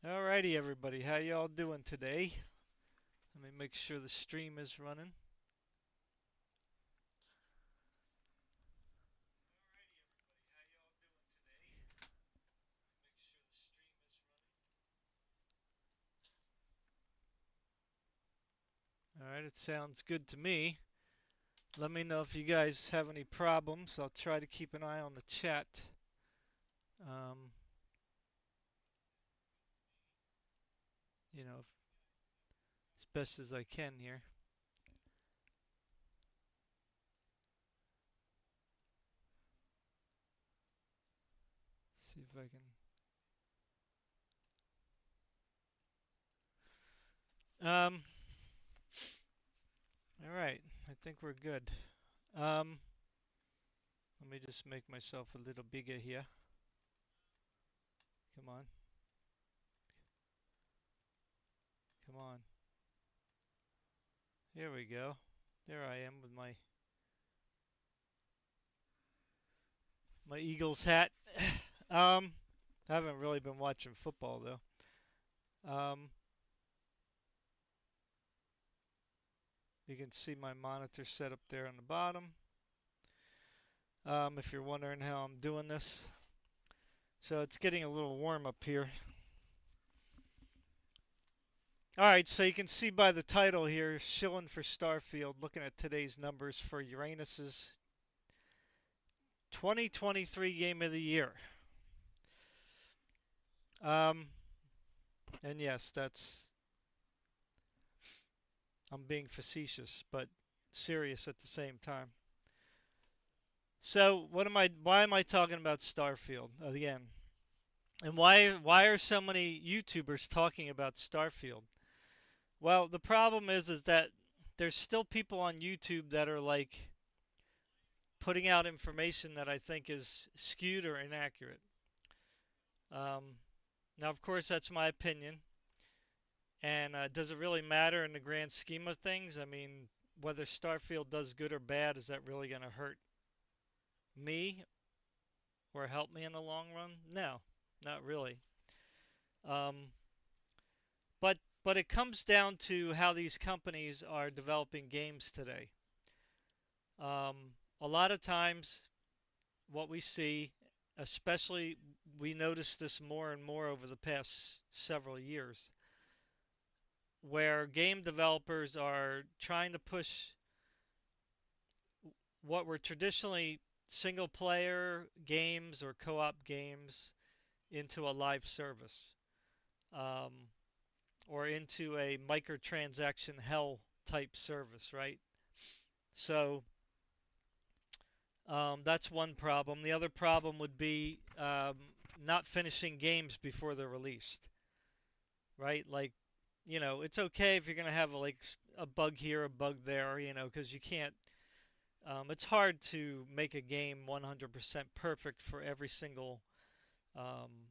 Alrighty, everybody, how y'all doing today? Let me make sure the stream is running. Alright, it sounds good to me. Let me know if you guys have any problems. I'll try to keep an eye on the chat. Um, you know, as best as I can here. See if I can. Um, alright, I think we're good. Um, Let me just make myself a little bigger here. Come on. Come on. Here we go. There I am with my Eagles hat. um, I haven't really been watching football though. Um, you can see my monitor set up there on the bottom. If you're wondering how I'm doing this, so it's getting a little warm up here. All right, so you can see by the title here, Shillin for Starfield. Looking at today's numbers for Uranus's 2023 Game of the Year. Um, and yes, that's I'm being facetious, but serious at the same time. So, why am I talking about Starfield again? And why are so many YouTubers talking about Starfield? Well, the problem is that there's still people on YouTube that are like putting out information that I think is skewed or inaccurate. Um, Now, of course, that's my opinion, and does it really matter in the grand scheme of things? I mean, whether Starfield does good or bad, is that really going to hurt me or help me in the long run? No, not really. Um, but it comes down to how these companies are developing games today. A lot of times, what we see, especially we notice this more and more over the past several years, where game developers are trying to push what were traditionally single player games or co op games into a live service, um, or into a microtransaction hell type service, right? So that's one problem. The other problem would be not finishing games before they're released, right? Like, it's okay if you're going to have like a bug here, a bug there, because you can't. It's hard to make a game 100% perfect for every single, um,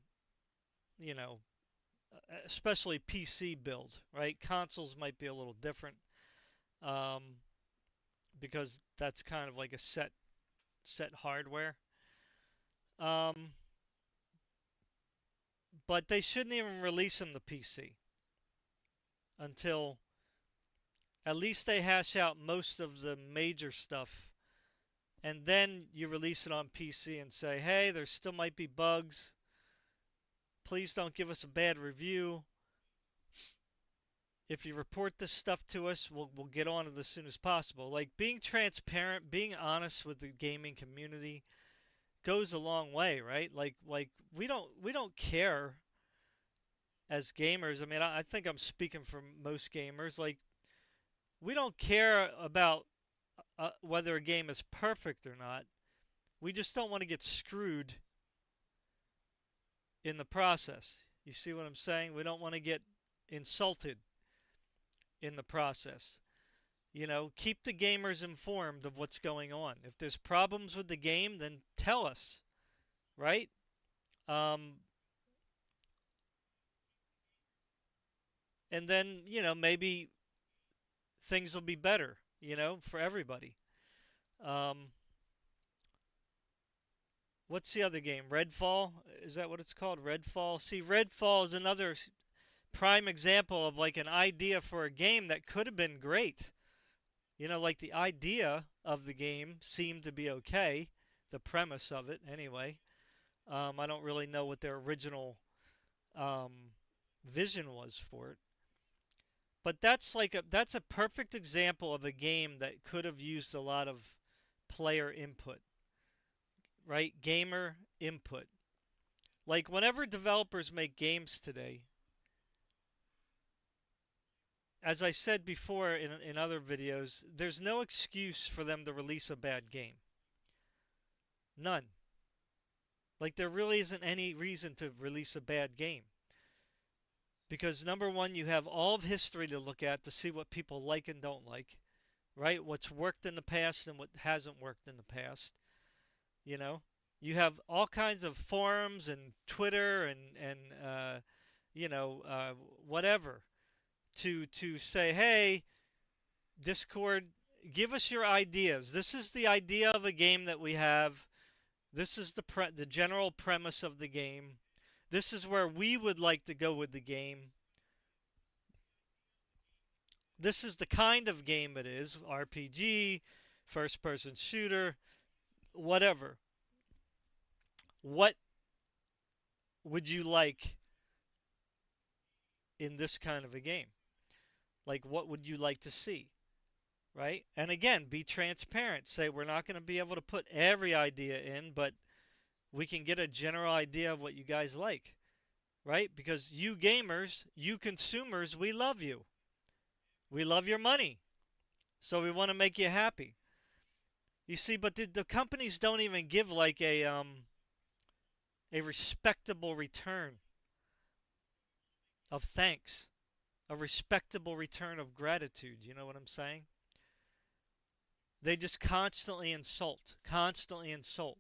you know, especially PC build, right? Consoles might be a little different um, because that's kind of like a set hardware. Um, but they shouldn't even release them to PC until at least they hash out most of the major stuff, and then you release it on PC and say, hey, there still might be bugs. Please don't give us a bad review. If you report this stuff to us, we'll get on it as soon as possible. Like being transparent, being honest with the gaming community goes a long way, right? Like we don't care as gamers. I mean, I think I'm speaking for most gamers. Like we don't care about whether a game is perfect or not. We just don't want to get screwed in the process. You see what I'm saying? We don't want to get insulted in the process. Keep the gamers informed of what's going on. If there's problems with the game, then tell us, right? Um, and then, maybe things will be better, for everybody. Um, what's the other game? Redfall? Is that what it's called? Redfall? See, Redfall is another prime example of like an idea for a game that could have been great. You know, like the idea of the game seemed to be okay, the premise of it anyway. I don't really know what their original um, vision was for it, but that's a perfect example of a game that could have used a lot of player input, right? Gamer input. Like whenever developers make games today, as I said before in other videos, there's no excuse for them to release a bad game. None. Like there really isn't any reason to release a bad game. Because number one, you have all of history to look at to see what people like and don't like, right? What's worked in the past and what hasn't worked in the past. You know, you have all kinds of forums and Twitter and you know whatever to say, hey, Discord, give us your ideas. This is the idea of a game that we have. This is the general premise of the game. This is where we would like to go with the game. This is the kind of game it is: RPG, first person shooter, whatever. What would you like in this kind of a game? Like, what would you like to see? Right? And again, be transparent. Say, we're not going to be able to put every idea in, but we can get a general idea of what you guys like. Right? Because you gamers, you consumers, we love you. We love your money. So we want to make you happy. You see, but the companies don't even give like a respectable return of thanks, a respectable return of gratitude. You know what I'm saying? They just constantly insult, constantly insult.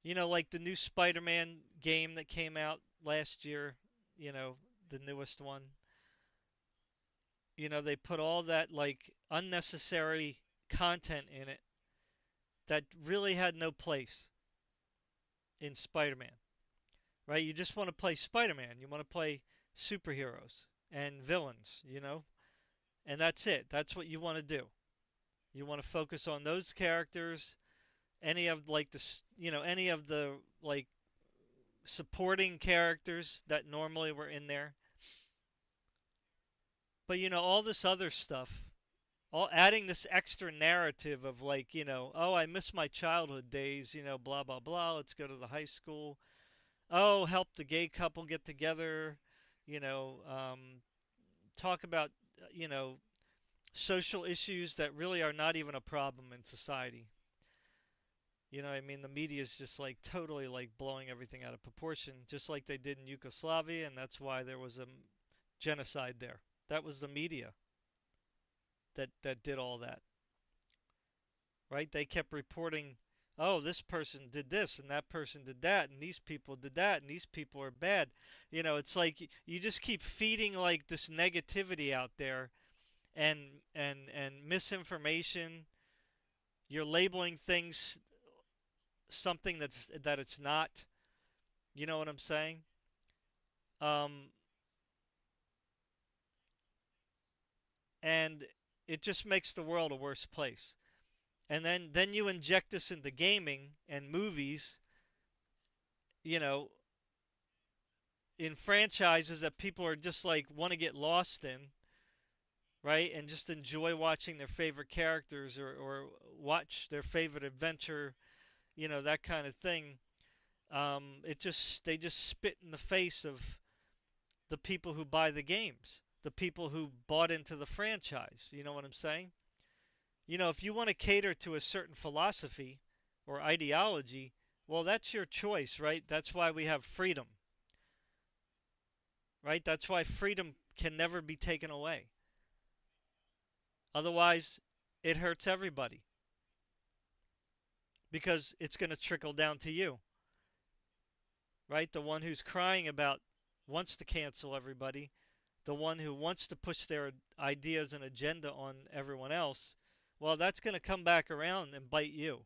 You know, like the new Spider-Man game that came out last year, you know, the newest one. You know, they put all that like unnecessary content in it that really had no place in Spider-Man. Right? You just want to play Spider-Man. You want to play superheroes and villains, you know? And that's it. That's what you want to do. You want to focus on those characters, any of like you know, any of the like supporting characters that normally were in there. But you know, all this other stuff, all adding this extra narrative of like, you know, oh, I miss my childhood days, you know, blah blah blah. Let's go to the high school. Oh, help the gay couple get together. You know, talk about you know social issues that really are not even a problem in society. You know, I mean, the media is just like totally like blowing everything out of proportion, just like they did in Yugoslavia, and that's why there was a genocide there. That was the media that did all that, right? They kept reporting, oh, this person did this and that person did that and these people did that and these people are bad. You know, it's like you just keep feeding like this negativity out there and and misinformation. You're labeling things something that it's not. You know what I'm saying? Um, and it just makes the world a worse place. And then you inject this into gaming and movies, you know, in franchises that people are just like want to get lost in, right? And just enjoy watching their favorite characters or watch their favorite adventure, you know, that kind of thing. It just they just spit in the face of the people who buy the games, the people who bought into the franchise. You know what I'm saying? You know, if you want to cater to a certain philosophy or ideology, well, that's your choice, right? That's why we have freedom, right? That's why freedom can never be taken away. Otherwise, it hurts everybody because it's going to trickle down to you, right? The one who's crying about wants to cancel everybody, the one who wants to push their ideas and agenda on everyone else, well, that's going to come back around and bite you.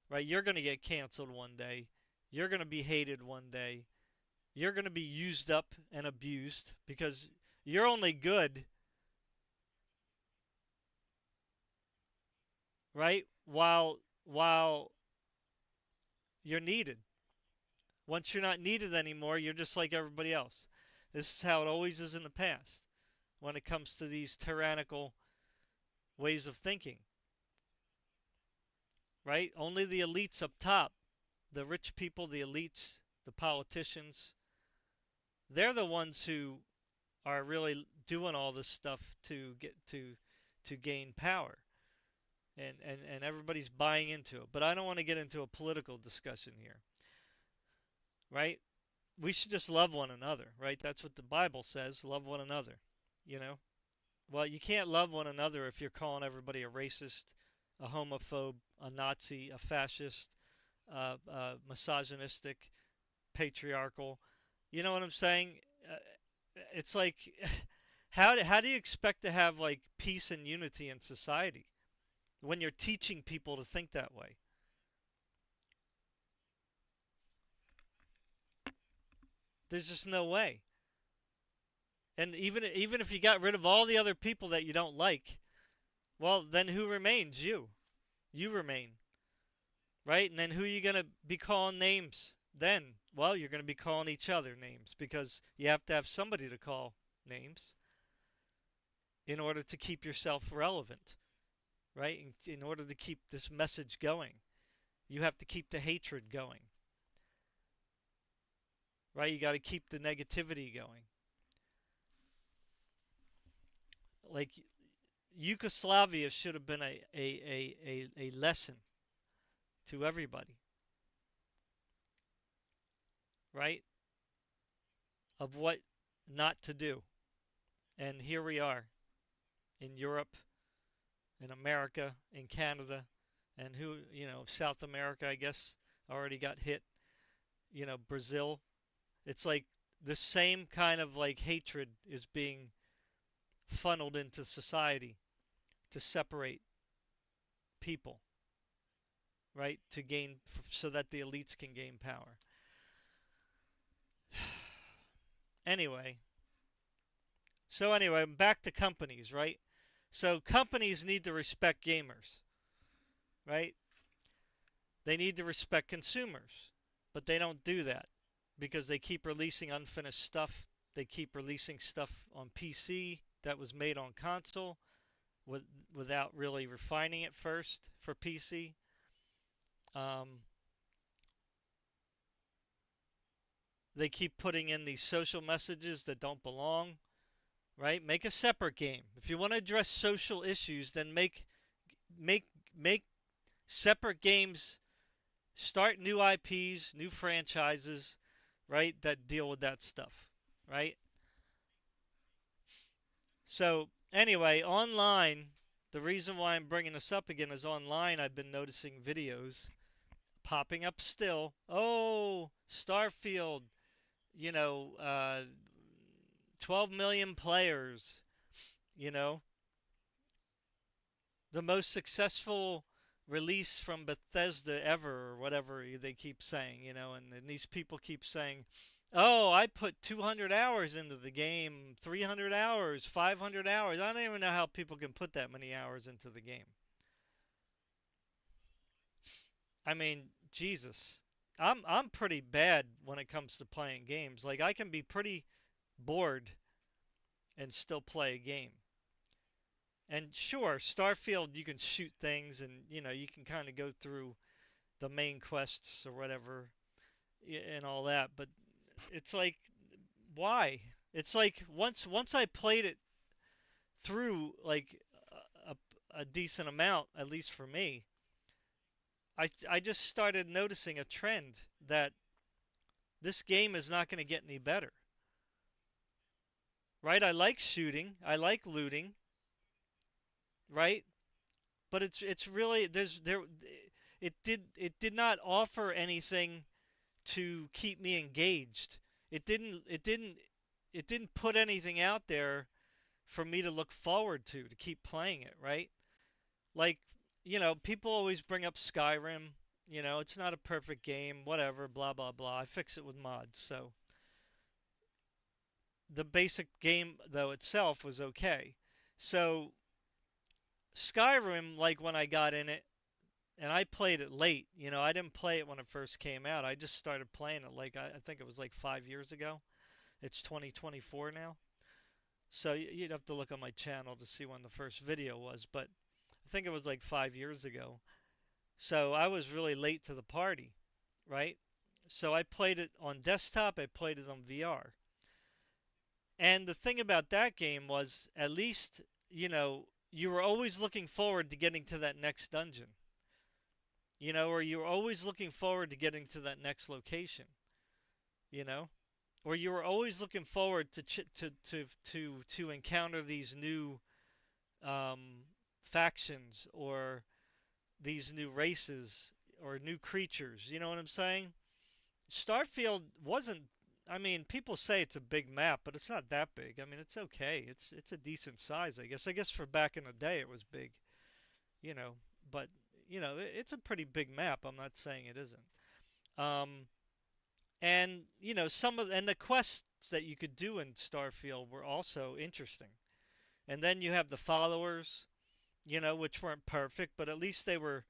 right? You're going to get canceled one day. You're going to be hated one day. You're going to be used up and abused because you're only good, right? While you're needed. Once you're not needed anymore, you're just like everybody else. This is how it always is in the past when it comes to these tyrannical ways of thinking, right? Only the elites up top, the rich people, the elites, the politicians, they're the ones who are really doing all this stuff to get to gain power. And everybody's buying into it. But I don't want to get into a political discussion here, right? We should just love one another, right? That's what the Bible says, love one another, you know? Well, you can't love one another if you're calling everybody a racist, a homophobe, a Nazi, a fascist, misogynistic, patriarchal. You know what I'm saying? It's like, how do you expect to have like peace and unity in society when you're teaching people to think that way? There's just no way. And even if you got rid of all the other people that you don't like, well, then who remains? You. You remain, right? And then who are you going to be calling names then? Well, you're going to be calling each other names because you have to have somebody to call names in order to keep yourself relevant, right? In order to keep this message going, you have to keep the hatred going, right? You got to keep the negativity going. Like Yugoslavia should have been a lesson to everybody, right? Of what not to do. And here we are in Europe, in America, in Canada, and South America, I guess, already got hit. Brazil. It's like the same kind of like hatred is being funneled into society to separate people, right? So that the elites can gain power. Anyway, back to companies, right? So companies need to respect gamers, right? They need to respect consumers, but they don't do that because they keep releasing unfinished stuff. They keep releasing stuff on PC that was made on console without really refining it first for PC. Um, they keep putting in these social messages that don't belong, right? Make a separate game. If you want to address social issues, then make make separate games. Start new IPs, new franchises, right? That deal with that stuff, right? So anyway, online. The reason why I'm bringing this up again is online. I've been noticing videos popping up still. Oh, Starfield. 12 million players. You know, the most successful release from Bethesda ever, or whatever they keep saying, and these people keep saying, oh, I put 200 hours into the game, 300 hours, 500 hours. I don't even know how people can put that many hours into the game. I mean, Jesus. I'm pretty bad when it comes to playing games. Like I can be pretty bored and still play a game. And sure, Starfield, you can shoot things and, you can kind of go through the main quests or whatever and all that. But it's like, why? It's like once I played it through like a decent amount, at least for me, I just started noticing a trend that this game is not going to get any better. Right? I like shooting, I like looting, right? But it's really it did not offer anything to keep me engaged. It didn't put anything out there for me to look forward to keep playing it, right? Like, people always bring up Skyrim, You know, it's not a perfect game, whatever, blah, blah, blah. I fix it with mods. So the basic game, though, itself was okay. So Skyrim, like when I got in it, and I played it late, you know, I didn't play it when it first came out. I just started playing it like, I think it was like 5 years ago. It's 2024 now. So you'd have to look on my channel to see when the first video was, but I think it was like 5 years ago. So I was really late to the party, right? So I played it on desktop, I played it on VR. And the thing about that game was, at least, you know, you were always looking forward to getting to that next dungeon. You know, or you were always looking forward to getting to that next location, you know? Or you were always looking forward to encounter these new factions, or these new races, or new creatures. You know what I'm saying? Starfield wasn't. I mean, people say it's a big map, but it's not that big. I mean, it's okay. It's a decent size, I guess. I guess for back in the day, it was big. You know, but you know, it's a pretty big map. I'm not saying it isn't. Um, and you know, and the quests that you could do in Starfield were also interesting. And then you have the followers, you know, which weren't perfect, but at least they were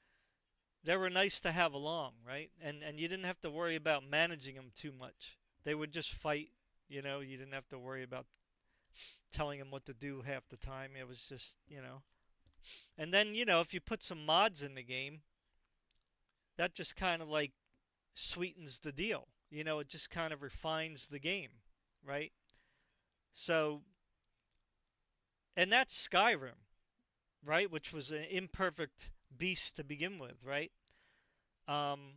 nice to have along, right? And you didn't have to worry about managing them too much. They would just fight, you know. You didn't have to worry about telling them what to do half the time. It was just, you know. And then, you know, if you put some mods in the game, that just kind of like sweetens the deal. You know, it just kind of refines the game, right? So, and that's Skyrim, right? Which was an imperfect beast to begin with, right? Um,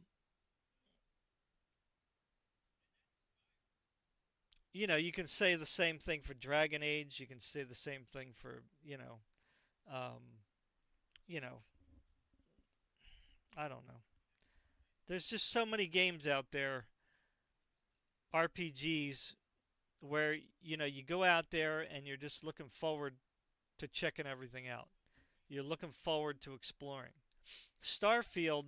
you know, you can say the same thing for Dragon Age. You can say the same thing for, um, you know, I don't know. There's just so many games out there, RPGs, where you know you go out there and you're just looking forward to checking everything out. You're looking forward to exploring. Starfield,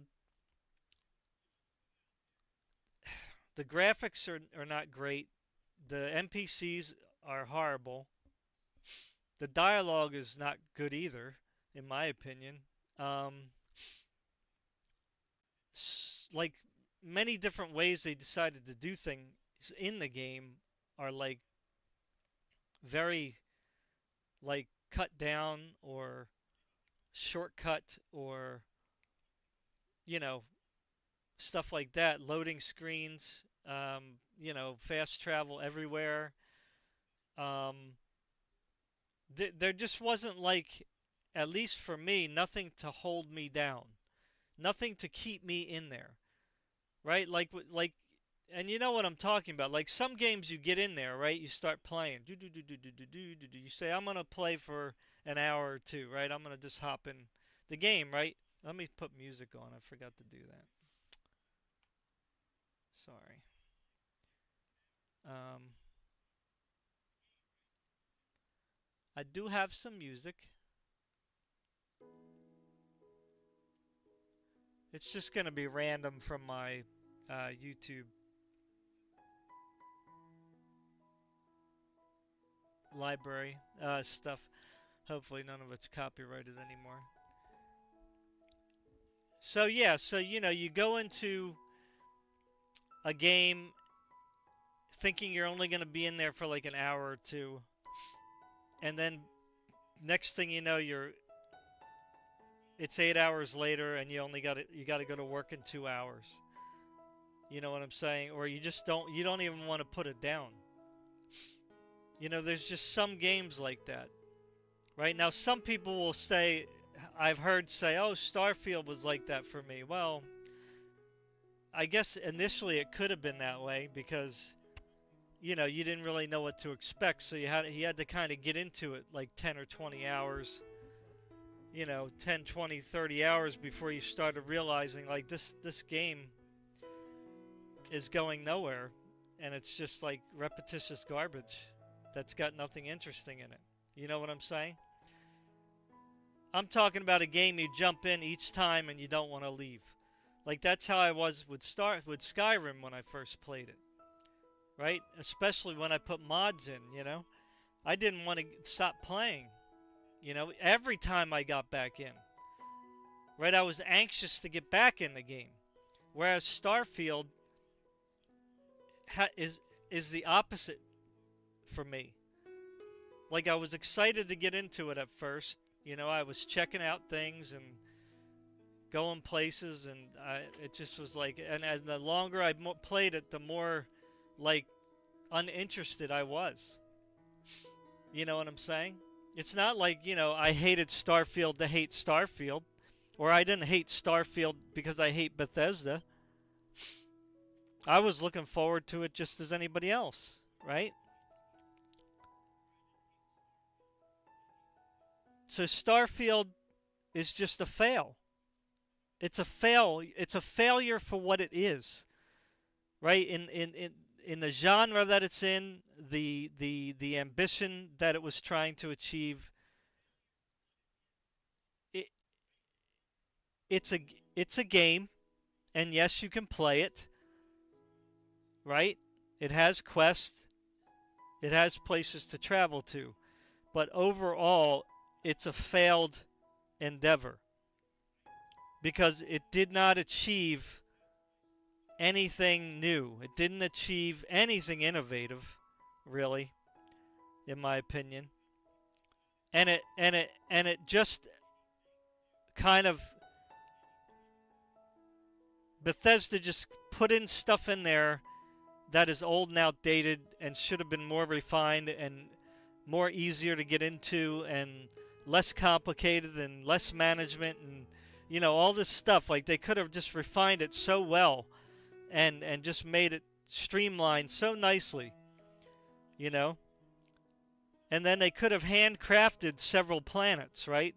the graphics are not great. The NPCs are horrible. The dialogue is not good either, in my opinion. Um, like many different ways they decided to do things in the game are like very like cut down or shortcut, or you know, stuff like that. Loading screens, you know, fast travel everywhere. Um, there just wasn't like, at least for me, nothing to hold me down, nothing to keep me in there, right? Like, and you know what I'm talking about. Like some games, you get in there, right? You start playing. Do do do do do do do do. You say, I'm gonna play for an hour or two, right? I'm gonna just hop in the game, right? Let me put music on. I forgot to do that. Sorry. Um, I do have some music. It's just gonna be random from my YouTube library stuff. Hopefully, none of it's copyrighted anymore. So yeah, so you know, you go into a game thinking you're only going to be in there for like an hour or two, and then next thing you know, it's 8 hours later, and you got to go to work in 2 hours. You know what I'm saying? Or you don't even want to put it down. You know, there's just some games like that. Right now, some people will say, I've heard say, "Oh, Starfield was like that for me." Well, I guess initially it could have been that way because you know you didn't really know what to expect, so he had to kind of get into it like 10 or 20 hours, you know, 10, 20, 30 hours before you started realizing like this game is going nowhere, and it's just like repetitious garbage that's got nothing interesting in it. You know what I'm saying? I'm talking about a game you jump in each time and you don't want to leave. Like that's how I was with Skyrim when I first played it, right? Especially when I put mods in, you know. I didn't want to stop playing, you know, every time I got back in. Right? I was anxious to get back in the game. Whereas Starfield is the opposite for me. Like I was excited to get into it at first. You know, I was checking out things and going places, and it just was like. And as the longer I played it, the more like uninterested I was. You know what I'm saying? It's not like, you know, I hated Starfield to hate Starfield, or I didn't hate Starfield because I hate Bethesda. I was looking forward to it just as anybody else, right? So Starfield is just a fail. It's a fail. It's a failure for what it is, right? In the genre that it's in, the ambition that it was trying to achieve. It, it's a it's a game, and yes, you can play it, right? It has quests. It has places to travel to, but overall, it's a failed endeavor because it did not achieve anything new. It didn't achieve anything innovative, really, in my opinion. And it just kind of Bethesda just put in stuff in there that is old and outdated and should have been more refined and more easier to get into and less complicated and less management and you know all this stuff. Like they could have just refined it so well and just made it streamlined so nicely, you know. And then they could have handcrafted several planets, right?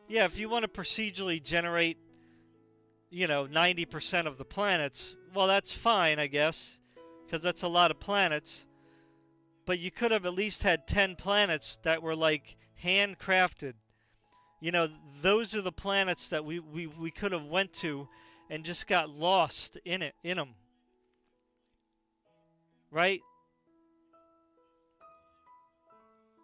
Yeah, if you want to procedurally generate, you know, 90% of the planets, well, that's fine, I guess, because that's a lot of planets. But you could have at least had 10 planets that were like handcrafted. You know, those are the planets that we could have went to and just got lost in them. Right?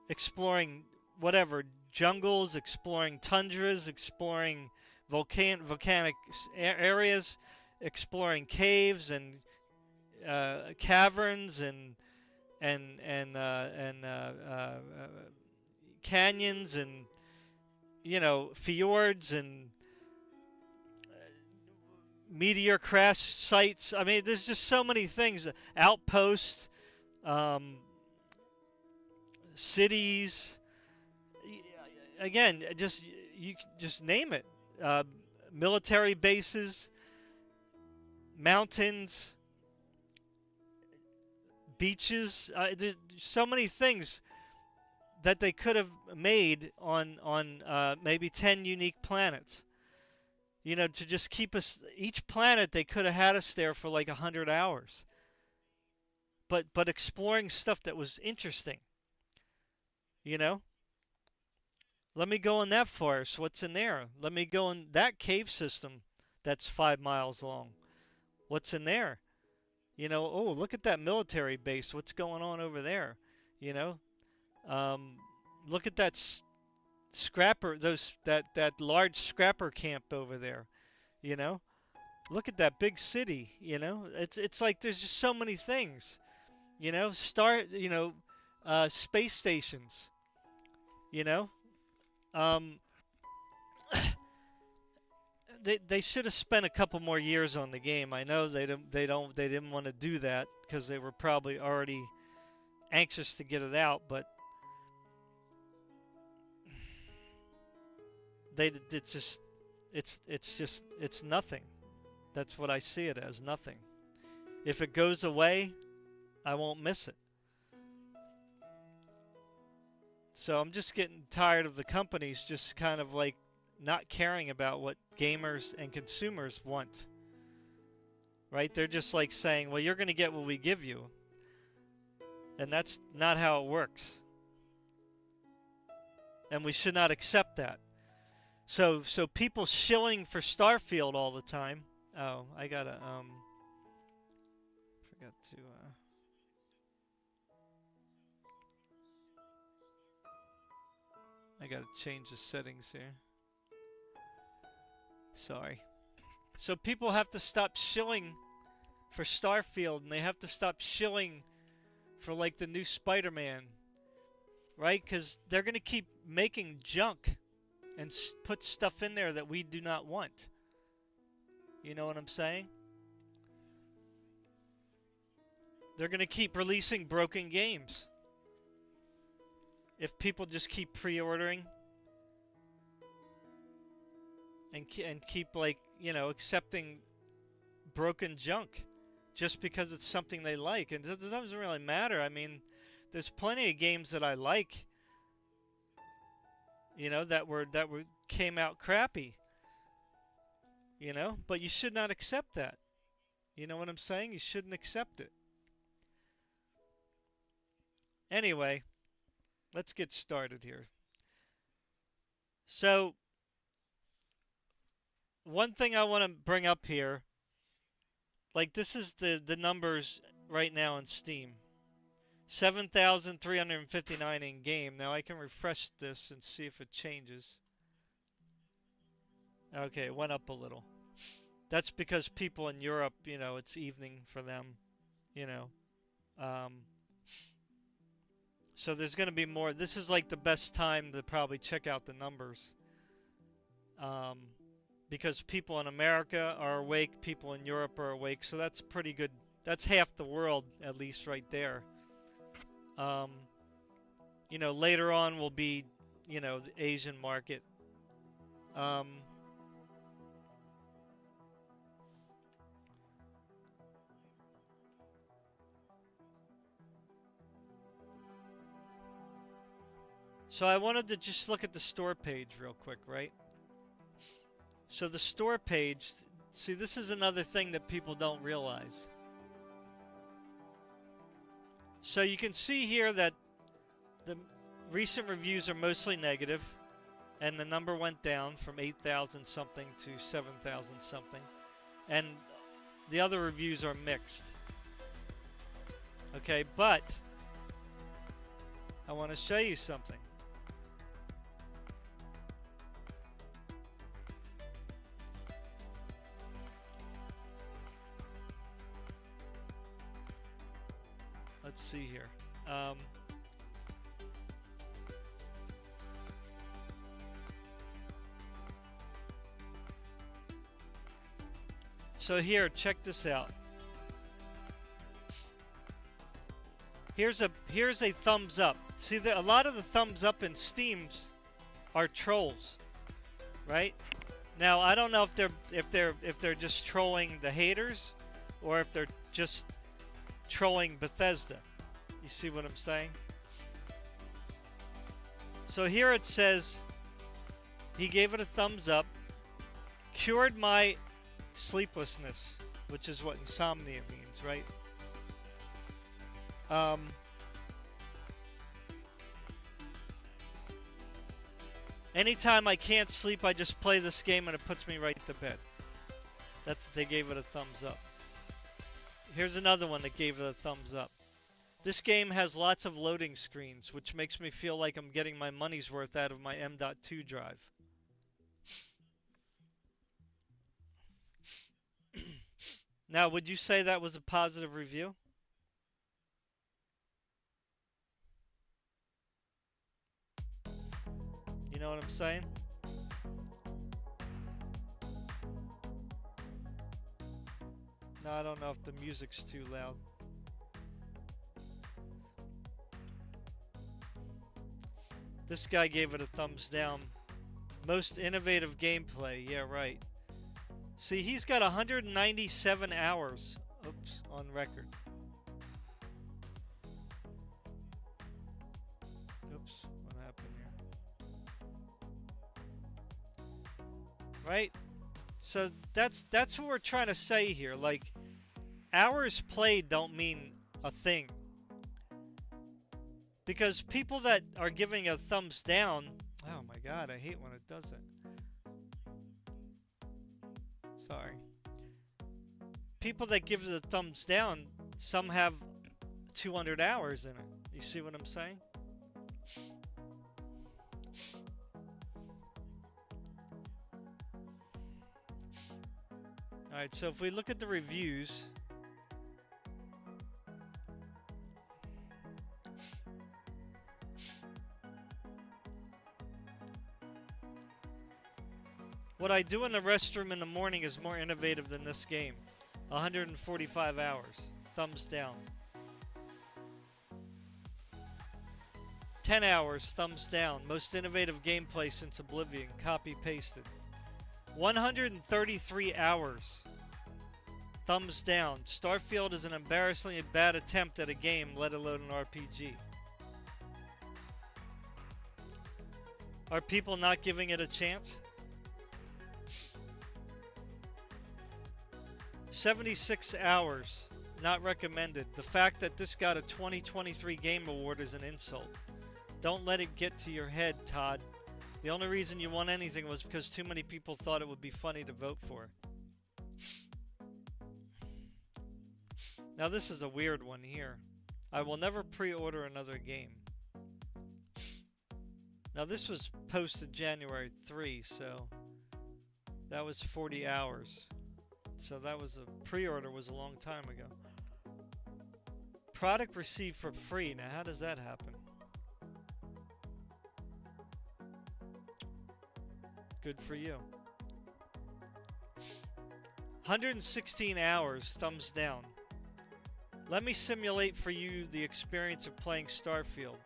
Exploring whatever jungles, exploring tundras, exploring volcanic areas, exploring caves and caverns and canyons and you know fjords and meteor crash sites. I mean, there's just so many things. Outposts, cities. Again, you just name it. Military bases, mountains, beaches. There's so many things that they could have made on maybe 10 unique planets. You know, to just keep us each planet, they could have had us there for like 100 hours. But exploring stuff that was interesting. You know, let me go in that forest. What's in there? Let me go in that cave system that's 5 miles long. What's in there? You know, oh, look at that military base. What's going on over there? You know, look at that scrapper, that large scrapper camp over there. You know, look at that big city. You know, it's like there's just so many things. You know, space stations. You know, um, they should have spent a couple more years on the game. I know they didn't want to do that because they were probably already anxious to get it out, but it's nothing. That's what I see it as, nothing. If it goes away, I won't miss it. So I'm just getting tired of the companies just kind of like not caring about what gamers and consumers want. Right? They're just like saying, well, you're going to get what we give you. And that's not how it works. And we should not accept that. So people shilling for Starfield all the time, Oh, I gotta forgot to I gotta change the settings here. Sorry. So people have to stop shilling for Starfield, and they have to stop shilling for like the new Spider-Man, right? Because they're gonna keep making junk and put stuff in there that we do not want. You know what I'm saying? They're gonna keep releasing broken games. If people just keep pre-ordering and keep like, you know, accepting broken junk just because it's something they like, and it doesn't really matter. I mean, there's plenty of games that I like, you know, that came out crappy, you know, but you should not accept that. You know what I'm saying? You shouldn't accept it. Anyway, let's get started here. So, one thing I want to bring up here, like this is the numbers right now in Steam. 7,359 in game. Now I can refresh this and see if it changes. Okay, it went up a little. That's because people in Europe, you know, it's evening for them, you know. So there's going to be more. This is like the best time to probably check out the numbers. Because people in America are awake, people in Europe are awake, so that's pretty good. That's half the world, at least, right there. You know, later on will be, you know, the Asian market. So I wanted to just look at the store page real quick, right? So the store page, see, this is another thing that people don't realize. So you can see here that the recent reviews are mostly negative, and the number went down from 8,000 something to 7,000 something, and the other reviews are mixed. Okay, but I want to show you something. Let's see here. So here, check this out. Here's a thumbs up. See, a lot of the thumbs up in Steam's are trolls, right? Now I don't know if they're just trolling the haters, or if they're just trolling Bethesda. You see what I'm saying? So here it says he gave it a thumbs up, cured my sleeplessness, which is what insomnia means, right? Anytime I can't sleep, I just play this game and it puts me right to bed. They gave it a thumbs up. Here's another one that gave it a thumbs up. This game has lots of loading screens, which makes me feel like I'm getting my money's worth out of my M.2 drive. Now, would you say that was a positive review? You know what I'm saying? No, I don't know if the music's too loud. This guy gave it a thumbs down. Most innovative gameplay. Yeah, right. See, he's got 197 hours. Oops, on record. Oops, what happened here? Right? So that's what we're trying to say here. Like, hours played don't mean a thing. Because people that are giving a thumbs down, oh my god, I hate when it does it. Sorry. people that give it a thumbs down, some have 200 hours in it. You see what I'm saying? Alright, so if we look at the reviews, what I do in the restroom in the morning is more innovative than this game. 145 hours. Thumbs down. 10 hours. Thumbs down. Most innovative gameplay since Oblivion. Copy pasted. 133 hours. Thumbs down. Starfield is an embarrassingly bad attempt at a game, let alone an RPG. Are people not giving it a chance? 76 hours. Not recommended. The fact that this got a 2023 Game Award is an insult. Don't let it get to your head, Todd. The only reason you won anything was because too many people thought it would be funny to vote for. Now this is a weird one here. I will never pre-order another game. Now this was posted January 3, so that was 40 hours. So that was a pre-order was a long time ago. Product received for free. Now how does that happen? Good for you. 116 hours, thumbs down. Let me simulate for you the experience of playing Starfield.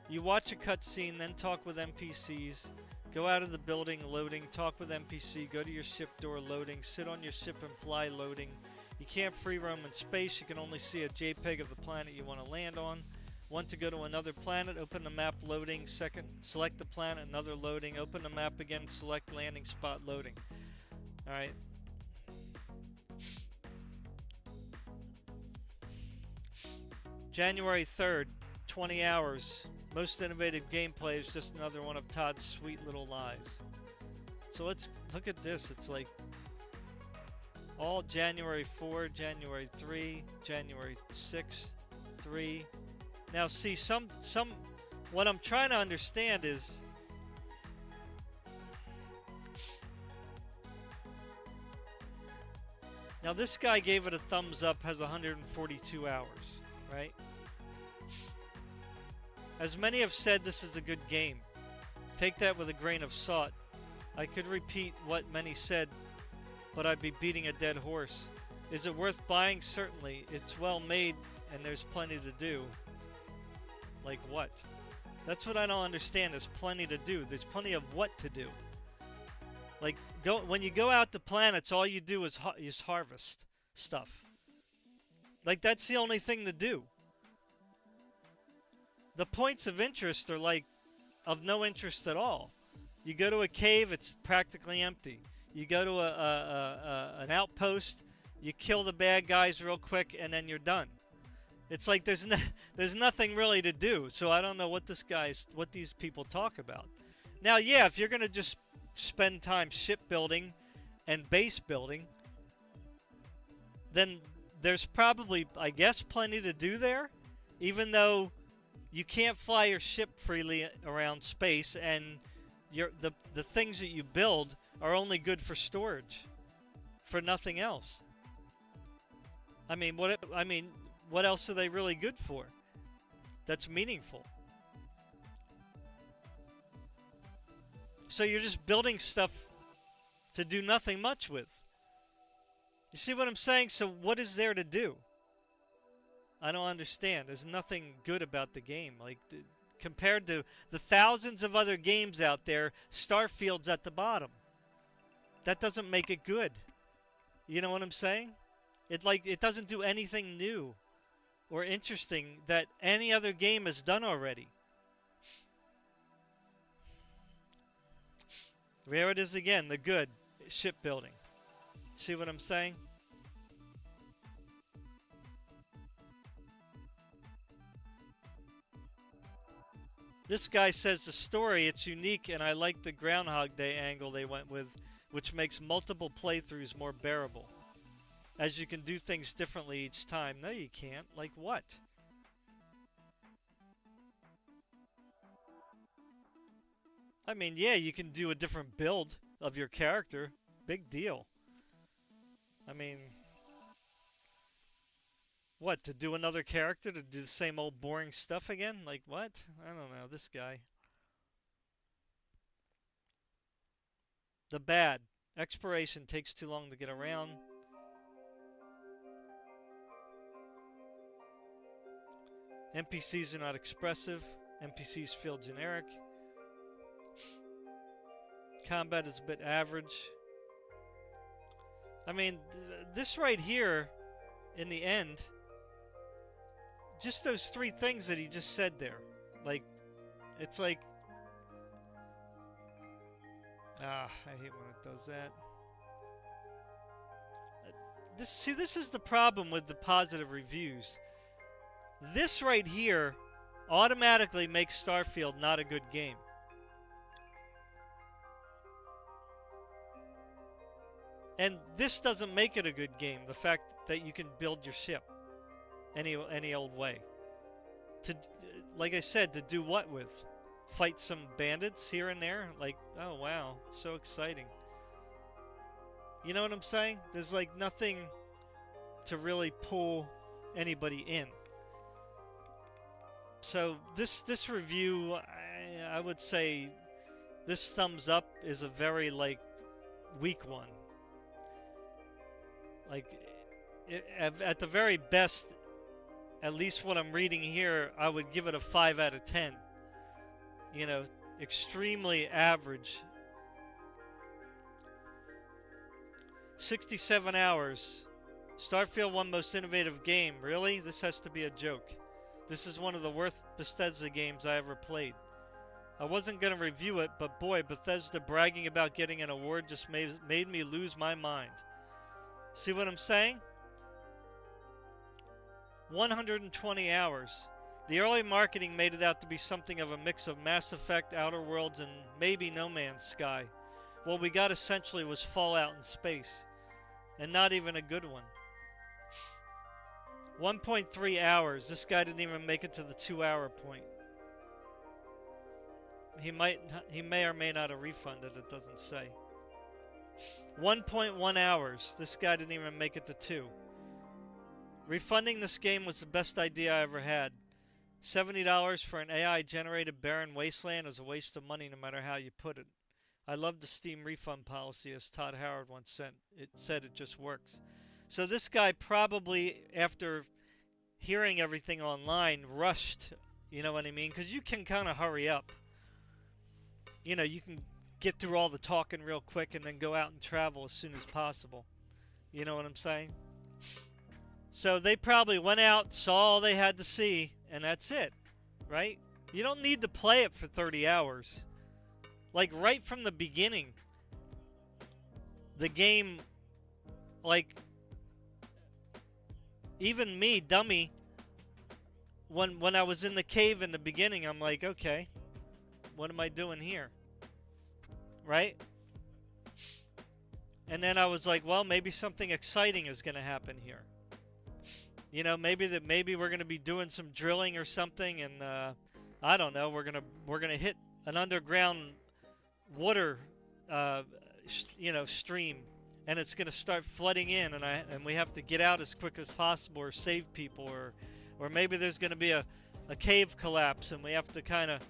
You watch a cutscene, then talk with NPCs. Go out of the building, loading, talk with NPC, go to your ship door, loading, sit on your ship and fly, loading. You can't free roam in space, you can only see a JPEG of the planet you want to land on. Want to go to another planet, open the map, loading, second, select the planet, another loading, open the map again, select landing spot, loading. Alright. January 3rd, 20 hours. Most innovative gameplay is just another one of Todd's sweet little lies. So let's look at this. It's like all January 4, January 3, January 6, 3. Now see, what I'm trying to understand is now this guy gave it a thumbs up, has 142 hours, right? As many have said, this is a good game. Take that with a grain of salt. I could repeat what many said, but I'd be beating a dead horse. Is it worth buying? Certainly. It's well made, and there's plenty to do. Like what? That's what I don't understand. There's plenty to do. There's plenty of what to do. Like, when you go out to planets, all you do is harvest stuff. Like, that's the only thing to do. The points of interest are like of no interest at all. You go to a cave, it's practically empty. You go to an outpost, you kill the bad guys real quick, and then you're done. It's like there's nothing really to do. So I don't know what these people talk about. Now, yeah, if you're gonna just spend time shipbuilding and base building, then there's probably, I guess, plenty to do there, even though you can't fly your ship freely around space, and the things that you build are only good for storage, for nothing else. I mean, what else are they really good for? That's meaningful. So you're just building stuff to do nothing much with. You see what I'm saying? So what is there to do? I don't understand. There's nothing good about the game. Like, compared to the thousands of other games out there, Starfield's at the bottom. That doesn't make it good. You know what I'm saying? It doesn't do anything new or interesting that any other game has done already. There it is again, the good shipbuilding. See what I'm saying? This guy says the story, it's unique, and I like the Groundhog Day angle they went with, which makes multiple playthroughs more bearable. as you can do things differently each time. No, you can't. Like what? I mean, yeah, you can do a different build of your character. Big deal. I mean, what, to do another character to do the same old boring stuff again? Like what? I don't know, this guy. The bad. Expiration takes too long to get around. NPCs are not expressive. NPCs feel generic. Combat is a bit average. I mean, this right here, in the end, just those three things that he just said there. Like, it's like... I hate when it does that. This is the problem with the positive reviews. This right here automatically makes Starfield not a good game. And this doesn't make it a good game. The fact that you can build your ship any old way. To, like I said, to do what with? Fight some bandits here and there? Like, oh wow, so exciting. You know what I'm saying? There's like nothing to really pull anybody in. So this review, I would say this thumbs up is a very like weak one. Like at the very best, at least what I'm reading here, I would give it a 5 out of 10. You know, extremely average. 67 hours. Starfield won most innovative game. Really? This has to be a joke. This is one of the worst Bethesda games I ever played. I wasn't going to review it, but boy, Bethesda bragging about getting an award just made me lose my mind. See what I'm saying? 120 hours. The early marketing made it out to be something of a mix of Mass Effect, Outer Worlds, and maybe No Man's Sky. What we got essentially was Fallout in space. And not even a good one. 1.3 hours. This guy didn't even make it to the 2-hour point. He may or may not have refunded, it doesn't say. 1.1 hours. This guy didn't even make it to 2. Refunding this game was the best idea I ever had. $70 for an AI-generated barren wasteland is a waste of money no matter how you put it. I love the Steam refund policy, as Todd Howard once said. It said it just works. So this guy probably, after hearing everything online, rushed, you know what I mean? Because you can kind of hurry up. You know, you can get through all the talking real quick and then go out and travel as soon as possible. You know what I'm saying? So they probably went out, saw all they had to see, and that's it, right? You don't need to play it for 30 hours. Like, right from the beginning, the game, like, even me, dummy, when I was in the cave in the beginning, I'm like, okay, what am I doing here? Right? And then I was like, well, maybe something exciting is going to happen here. You know, maybe we're going to be doing some drilling or something, and I don't know, we're going to hit an underground water stream, and it's going to start flooding in, and we have to get out as quick as possible or save people, or maybe there's going to be a cave collapse and we have to kind of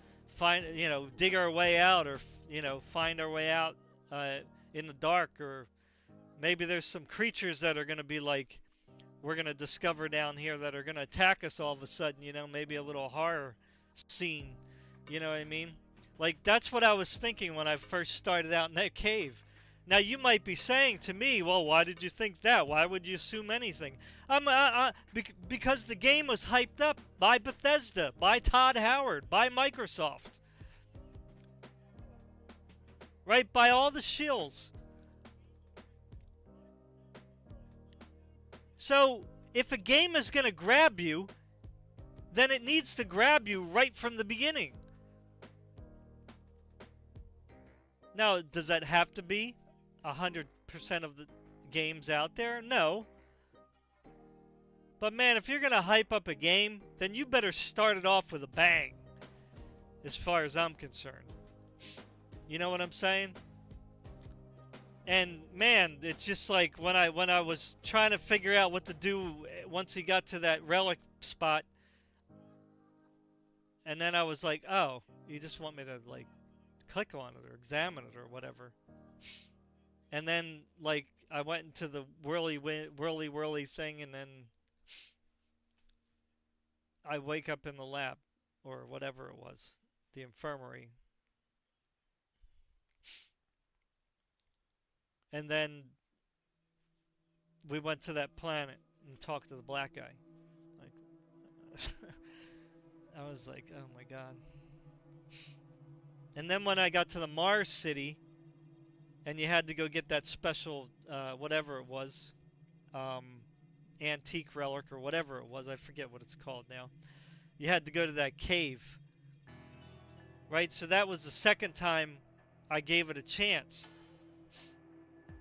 dig our way out, or find our way out in the dark, or maybe there's some creatures that are going to be like we're going to discover down here that are going to attack us all of a sudden, maybe a little horror scene, you know what I mean? Like, that's what I was thinking when I first started out in that cave. Now, you might be saying to me, well, why did you think that? Why would you assume anything? Because the game was hyped up by Bethesda, by Todd Howard, by Microsoft. Right? By all the shills. So, if a game is going to grab you, then it needs to grab you right from the beginning. Now, does that have to be 100% of the games out there? No. But man, if you're going to hype up a game, then you better start it off with a bang, as far as I'm concerned. You know what I'm saying? And man, it's just like when I was trying to figure out what to do once he got to that relic spot, and then I was like, oh, you just want me to like click on it or examine it or whatever. And then like I went into the whirly thing, and then I wake up in the lab or whatever it was, the infirmary. And then we went to that planet and talked to the black guy. Like, I was like, oh my god. And then when I got to the Mars city, and you had to go get that special, whatever it was, antique relic or whatever it was, I forget what it's called now. You had to go to that cave, right? So that was the second time I gave it a chance.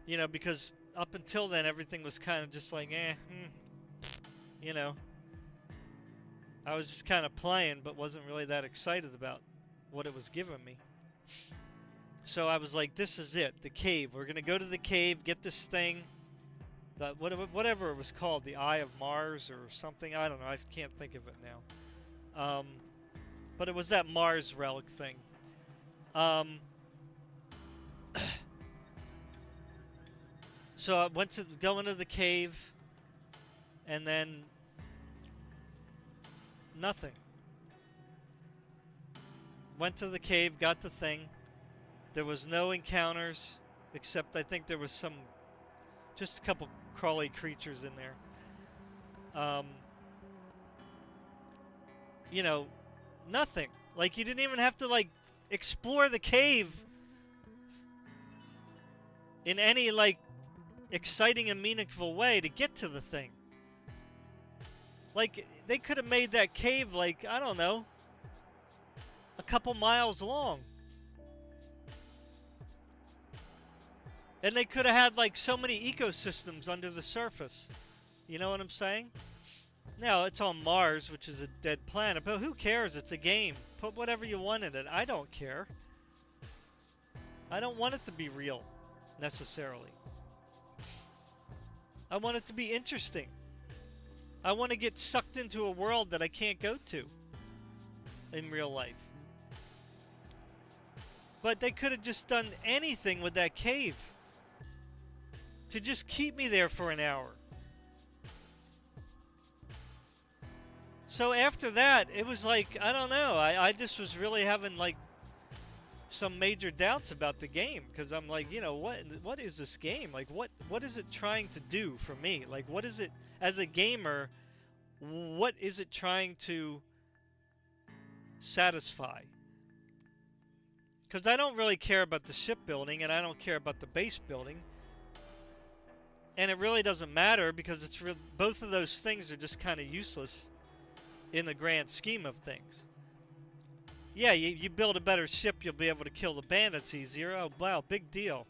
You know, because up until then, everything was kind of just like, you know. I was just kind of playing, but wasn't really that excited about what it was giving me. So I was like, this is it, the cave. We're going to go to the cave, get this thing, whatever it was called, the Eye of Mars or something. I don't know, I can't think of it now. But it was that Mars relic thing. So I went to go into the cave, and then nothing. Went to the cave, got the thing. There was no encounters, except I think there was just a couple crawly creatures in there. You know, nothing. Like, you didn't even have to, like, explore the cave in any, like, exciting and meaningful way to get to the thing. Like, they could have made that cave, like, I don't know, a couple miles long. And they could have had, like, so many ecosystems under the surface. You know what I'm saying? Now, it's on Mars, which is a dead planet, but who cares? It's a game. Put whatever you want in it. I don't care. I don't want it to be real, necessarily. I want it to be interesting. I want to get sucked into a world that I can't go to in real life. But they could have just done anything with that cave to just keep me there for an hour. So after that, it was like, I don't know, I just was really having like some major doubts about the game, because I'm like, you know, what is this game? Like, what is it trying to do for me? Like, what is it, as a gamer, what is it trying to satisfy? Because I don't really care about the shipbuilding, and I don't care about the base building. And it really doesn't matter, because it's both of those things are just kind of useless in the grand scheme of things. Yeah, you build a better ship, you'll be able to kill the bandits easier. Oh, wow, big deal.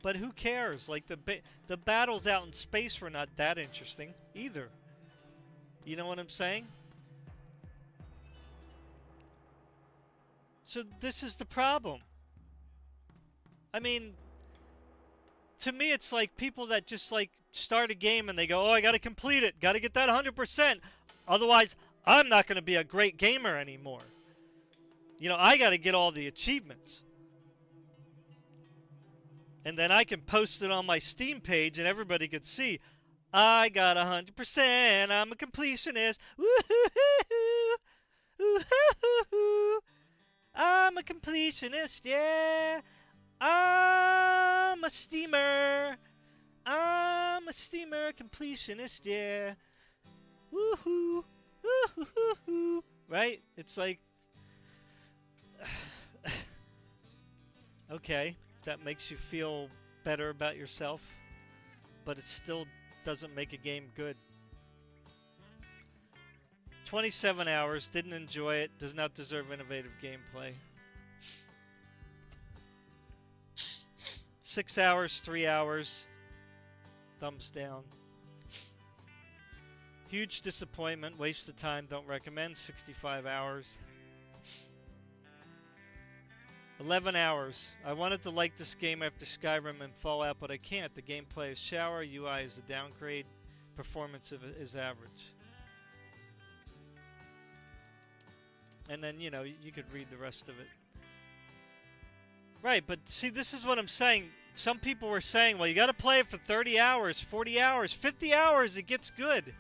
But who cares? Like, the battles out in space were not that interesting either. You know what I'm saying? So this is the problem. I mean, to me, it's like people that just, like, start a game and they go, oh, I got to complete it. Got to get that 100%. Otherwise, I'm not going to be a great gamer anymore. You know, I got to get all the achievements. And then I can post it on my Steam page and everybody could see, I got 100%. I'm a completionist. Woo-hoo-hoo-hoo. Ooh-hoo-hoo-hoo. I'm a completionist, yeah. I'm a steamer. I'm a steamer completionist, yeah. Woohoo. Woo-hoo-hoo-hoo. Right? It's like, okay, that makes you feel better about yourself, but it still doesn't make a game good. 27 hours, didn't enjoy it, does not deserve innovative gameplay. 6 hours, 3 hours, thumbs down. Huge disappointment. Waste of time. Don't recommend. 65 hours. 11 hours. I wanted to like this game after Skyrim and Fallout, but I can't. The gameplay is shower. UI is a downgrade. Performance is average. And then, you know, you could read the rest of it. Right, but see, this is what I'm saying. Some people were saying, well, you got to play it for 30 hours, 40 hours, 50 hours, it gets good.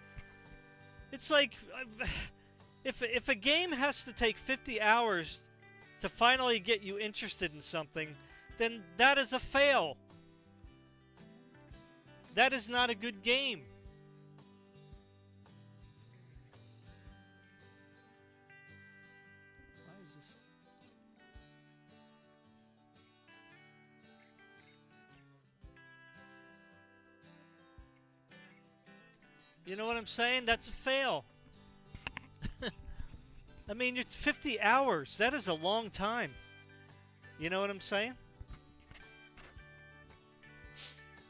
It's like, if a game has to take 50 hours to finally get you interested in something, then that is a fail. That is not a good game. Why is this? You know what I'm saying? That's a fail. I mean, it's 50 hours. That is a long time. You know what I'm saying?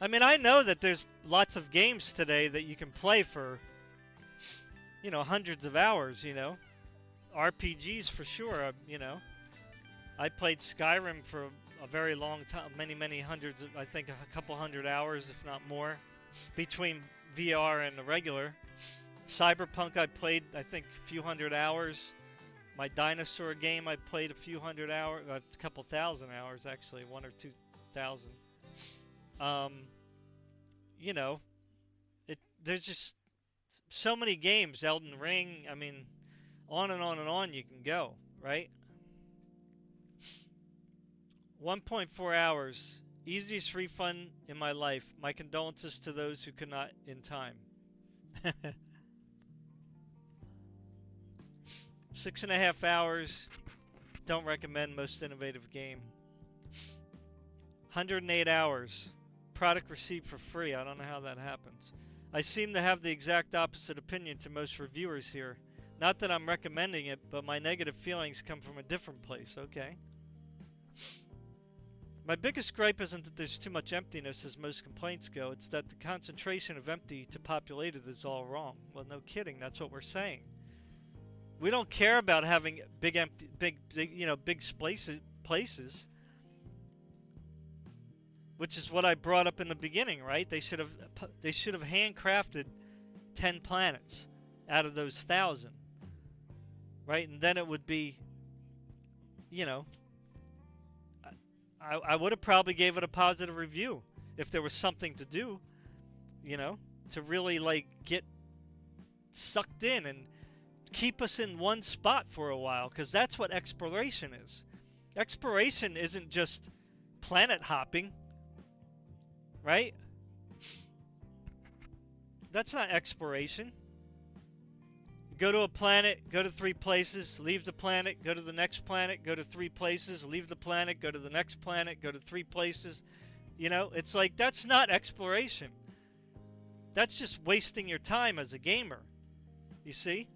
I mean, I know that there's lots of games today that you can play for, you know, hundreds of hours, you know. RPGs for sure, you know. I played Skyrim for a very long time, many hundreds of, I think a couple hundred hours, if not more, between VR and the regular. Cyberpunk I played, I think, a few hundred hours. My dinosaur game I played a few hundred hours, a couple thousand hours actually, 1 or 2,000. You know, there's just so many games. Elden Ring, I mean, on and on and on you can go, right? 1.4 hours. Easiest refund in my life. My condolences to those who could not in time. 6.5 hours. Don't recommend. Most innovative game. 108 hours. Product received for free. I don't know how that happens. I seem to have the exact opposite opinion to most reviewers here. Not that I'm recommending it, but my negative feelings come from a different place. Okay. My biggest gripe isn't that there's too much emptiness as most complaints go. It's that the concentration of empty to populated is all wrong. Well, no kidding. That's what we're saying. We don't care about having big empty, big places. Which is what I brought up in the beginning, right? They should have handcrafted 10 planets out of those 1,000, right? And then it would be, you know, I would have probably gave it a positive review if there was something to do, you know, to really like get sucked in and keep us in one spot for a while, because that's what exploration is. Exploration isn't just planet hopping. Right? That's not exploration. Go to a planet, go to 3 places, leave the planet, go to the next planet, go to 3 places, leave the planet, go to the next planet, go to 3 places. You know, it's like, that's not exploration. That's just wasting your time as a gamer. You see?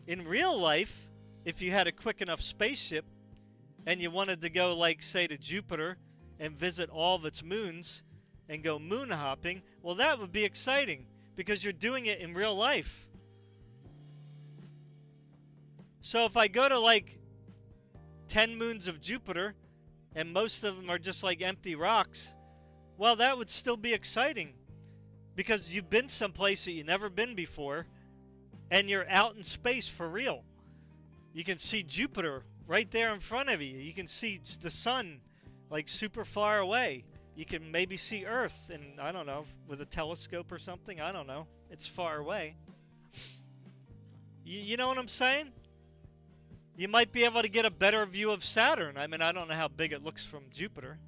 In real life, if you had a quick enough spaceship and you wanted to go, like, say, to Jupiter and visit all of its moons and go moon hopping, well, that would be exciting because you're doing it in real life. So if I go to like 10 moons of Jupiter and most of them are just like empty rocks, well, that would still be exciting because you've been someplace that you've never been before and you're out in space for real. You can see Jupiter right there in front of you. You can see the sun like super far away. You can maybe see Earth, and I don't know, with a telescope or something. I don't know. It's far away. You know what I'm saying? You might be able to get a better view of Saturn. I mean, I don't know how big it looks from Jupiter.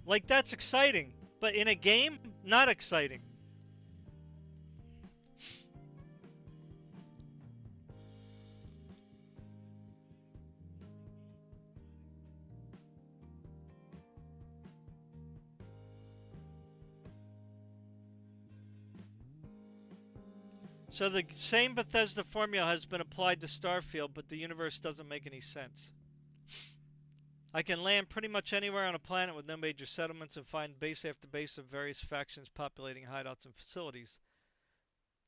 Like, that's exciting. But in a game, not exciting. So the same Bethesda formula has been applied to Starfield, but the universe doesn't make any sense. I can land pretty much anywhere on a planet with no major settlements and find base after base of various factions populating hideouts and facilities.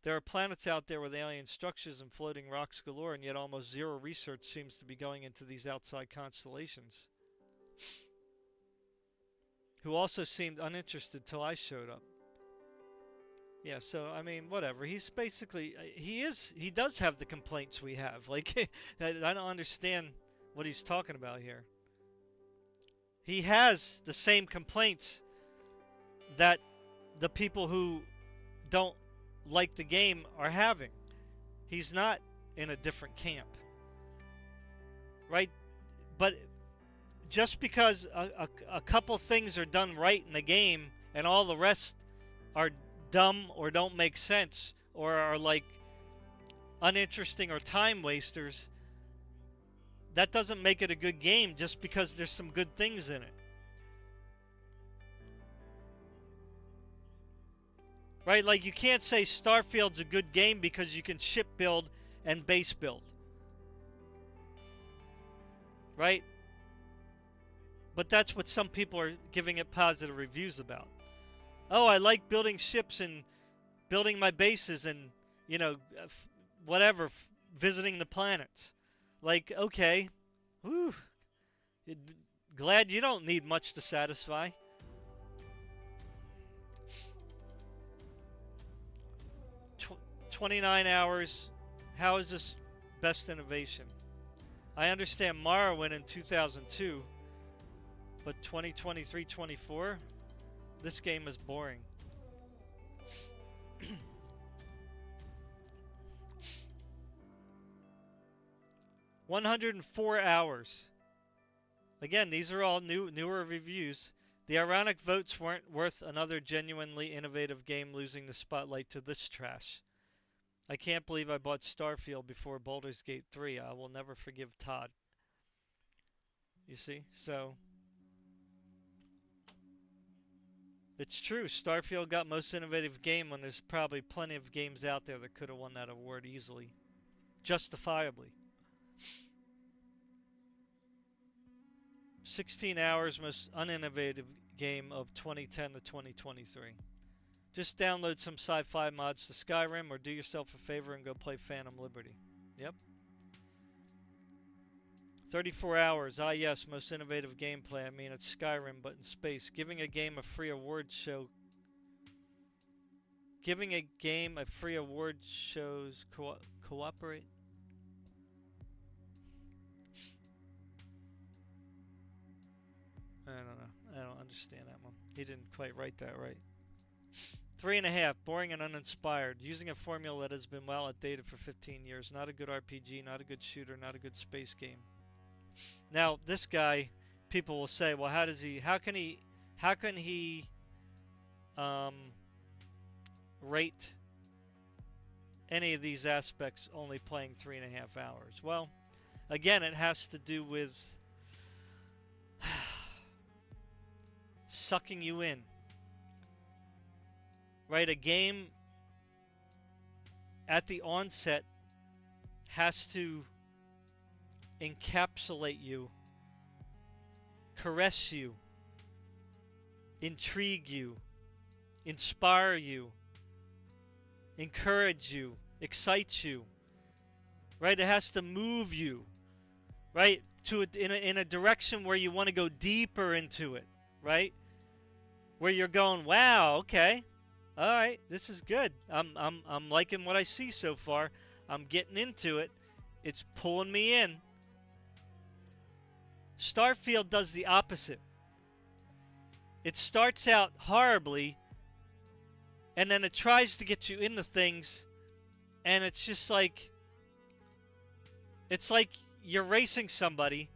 There are planets out there with alien structures and floating rocks galore, and yet almost zero research seems to be going into these outside constellations. Who also seemed uninterested till I showed up. Yeah, so I mean, whatever. He's basically he does have the complaints we have. Like I don't understand what he's talking about here. He has the same complaints that the people who don't like the game are having. He's not in a different camp. Right? But just because a couple things are done right in the game and all the rest are dumb or don't make sense or are like uninteresting or time wasters, that doesn't make it a good game just because there's some good things in it. Right? Like you can't say Starfield's a good game because you can ship build and base build. Right? But that's what some people are giving it positive reviews about. Oh, I like building ships and building my bases and, you know, whatever, visiting the planets. Like, okay, whew, glad you don't need much to satisfy. 29 hours. How is this best innovation? I understand Morrowind in 2002, but 2023-24, this game is boring. 104 hours. Again, these are all newer reviews. The ironic votes weren't worth another genuinely innovative game losing the spotlight to this trash. I can't believe I bought Starfield before Baldur's Gate 3. I will never forgive Todd. You see? So, it's true. Starfield got most innovative game when there's probably plenty of games out there that could have won that award easily. Justifiably. 16 hours most uninnovative game of 2010 to 2023. Just download some sci-fi mods to Skyrim or do yourself a favor and go play Phantom Liberty. Yep. 34 hours. Ah yes, most innovative gameplay. I mean, it's Skyrim but in space. Giving a game a free award show. Giving a game a free award shows cooperate. I don't know. I don't understand that one. He didn't quite write that right. 3.5. Boring and uninspired. Using a formula that has been well outdated for 15 years. Not a good RPG, not a good shooter, not a good space game. Now, this guy, people will say, well, how can he rate any of these aspects only playing 3.5 hours? Well, again, it has to do with sucking you in. Right? A game at the onset has to encapsulate you, caress you, intrigue you, inspire you, encourage you, excite you. Right? It has to move you, right, in a direction where you want to go deeper into it, right? Where you're going, wow, okay. All right, this is good. I'm liking what I see so far. I'm getting into it. It's pulling me in. Starfield does the opposite. It starts out horribly, and then it tries to get you into things, and it's just like, it's like you're racing somebody.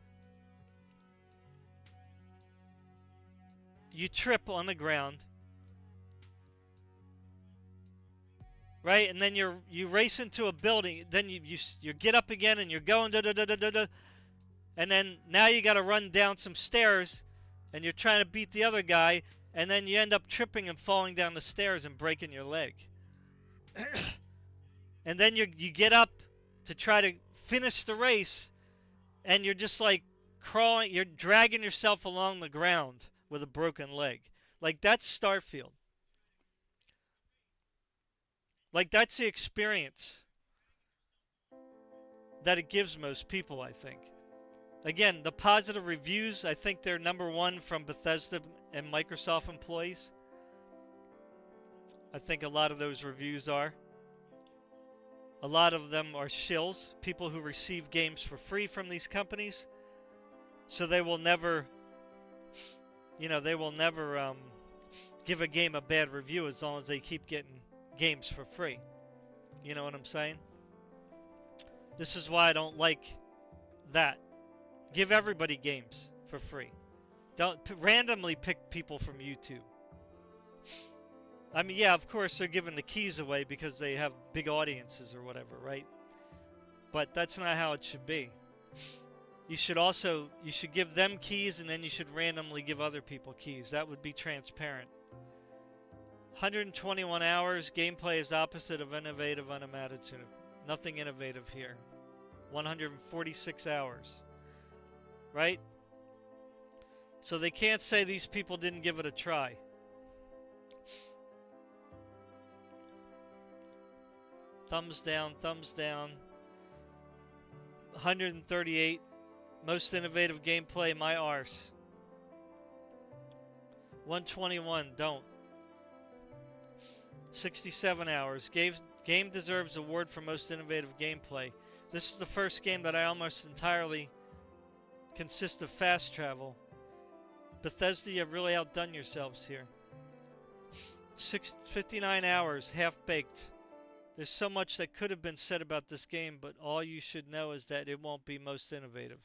You trip on the ground. Right, and then you race into a building. Then you get up again, and you're going da da da da da da, and then now you got to run down some stairs, and you're trying to beat the other guy, and then you end up tripping and falling down the stairs and breaking your leg. And then you get up to try to finish the race, and you're just like crawling, you're dragging yourself along the ground with a broken leg. Like, that's Starfield. Like, that's the experience that it gives most people, I think. Again, the positive reviews, I think they're number one from Bethesda and Microsoft employees. I think a lot of those reviews are. A lot of them are shills, people who receive games for free from these companies. So they will never, they will never give a game a bad review as long as they keep getting games for free. You know what I'm saying? This is why I don't like that. Give everybody games for free. Don't randomly pick people from YouTube. I mean, yeah, of course they're giving the keys away because they have big audiences or whatever, right? But that's not how it should be. You should give them keys and then you should randomly give other people keys. That would be transparent. 121 hours. Gameplay is opposite of innovative, unimaginative. Nothing innovative here. 146 hours. Right? So they can't say these people didn't give it a try. Thumbs down, thumbs down. 138. Most innovative gameplay, my arse. 121, don't. 67 hours. Game deserves award for most innovative gameplay. This is the first game that I almost entirely consist of fast travel. Bethesda, you've really outdone yourselves here. 59 hours, half-baked. There's so much that could have been said about this game, but all you should know is that it won't be most innovative.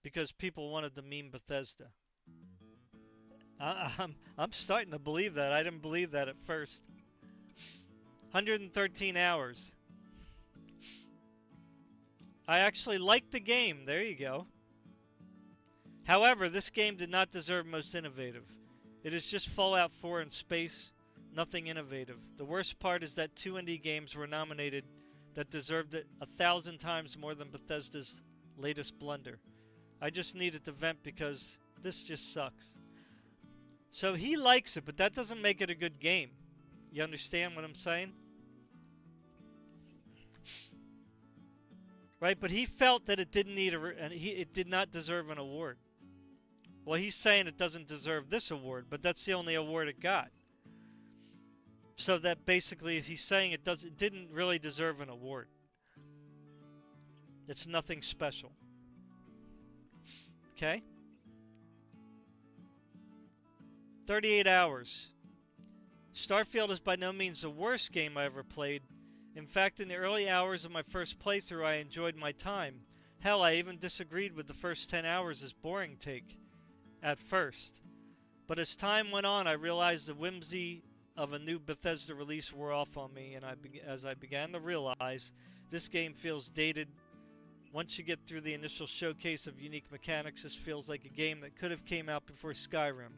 Because people wanted to meme Bethesda. I'm starting to believe that. I didn't believe that at first. 113 hours. I actually liked the game. There you go. However, this game did not deserve most innovative. It is just Fallout 4 in space. Nothing innovative. The worst part is that 2 indie games were nominated that deserved it 1,000 times more than Bethesda's latest blunder. I just needed to vent because this just sucks. So he likes it, but that doesn't make it a good game. You understand what I'm saying? Right, but he felt that it didn't need it did not deserve an award. Well, he's saying it doesn't deserve this award, but that's the only award it got. So that basically he's saying it didn't really deserve an award. It's nothing special. Okay? 38 hours. Starfield is by no means the worst game I ever played. In fact, in the early hours of my first playthrough, I enjoyed my time. Hell, I even disagreed with the first 10 hours as boring take at first. But as time went on, I realized the whimsy of a new Bethesda release wore off on me, and as I began to realize this game feels dated. Once you get through the initial showcase of unique mechanics, this feels like a game that could have came out before Skyrim.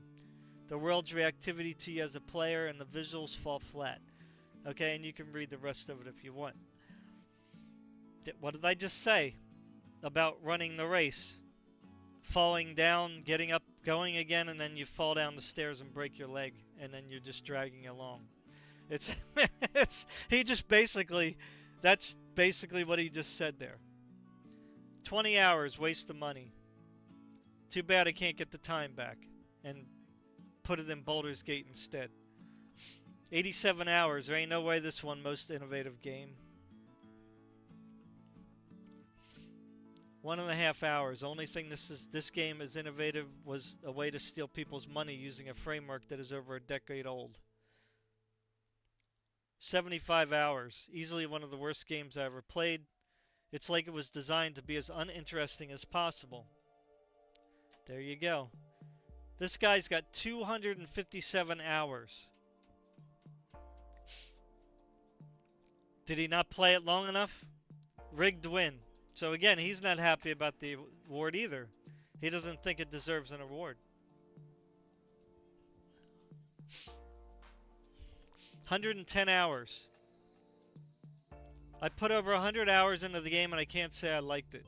The world's reactivity to you as a player and the visuals fall flat. Okay, and you can read the rest of it if you want. What did I just say about running the race? Falling down, getting up, going again, and then you fall down the stairs and break your leg, and then you're just dragging along. It's, that's basically what he just said there. 20 hours, waste of money. Too bad I can't get the time back and put it in Baldur's Gate instead. 87 hours. There ain't no way this one most innovative game. 1.5 hours. Only thing this game is innovative was a way to steal people's money using a framework that is over a decade old. 75 hours. Easily one of the worst games I ever played. It's like it was designed to be as uninteresting as possible. There you go. This guy's got 257 hours. Did he not play it long enough? Rigged win. So again, he's not happy about the award either. He doesn't think it deserves an award. 110 hours. I put over 100 hours into the game and I can't say I liked it.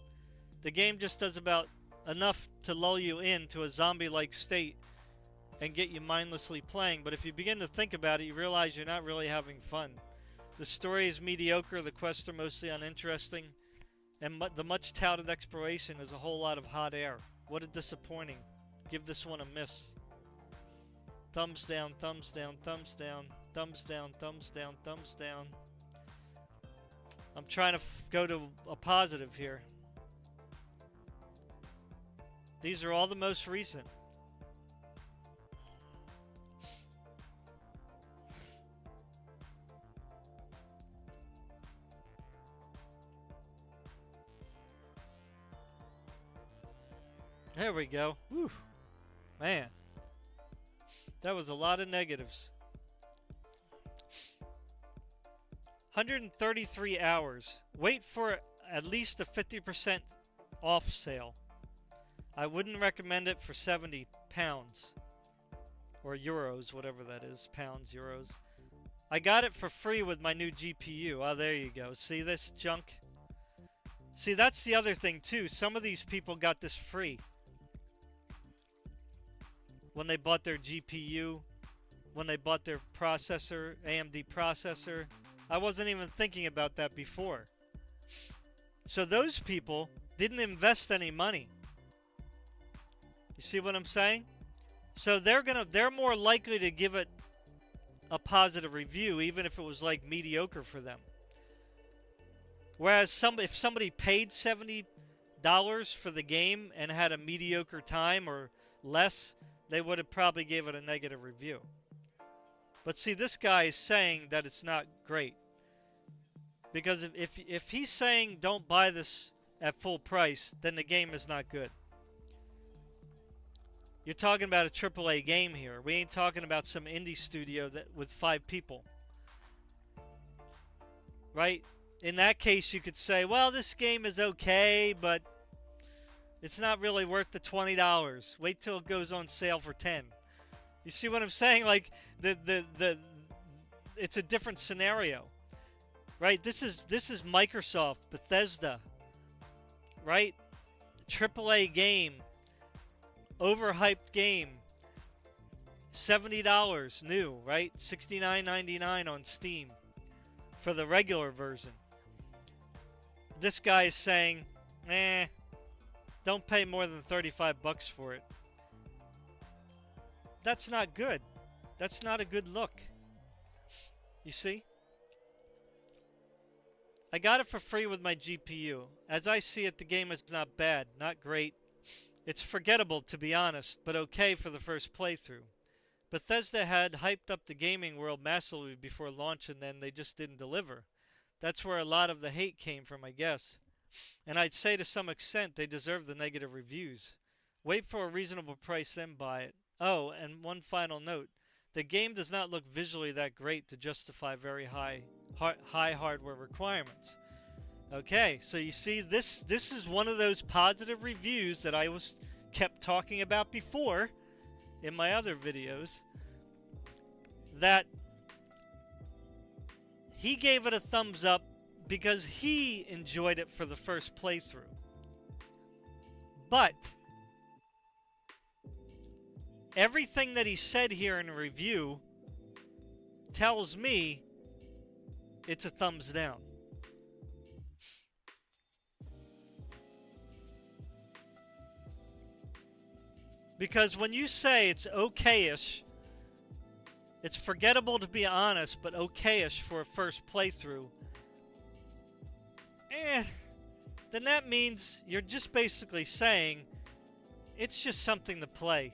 The game just does about enough to lull you into a zombie-like state and get you mindlessly playing, but if you begin to think about it, you realize you're not really having fun. The story is mediocre, the quests are mostly uninteresting, and the much-touted exploration is a whole lot of hot air. What a disappointing. Give this one a miss. Thumbs down, thumbs down, thumbs down, thumbs down, thumbs down, thumbs down. I'm trying to go to a positive here. These are all the most recent. There we go. Whew. Man. That was a lot of negatives. 133 hours. Wait for at least a 50% off sale. I wouldn't recommend it for 70 pounds. Or euros, whatever that is. Pounds, euros. I got it for free with my new GPU. Oh, there you go. See this junk? See, that's the other thing, too. Some of these people got this free. When they bought their GPU, when they bought their processor, AMD processor. I wasn't even thinking about that before. So those people didn't invest any money. You see what I'm saying? So they're more likely to give it a positive review, even if it was like mediocre for them. Whereas if somebody paid $70 for the game and had a mediocre time or less, they would have probably gave it a negative review. But see, this guy is saying that it's not great. Because if he's saying don't buy this at full price, then the game is not good. You're talking about a AAA game here. We ain't talking about some indie studio with 5 people. Right? In that case, you could say, well, this game is okay, but it's not really worth the $20. Wait till it goes on sale for $10. You see what I'm saying? Like it's a different scenario, right? This is Microsoft, Bethesda, right? AAA game, overhyped game, $70 new, right? $69.99 on Steam for the regular version. This guy is saying, don't pay more than $35 for it. That's not good. That's not a good look. You see? I got it for free with my GPU. As I see it, the game is not bad, not great. It's forgettable, to be honest, but okay for the first playthrough. Bethesda had hyped up the gaming world massively before launch, and then they just didn't deliver. That's where a lot of the hate came from, I guess. And I'd say to some extent they deserve the negative reviews. Wait for a reasonable price, then buy it. Oh, and one final note. The game does not look visually that great to justify very high hardware requirements. Okay, so you see, this is one of those positive reviews that I kept talking about before in my other videos, that he gave it a thumbs up because he enjoyed it for the first playthrough. But everything that he said here in a review tells me it's a thumbs down. Because when you say it's okay-ish, it's forgettable to be honest, but okay-ish for a first playthrough, then that means you're just basically saying it's just something to play.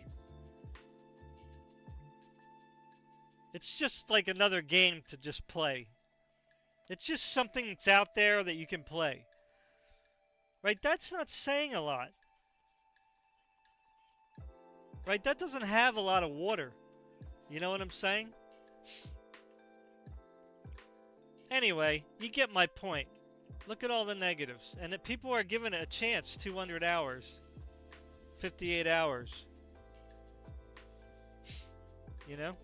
It's just like another game to just play. It's just something that's out there that you can play. Right? That's not saying a lot. Right? That doesn't have a lot of water. You know what I'm saying? Anyway, you get my point. Look at all the negatives. And that people are giving it a chance. 200 hours. 58 hours. You know?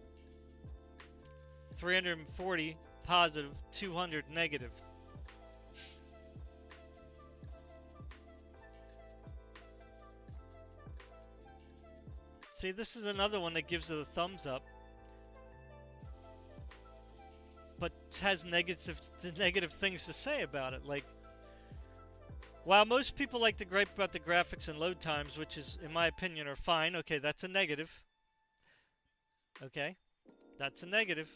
340 positive, 200 negative. See, this is another one that gives it a thumbs up, but has negative things to say about it. Like, while most people like to gripe about the graphics and load times, which is, in my opinion, are fine. Okay, that's a negative. Okay, that's a negative.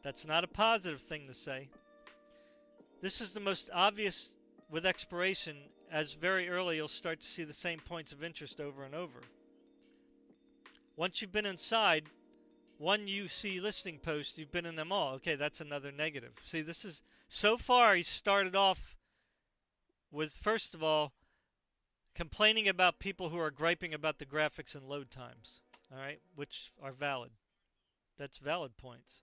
That's not a positive thing to say. This is the most obvious with exploration, as very early you'll start to see the same points of interest over and over. Once you've been inside, one UC listing post, you've been in them all. Okay, that's another negative. See, this is, so far he started off with, first of all, complaining about people who are griping about the graphics and load times, all right, which are valid. That's valid points.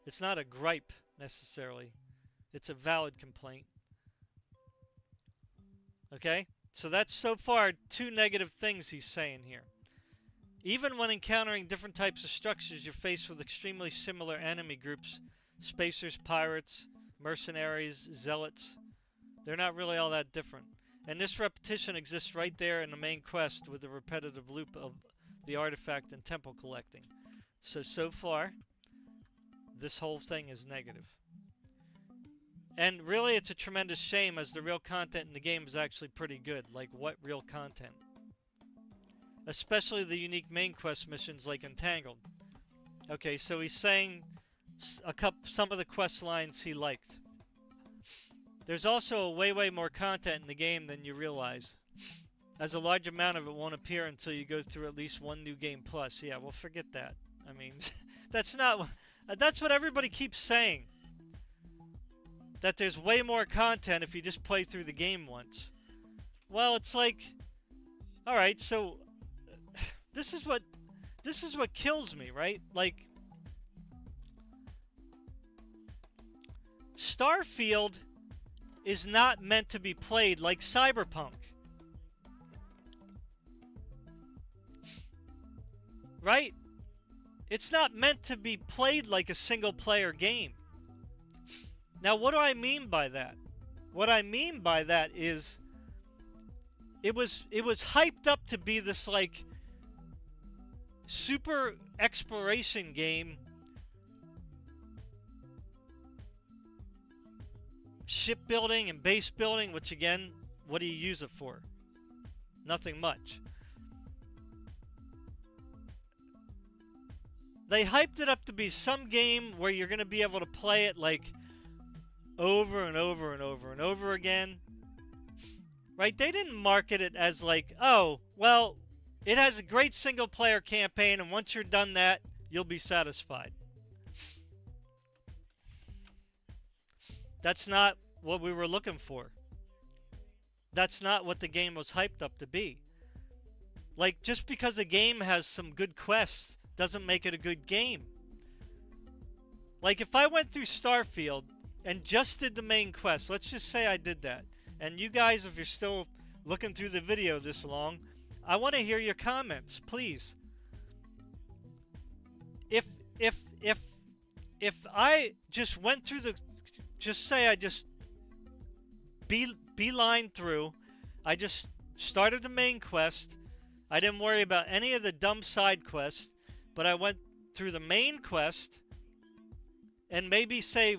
It's not a gripe necessarily. It's a valid complaint. Okay? So that's so far 2 negative things he's saying here. Even when encountering different types of structures, you're faced with extremely similar enemy groups. Spacers, pirates, mercenaries, zealots. They're not really all that different. And this repetition exists right there in the main quest with the repetitive loop of the artifact and temple collecting. So far, this whole thing is negative. And really, it's a tremendous shame, as the real content in the game is actually pretty good. Like, what real content? Especially the unique main quest missions like Entangled. Okay, so he's saying some of the quest lines he liked. There's also way more content in the game than you realize, as a large amount of it won't appear until you go through at least one new game plus. Yeah, well, forget that. I mean, that's what everybody keeps saying. That there's way more content if you just play through the game once. Well, it's like, all right, so this is what kills me, right? Like, Starfield is not meant to be played like Cyberpunk. Right? It's not meant to be played like a single-player game. Now, what do I mean by that? What I mean by that is it was hyped up to be this, like, super exploration game, shipbuilding and base building, which, again, what do you use it for? Nothing much. They hyped it up to be some game where you're going to be able to play it, like, over and over and over and over again. Right? They didn't market it as like, oh, well, it has a great single-player campaign, and once you're done that, you'll be satisfied. That's not what we were looking for. That's not what the game was hyped up to be. Like, just because a game has some good quests doesn't make it a good game. Like, if I went through Starfield and just did the main quest, let's just say I did that. And you guys, if you're still looking through the video this long, I want to hear your comments, please. If I just went through the, just say I just beeline through, I just started the main quest, I didn't worry about any of the dumb side quests, but I went through the main quest, and maybe say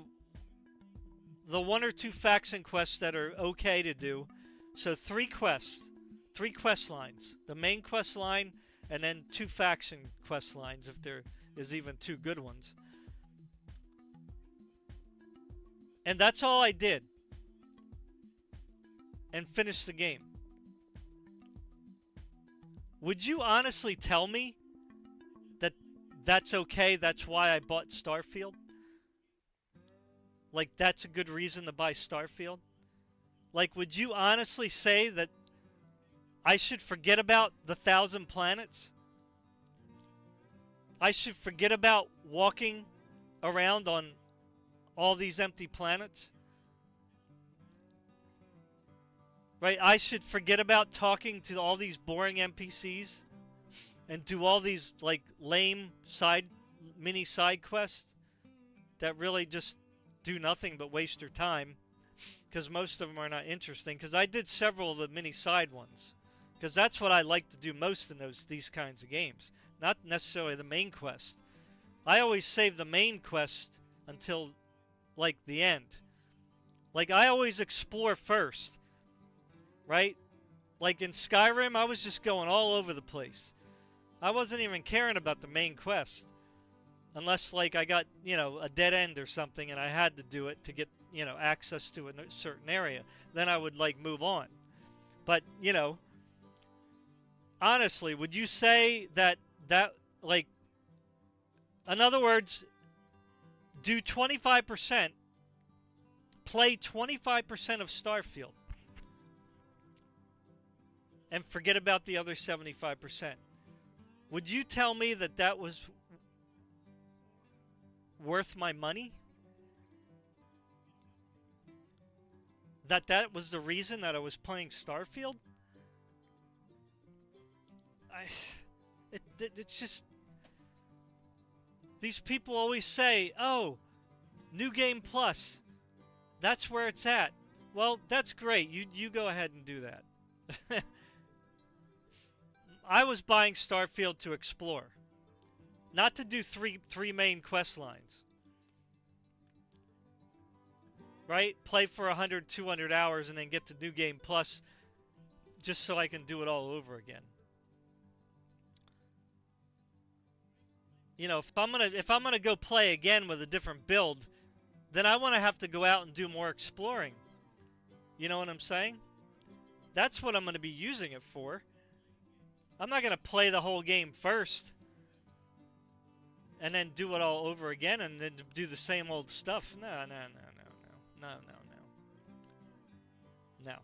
the 1 or 2 faction quests that are okay to do. So 3 quests, 3 quest lines. The main quest line, and then 2 faction quest lines, if there is even 2 good ones. And that's all I did. And finished the game. Would you honestly tell me that that's okay, that's why I bought Starfield? Like, that's a good reason to buy Starfield? Like, would you honestly say that I should forget about the 1,000 planets? I should forget about walking around on all these empty planets? Right? I should forget about talking to all these boring NPCs and do all these, like, lame mini side quests that really just do nothing but waste your time, because most of them are not interesting. Because I did several of the mini side ones, Because that's what I like to do most in these kinds of games. Not necessarily the main quest. I always save the main quest until, like, the end. Like, I always explore first, right? Like, in Skyrim, I was just going all over the place. I wasn't even caring about the main quest. Unless, like, I got, you know, a dead end or something and I had to do it to get, you know, access to a certain area. Then I would, like, move on. But, you know, honestly, would you say that, like, in other words, do 25%, play 25% of Starfield, and forget about the other 75%? Would you tell me that that was worth my money? That was the reason that I was playing Starfield? It's just... These people always say, oh, New Game Plus, that's where it's at. Well, that's great. You go ahead and do that. I was buying Starfield to explore, not to do three main quest lines. Right? Play for 100, 200 hours and then get to New Game Plus just so I can do it all over again. You know, if I'm gonna go play again with a different build, then I want to have to go out and do more exploring. You know what I'm saying? That's what I'm going to be using it for. I'm not going to play the whole game first and then do it all over again and then do the same old stuff. No.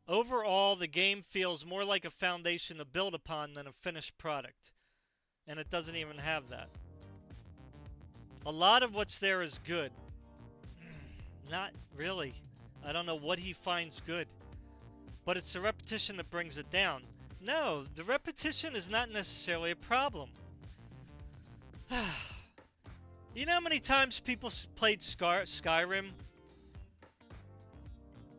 Overall, the game feels more like a foundation to build upon than a finished product. And it doesn't even have that. A lot of what's there is good. Not really. I don't know what he finds good. But it's the repetition that brings it down. No, the repetition is not necessarily a problem. You know how many times people played Skyrim?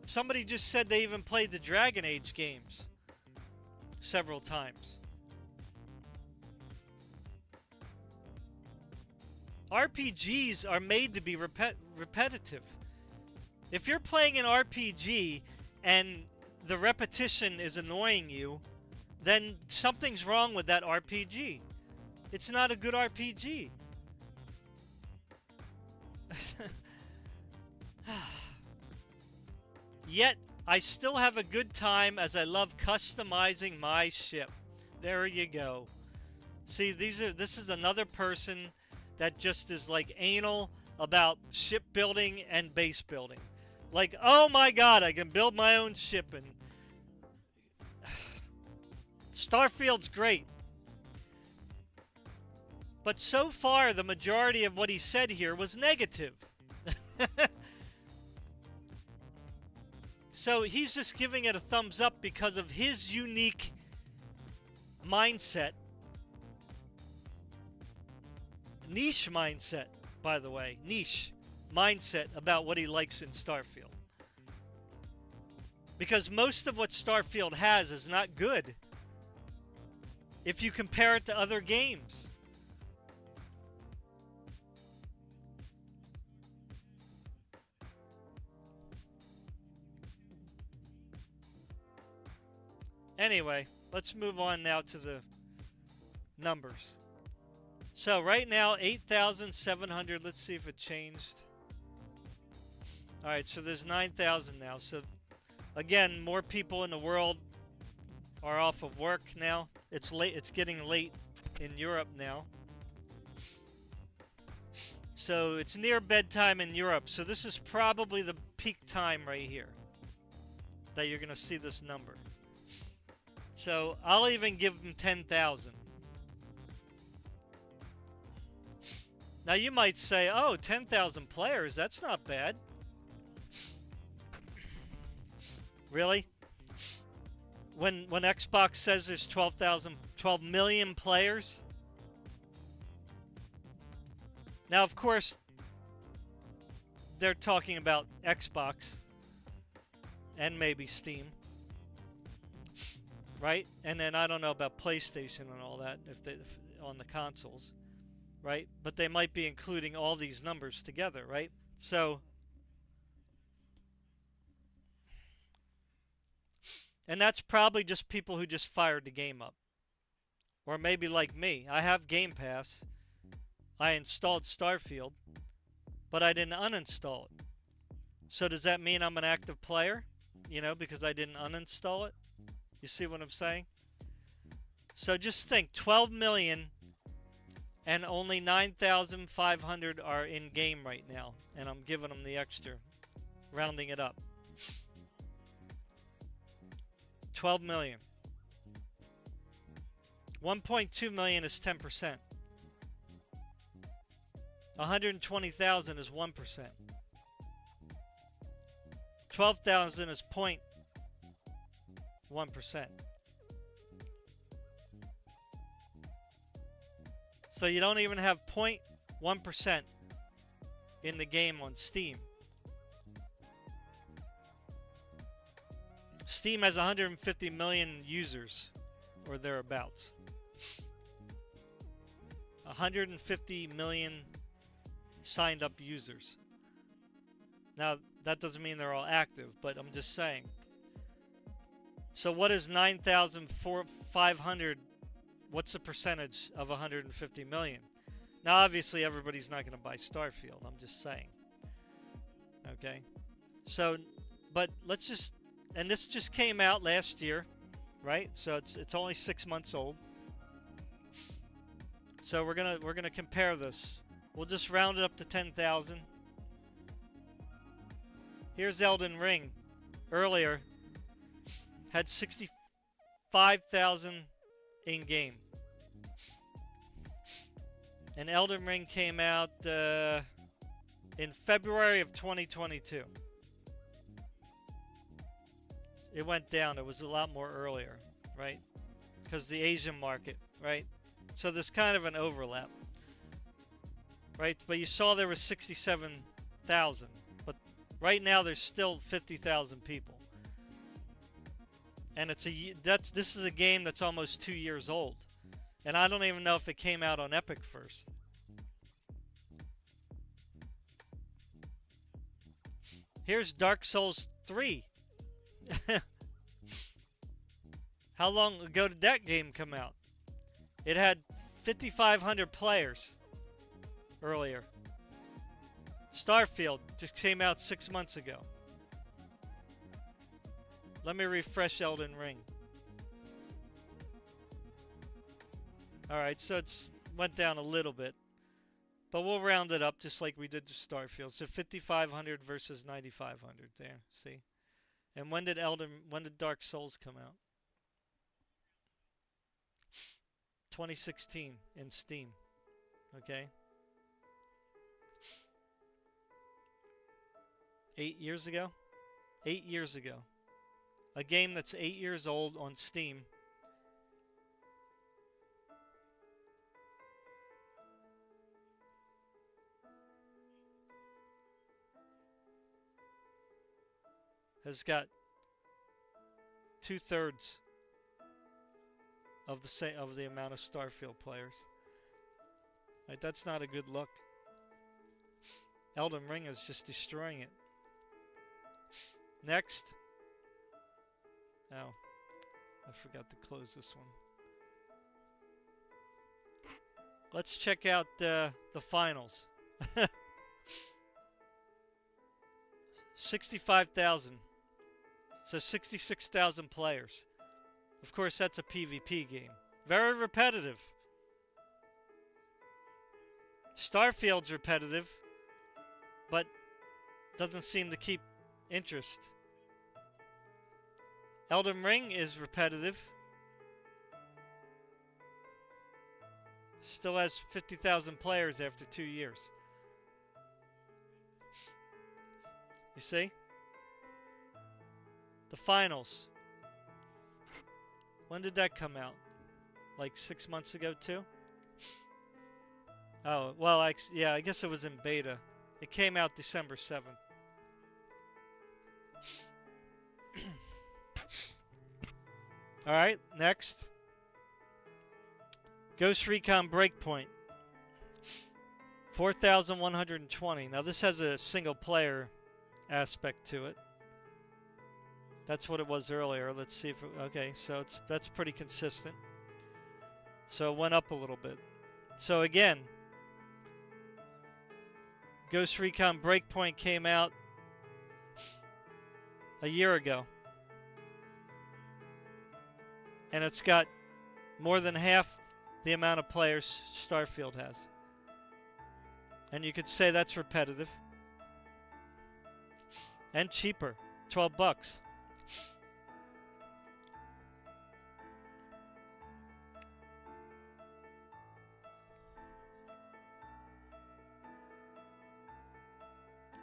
Somebody just said they even played the Dragon Age games several times. RPGs are made to be repetitive. If you're playing an RPG and the repetition is annoying you, then something's wrong with that RPG. It's not a good RPG. Yet, I still have a good time as I love customizing my ship. There you go. See, this is another person that just is like anal about shipbuilding and base building. Like, oh my god, I can build my own ship, and Starfield's great. But so far, the majority of what he said here was negative. So he's just giving it a thumbs up because of his unique mindset. Niche mindset, by the way. Niche mindset about what he likes in Starfield. Because most of what Starfield has is not good if you compare it to other games. Anyway, let's move on now to the numbers. So right now, 8,700. Let's see if it changed. All right, so there's 9,000 now. So again, more people in the world are off of work now. It's late. It's getting late in Europe now. So it's near bedtime in Europe. So this is probably the peak time right here that you're going to see this number. So I'll even give them 10,000. Now you might say, oh, 10,000 players, that's not bad. Really? When Xbox says there's 12 million players? Now, of course, they're talking about Xbox. and maybe Steam, right? And then I don't know about PlayStation and all that if on the consoles, right? But they might be including all these numbers together, right? So, and that's probably just people who just fired the game up. Or maybe like me, I have Game Pass. I installed Starfield, but I didn't uninstall it. So does that mean I'm an active player? You know, because I didn't uninstall it? You see what I'm saying? So just think, 12 million and only 9,500 are in game right now. And I'm giving them the extra, rounding it up. 12 million. 1.2 million is 10%. 120,000 is 1%. 12,000 is 0.1%. So you don't even have 0.1% in the game on Steam. Steam has 150 million users, or thereabouts. 150 million signed up users. Now, that doesn't mean they're all active, but I'm just saying. So what is 9,500? What's the percentage of 150 million? Now, obviously, everybody's not going to buy Starfield. I'm just saying. Okay? So, but let's just... And this just came out last year, right? So it's only 6 months old. So we're gonna compare this. We'll just round it up to 10,000. Here's Elden Ring. Earlier, had 65,000 in game, and Elden Ring came out in February of 2022. It went down. It was a lot more earlier, right? Because the Asian market, right? So there's kind of an overlap, right? But you saw there was 67,000, but right now there's still 50,000 people, and this is a game that's almost 2 years old, and I don't even know if it came out on Epic first. Here's Dark Souls 3. How long ago did that game come out? It had 5,500 players earlier. Starfield just came out 6 months ago. Let me refresh Elden Ring. Alright, so it's went down a little bit. But we'll round it up just like we did to Starfield. So 5,500 versus 9,500 there, see? And when did Dark Souls come out? 2016 in Steam. Okay? 8 years ago? 8 years ago. A game that's 8 years old on Steam. Has got 2/3 of the amount of Starfield players. Right, that's not a good look. Elden Ring is just destroying it. Next. Oh, I forgot to close this one. Let's check out the finals. 65,000. So 66,000 players. Of course, that's a PvP game. Very repetitive. Starfield's repetitive, but doesn't seem to keep interest. Elden Ring is repetitive. Still has 50,000 players after 2 years. You see? The finals. When did that come out? Like 6 months ago too? Oh, well, I guess it was in beta. It came out December 7th. Alright, next. Ghost Recon Breakpoint. 4,120. Now this has a single player aspect to it. That's what it was earlier. Let's see if it, okay, so that's pretty consistent. So it went up a little bit. So again, Ghost Recon Breakpoint came out a year ago. And it's got more than half the amount of players Starfield has. And you could say that's repetitive. And cheaper. $12.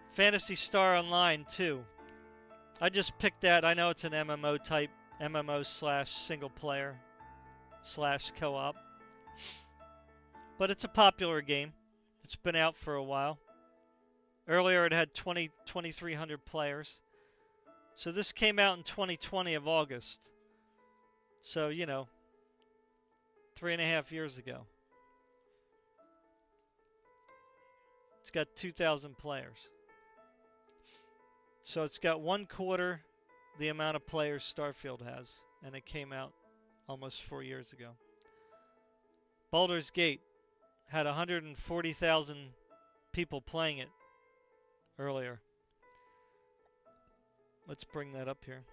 Phantasy Star Online 2. I just picked that. I know it's an MMO type, MMO slash single player slash co-op. But it's a popular game. It's been out for a while. Earlier it had 2,300 players. So this came out in 2020 of August. So, you know, 3.5 years ago. It's got 2,000 players. So it's got 1/4 the amount of players Starfield has. And it came out almost 4 years ago. Baldur's Gate had 140,000 people playing it earlier. Let's bring that up here.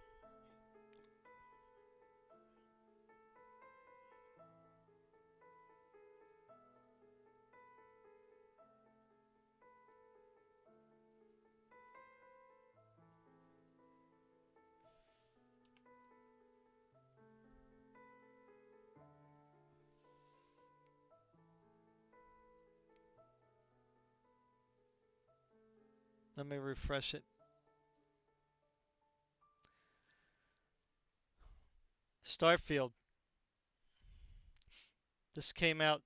Let me refresh it. Starfield. This came out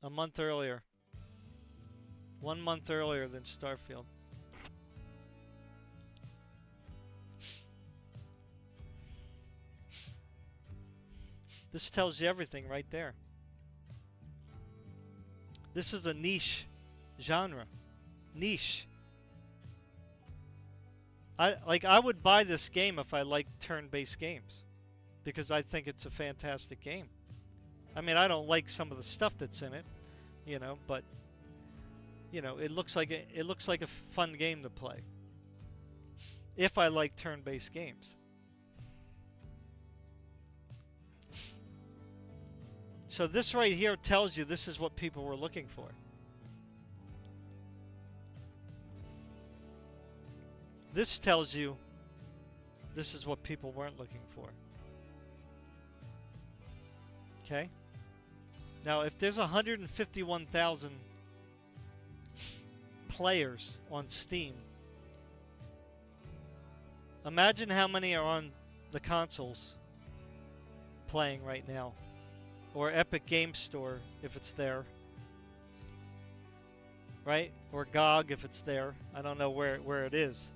a month earlier. 1 month earlier than Starfield. This tells you everything right there. This is a niche genre. Niche. I would buy this game if I liked turn-based games, because I think it's a fantastic game. I mean, I don't like some of the stuff that's in it, you know, but you know, it looks like a fun game to play. If I like turn-based games. So this right here tells you this is what people were looking for. This tells you this is what people weren't looking for. Okay? Now, if there's 151,000 players on Steam, imagine how many are on the consoles playing right now. Or Epic Game Store, if it's there. Right? Or GOG, if it's there. I don't know where it is.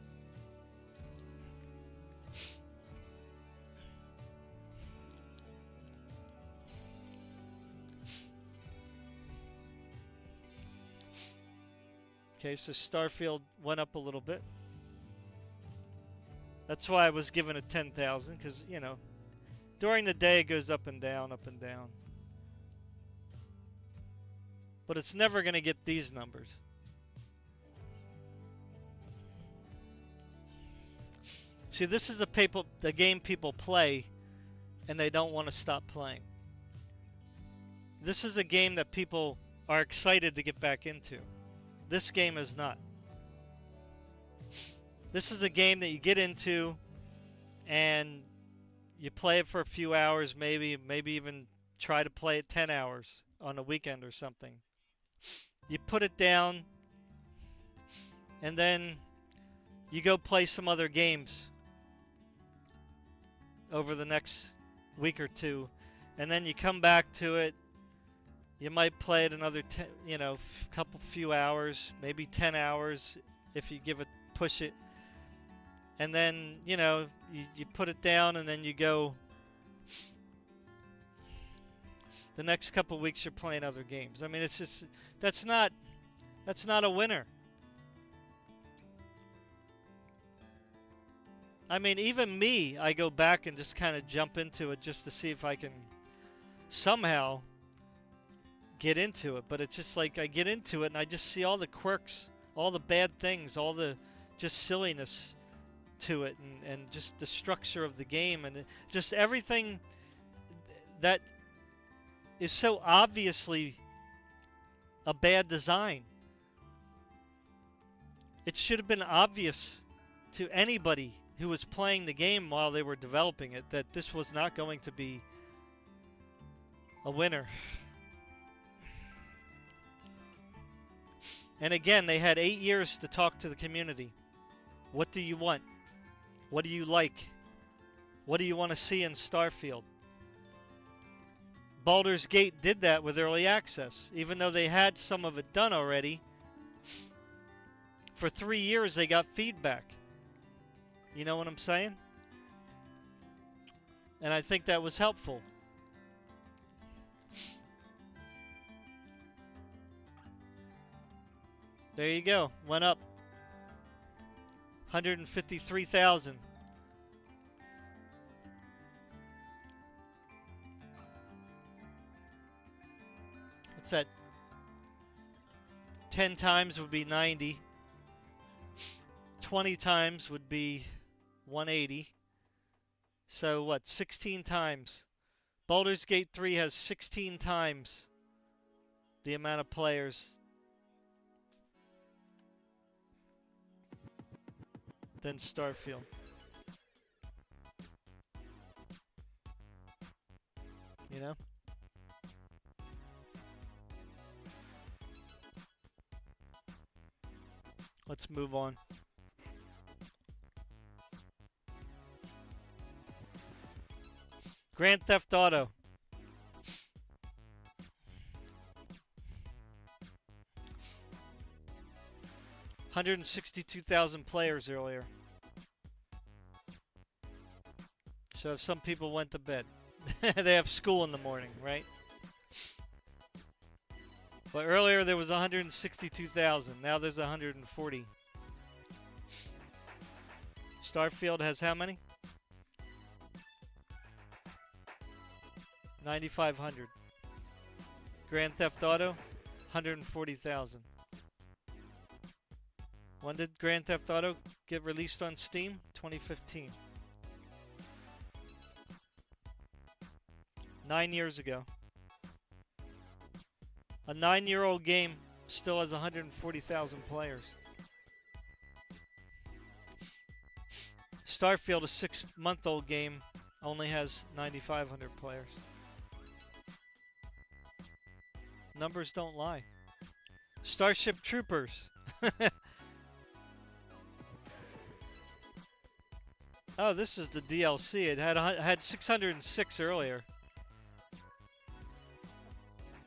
Okay, so Starfield went up a little bit. That's why I was given it 10,000, because, you know, during the day it goes up and down, up and down. But it's never going to get these numbers. See, this is a game people play, and they don't want to stop playing. This is a game that people are excited to get back into. This game is not. This is a game that you get into, and you play it for a few hours, maybe even try to play it 10 hours on a weekend or something. You put it down, and then you go play some other games over the next week or two, and then you come back to it. You might play it another few hours, maybe 10 hours if you push it. and then you put it down, and then you go. The next couple weeks you're playing other games. I mean, it's just that's not a winner. I mean, even me, I go back and just kind of jump into it just to see if I can somehow get into it. But it's just like I get into it and I just see all the quirks, all the bad things, all the just silliness to it, and just the structure of the game, and just everything that is so obviously a bad design. It should have been obvious to anybody who was playing the game while they were developing it that this was not going to be a winner. And again, they had 8 years to talk to the community. What do you want? What do you like? What do you want to see in Starfield? Baldur's Gate did that with early access. Even though they had some of it done already, for 3 years they got feedback. You know what I'm saying? And I think that was helpful. There you go. Went up 153,000. What's that? 10 times would be 90. 20 times would be 180. So what? 16 times. Baldur's Gate 3 has 16 times the amount of players than Starfield. You know? Let's move on. Grand Theft Auto. $162,000 players earlier. So some people went to bed. They have school in the morning, right? But earlier there was 162,000. Now there's 140. Starfield has how many? 9,500. Grand Theft Auto, 140,000. When did Grand Theft Auto get released on Steam? 2015. 9 years ago. A 9-year-old game still has 140,000 players. Starfield, a 6-month-old game, only has 9,500 players. Numbers don't lie. Starship Troopers. Oh, this is the DLC. It had 606 earlier.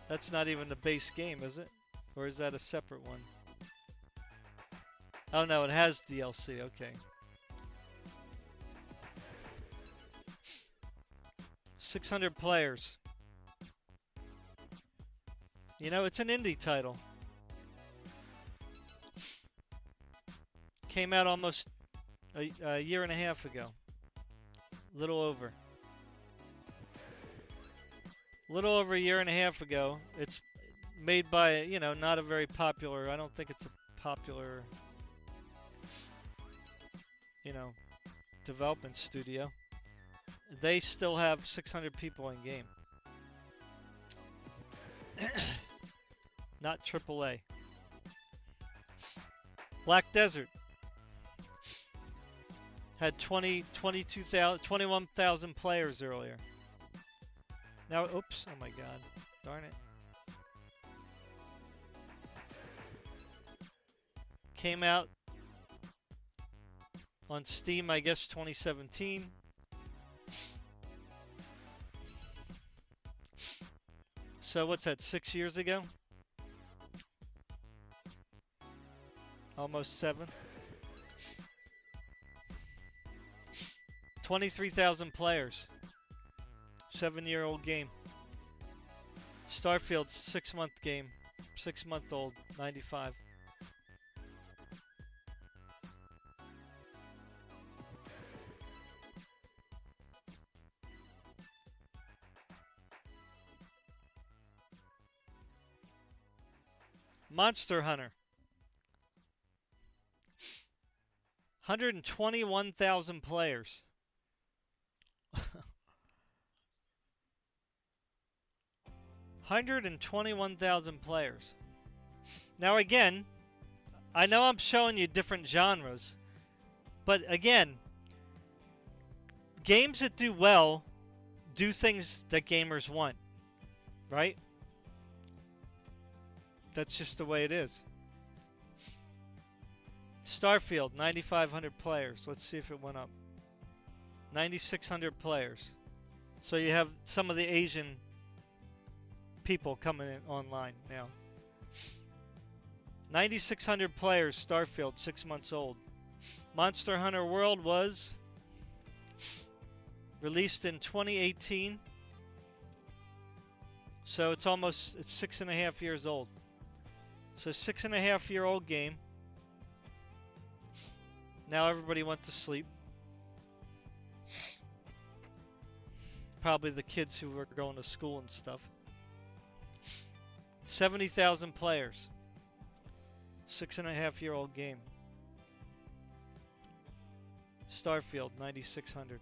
That's not even the base game, is it? Or is that a separate one? Oh no, it has DLC, okay. 600 players. You know, it's an indie title. Came out almost a year and a half ago. A little over. A little over a year and a half ago. It's made by, you know, not a very popular, I don't think it's a popular, you know, development studio. They still have 600 people in game. Not AAA. Black Desert had 21,000 players earlier. Now, oops, oh my god, darn it. Came out on Steam, I guess, 2017. So what's that, 6 years ago? Almost 7. 23,000 players. 7-year-old game. Starfield, 6-month game. 6-month-old, 95. Monster Hunter. 121,000 players. 121,000 players. Now again, I know I'm showing you different genres, but again, games that do well do things that gamers want, right? That's just the way it is. Starfield, 9,500 players. Let's see if it went up. 9,600 players. So you have some of the Asian people coming in online now. 9,600 players, Starfield, 6 months old. Monster Hunter World was released in 2018. So it's 6.5 years old. So 6.5-year-old game. Now everybody went to sleep. Probably the kids who were going to school and stuff. 70,000 players. 6.5-year-old game. Starfield, 9,600.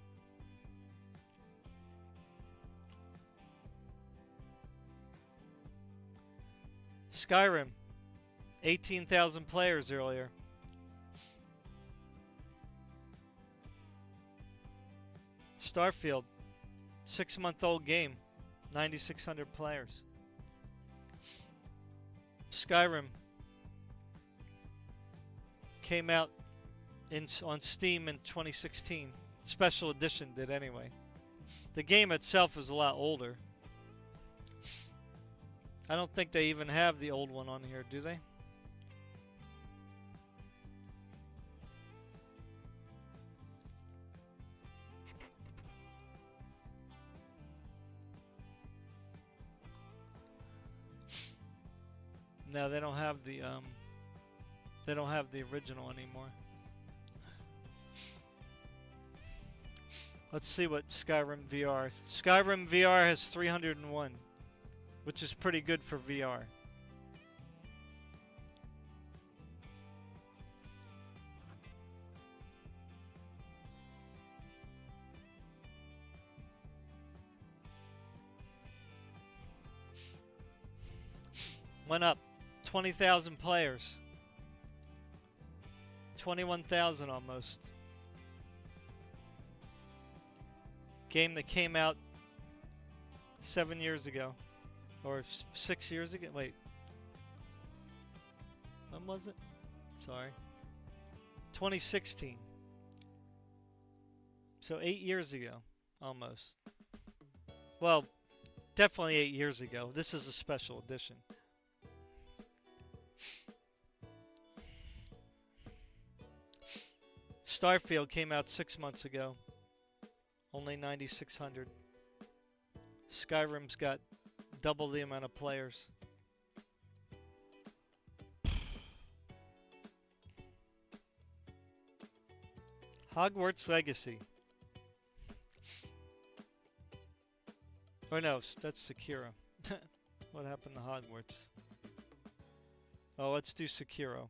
Skyrim, 18,000 players earlier. Starfield, 6-month-old game, 9,600 players. Skyrim came out on Steam in 2016. Special edition did anyway. The game itself is a lot older. I don't think they even have the old one on here, do they? No, they don't have the original anymore. Let's see what Skyrim VR. Skyrim VR has 301, which is pretty good for VR. Went up 20,000 players. 21,000 almost. Game that came out 7 years ago. Or 6 years ago. Wait. When was it? Sorry. 2016. So 8 years ago. Almost. Well, definitely 8 years ago. This is a special edition. Starfield came out 6 months ago. Only 9,600. Skyrim's got double the amount of players. Hogwarts Legacy. Or no, that's Sekiro. What happened to Hogwarts? Oh, let's do Sekiro.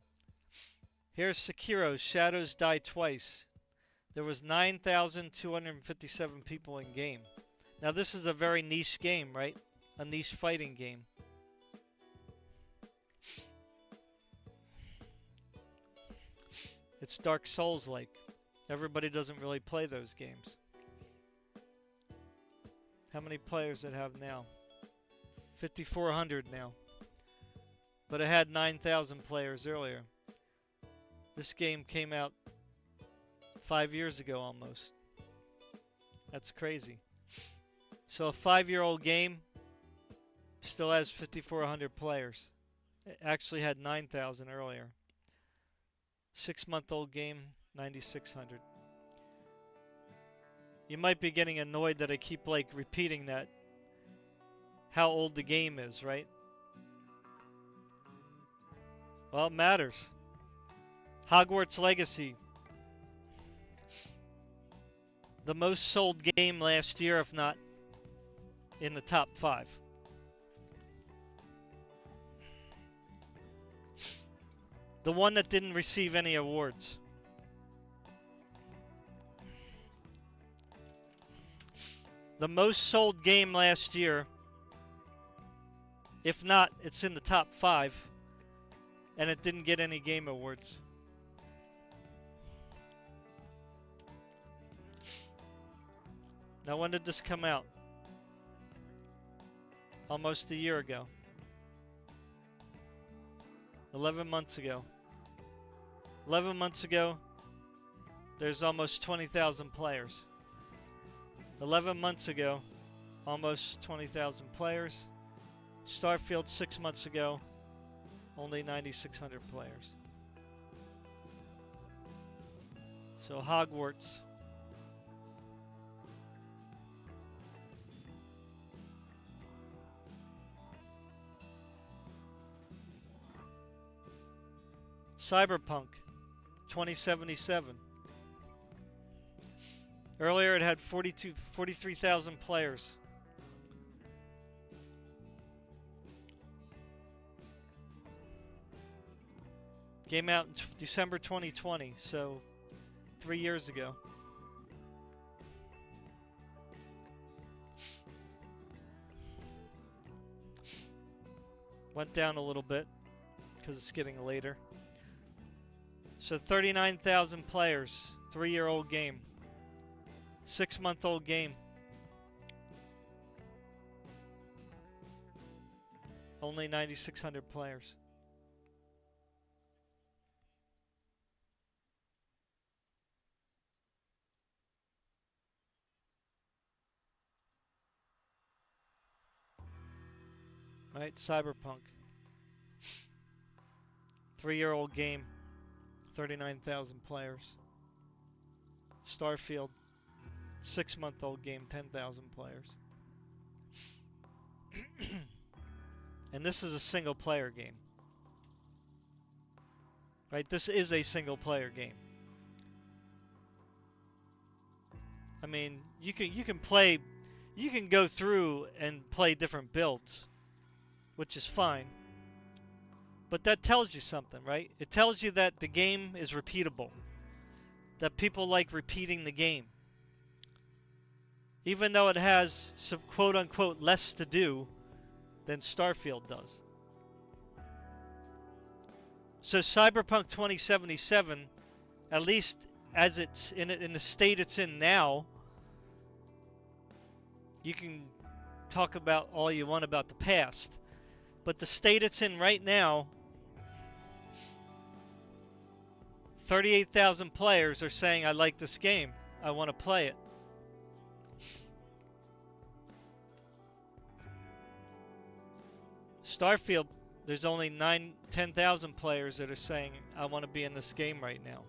Here's Sekiro, Shadows Die Twice. There was 9,257 people in game. Now this is a very niche game, right? A niche fighting game. It's Dark Souls-like. Everybody doesn't really play those games. How many players does it have now? 5,400 now. But it had 9,000 players earlier. This game came out 5 years ago almost. That's crazy. So a 5-year-old game still has 5,400 players. It actually had 9,000 earlier. 6-month-old game, 9,600. You might be getting annoyed that I keep like repeating that. How old the game is, right? Well, it matters. Hogwarts Legacy. The most sold game last year, if not in the top 5. The one that didn't receive any awards. The most sold game last year, if not, it's in the top 5, and it didn't get any game awards. Now, when did this come out? Almost a year ago. 11 months ago. 11 months ago, there's almost 20,000 players. 11 months ago, almost 20,000 players. Starfield 6 months ago, only 9,600 players. So Hogwarts. Cyberpunk 2077. Earlier it had 43,000 players. Came out in December 2020, so 3 years ago. Went down a little bit because it's getting later. So 39,000 players, 3-year-old game. 6-month-old game. Only 9,600 players. Right, Cyberpunk. 3-year-old game. 39,000 players. Starfield. 6-month-old game, 10,000 players. And this is a single player game. Right, this is a single player game. I mean, you can go through and play different builds, which is fine. But that tells you something, right? It tells you that the game is repeatable. That people like repeating the game. Even though it has some quote-unquote less to do than Starfield does. So Cyberpunk 2077, at least as it's in the state it's in now, you can talk about all you want about the past. But the state it's in right now, 38,000 players are saying, I like this game. I want to play it. Starfield, there's only 10,000 players that are saying, I want to be in this game right now.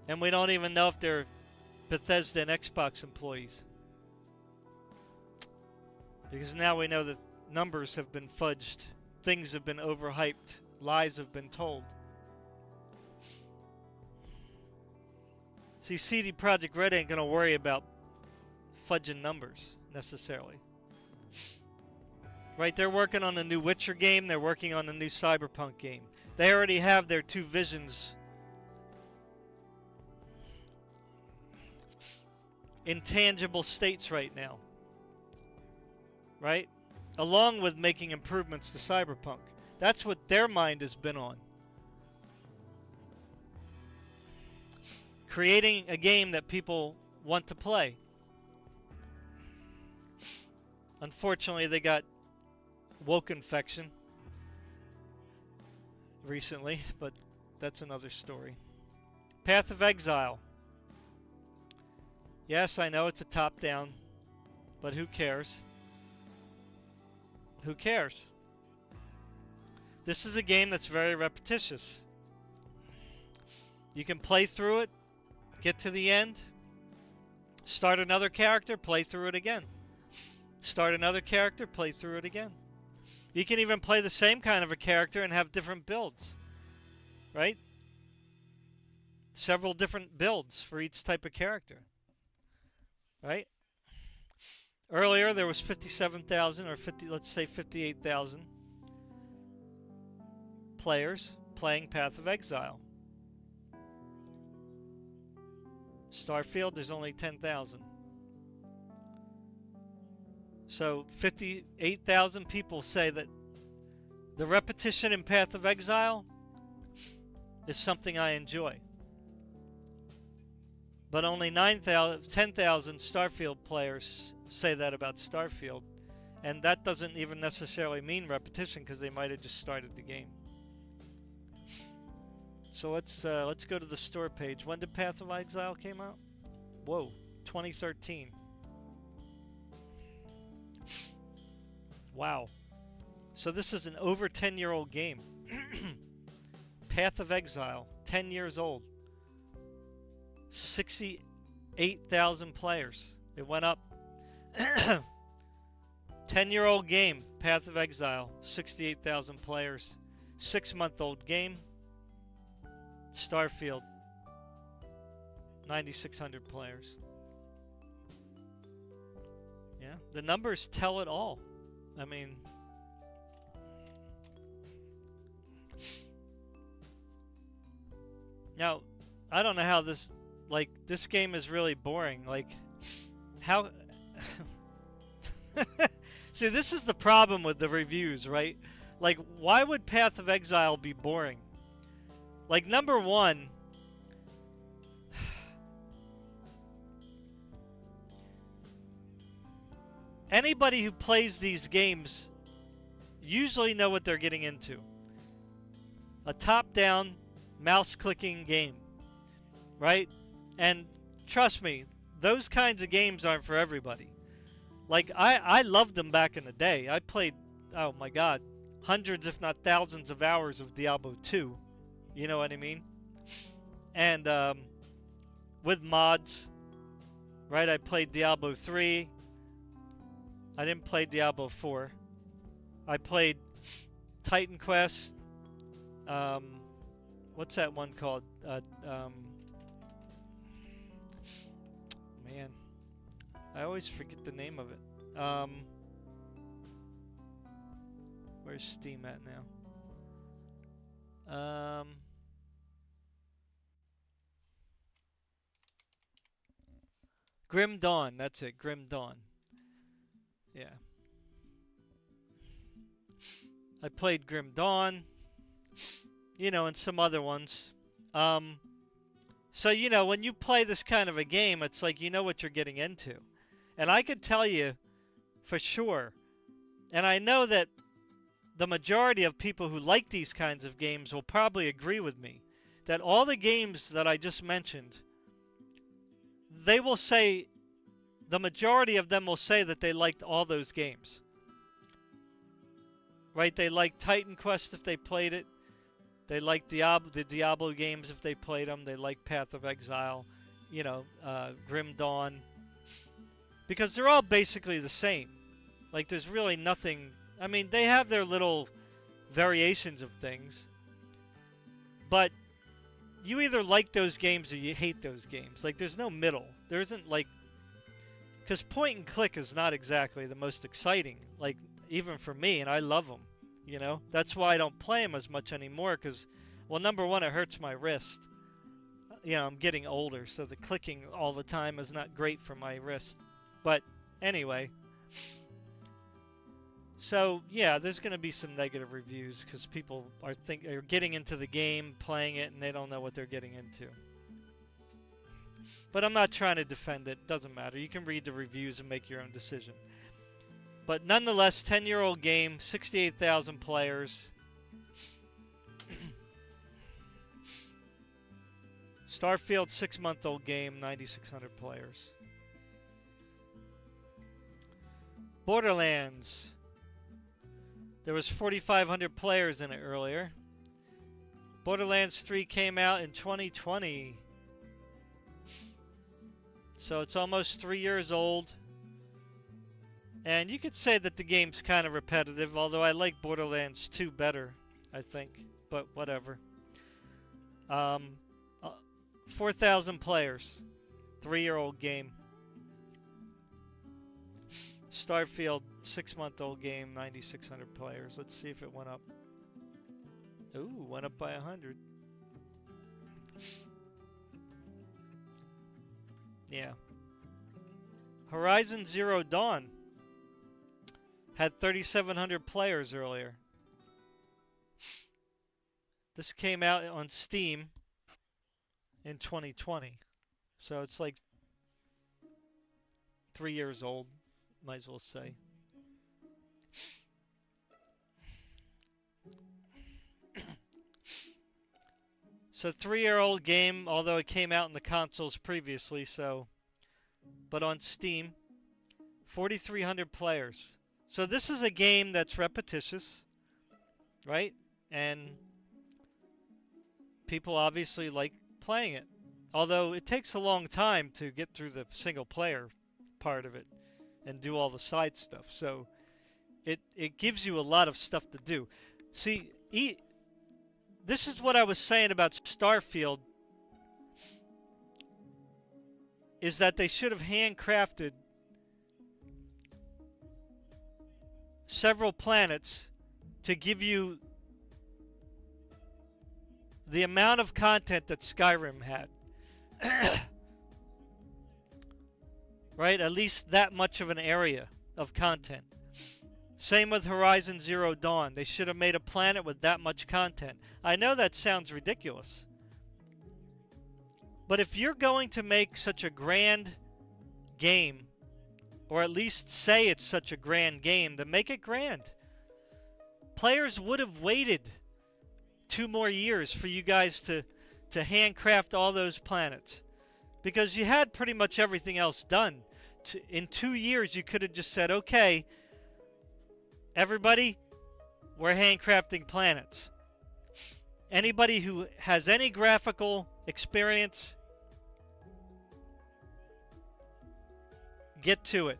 And we don't even know if they're Bethesda and Xbox employees. Because now we know that numbers have been fudged, things have been overhyped, lies have been told. See, CD Projekt Red ain't going to worry about fudging numbers, necessarily. Right, they're working on a new Witcher game, they're working on a new Cyberpunk game. They already have their two visions in tangible states right now. Right? Along with making improvements to Cyberpunk. That's what their mind has been on. Creating a game that people want to play. Unfortunately, they got woke infection recently, but that's another story. Path of Exile. Yes, I know it's a top-down, but who cares? Who cares? This is a game that's very repetitious. You can play through it, get to the end, Start another character, play through it again. Start another character, play through it again. You can even play the same kind of a character and have different builds, right? Several different builds for each type of character, right? Earlier there was 57,000 or 50, let's say 58,000 players playing Path of Exile. Starfield, there's only 10,000. So 58,000 people say that the repetition in Path of Exile is something I enjoy. But only 10,000 Starfield players say that about Starfield. And that doesn't even necessarily mean repetition, because they might have just started the game. So let's go to the store page. When did Path of Exile came out? Whoa, 2013. Wow. So this is an over 10-year-old game. Path of Exile, 10 years old. 68,000 players. It went up. 10-year-old game, Path of Exile, 68,000 players. 6-month-old game, Starfield, 9,600 players. Yeah, the numbers tell it all. I mean, now, I don't know how this, like, this game is really boring. Like, how... See, this is the problem with the reviews, right? Like, why would Path of Exile be boring? Like, number one, anybody who plays these games usually know what they're getting into. A top-down, mouse-clicking game, right? And trust me, those kinds of games aren't for everybody. Like, I loved them back in the day. I played, oh my god, hundreds if not thousands of hours of Diablo 2. You know what I mean? And with mods, right? I played Diablo 3. I didn't play Diablo 4. I played Titan Quest. What's that one called? Man, I always forget the name of it. Where's Steam at now? Grim Dawn, that's it, Grim Dawn. Yeah. I played Grim Dawn, you know, and some other ones. So, you know, when you play this kind of a game, it's like you know what you're getting into. And I can tell you for sure, and I know that the majority of people who like these kinds of games will probably agree with me, that all the games that I just mentioned, they will say, the majority of them will say that they liked all those games. Right? They liked Titan Quest if they played it. They liked the Diablo games if they played them. They liked Path of Exile, you know, Grim Dawn. Because they're all basically the same. Like, there's really nothing... I mean, they have their little variations of things. But you either like those games or you hate those games. Like, there's no middle. There isn't, like... Because point and click is not exactly the most exciting. Like, even for me, and I love them. You know? That's why I don't play them as much anymore. Because, well, number one, it hurts my wrist. You know, I'm getting older, so the clicking all the time is not great for my wrist. But anyway, so yeah, there's going to be some negative reviews because people are getting into the game, playing it, and they don't know what they're getting into. But I'm not trying to defend it. Doesn't matter. You can read the reviews and make your own decision. But nonetheless, 10-year-old game, 68,000 players. Starfield, 6-month-old game, 9,600 players. Borderlands. There was 4,500 players in it earlier. Borderlands 3 came out in 2020. So it's almost 3 years old. And you could say that the game's kind of repetitive, although I like Borderlands 2 better, I think. But whatever. 4,000 players. 3-year-old game. Starfield, 6-month-old game, 9,600 players. Let's see if it went up. Ooh, went up by 100. Yeah. Horizon Zero Dawn had 3,700 players earlier. This came out on Steam in 2020. So it's like 3 years old, might as well say. So 3-year-old game, although it came out in the consoles previously, so... But on Steam, 4,300 players. So this is a game that's repetitious, right? And people obviously like playing it. Although it takes a long time to get through the single-player part of it and do all the side stuff. So it gives you a lot of stuff to do. See, this is what I was saying about Starfield, is that they should have handcrafted several planets to give you the amount of content that Skyrim had. Right? At least that much of an area of content. Same with Horizon Zero Dawn. They should have made a planet with that much content. I know that sounds ridiculous. But if you're going to make such a grand game, or at least say it's such a grand game, then make it grand. Players would have waited 2 more years for you guys to handcraft all those planets. Because you had pretty much everything else done. In 2 years, you could have just said, okay, everybody, we're handcrafting planets. Anybody who has any graphical experience, get to it.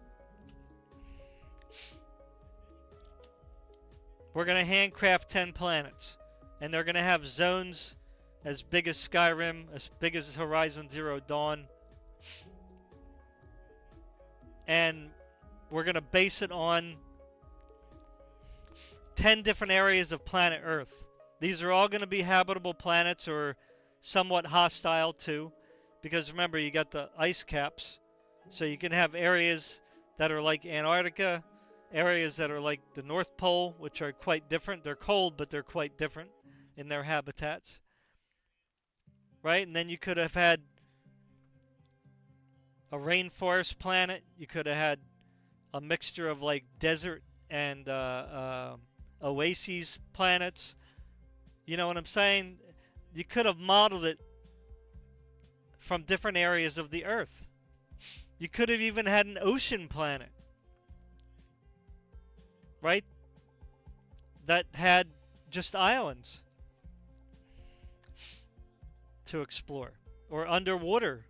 We're going to handcraft 10 planets. And they're going to have zones as big as Skyrim, as big as Horizon Zero Dawn. And we're going to base it on 10 different areas of planet Earth. These are all going to be habitable planets or somewhat hostile too. Because remember, you got the ice caps. So you can have areas that are like Antarctica, areas that are like the North Pole, which are quite different. They're cold, but they're quite different in their habitats. Right? And then you could have had a rainforest planet. You could have had a mixture of like desert and oases planets. You know what I'm saying? You could have modeled it from different areas of the Earth. You could have even had an ocean planet. Right? That had just islands to explore. Or underwater.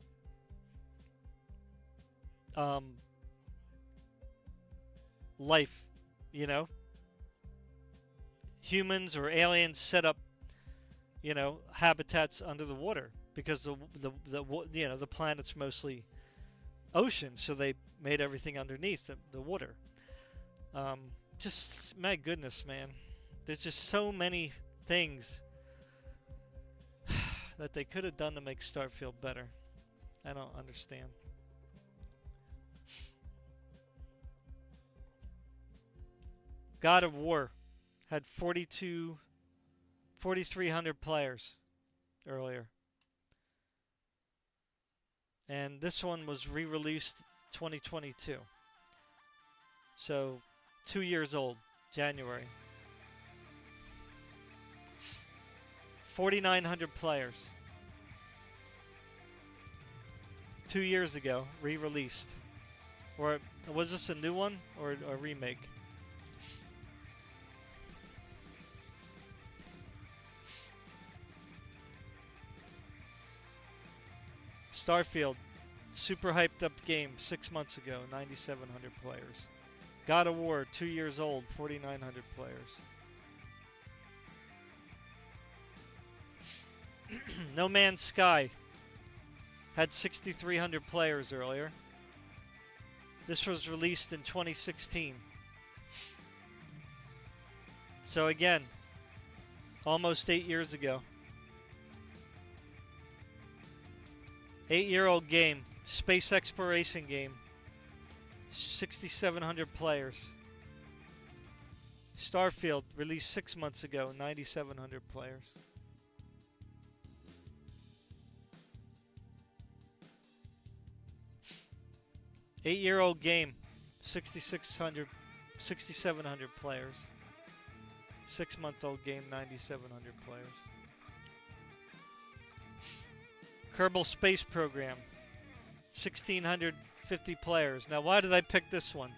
Life, you know? Humans or aliens set up, you know, habitats under the water. Because the planet's mostly ocean, so they made everything underneath the water. Just, my goodness, man. There's just so many things that they could have done to make Starfield better. I don't understand. God of War had 4,300 players earlier. And this one was re-released 2022. So, 2 years old, January. 4,900 players. 2 years ago, re-released. Or was this a new one or a remake? Starfield, Super hyped up game 6 months ago, 9,700 players. God of War, 2 years old, 4,900 players. No Man's Sky had 6,300 players earlier. This was released in 2016. So again, almost 8 years ago. 8-year-old game, space exploration game. 6,700 players. Starfield, released 6 months ago, 9,700 players. Eight-year-old game, 6,700 players. 6-month-old game, 9,700 players. Kerbal Space Program, 1,650 players. Now, why did I pick this one?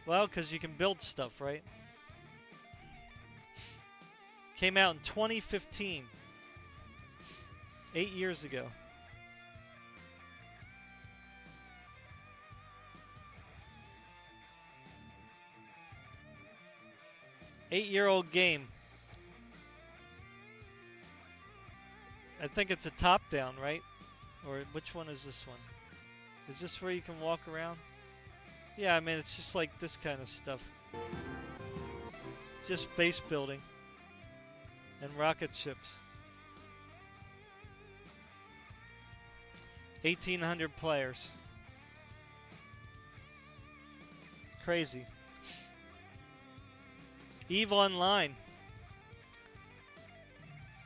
Well, because you can build stuff, right? Came out in 2015. 8 years ago. Eight-year-old game. I think it's a top-down, right? Or which one is this one? Is this where you can walk around? Yeah, I mean, it's just like this kind of stuff. Just base building. And rocket ships. 1,800 players. Crazy. EVE Online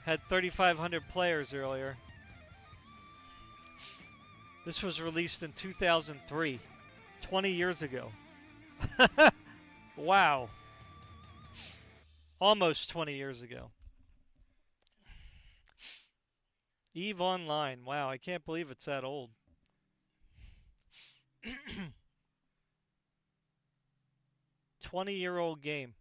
had 3,500 players earlier. This was released in 2003, 20 years ago. Wow. Almost 20 years ago. EVE Online. Wow, I can't believe it's that old. 20-year-old game.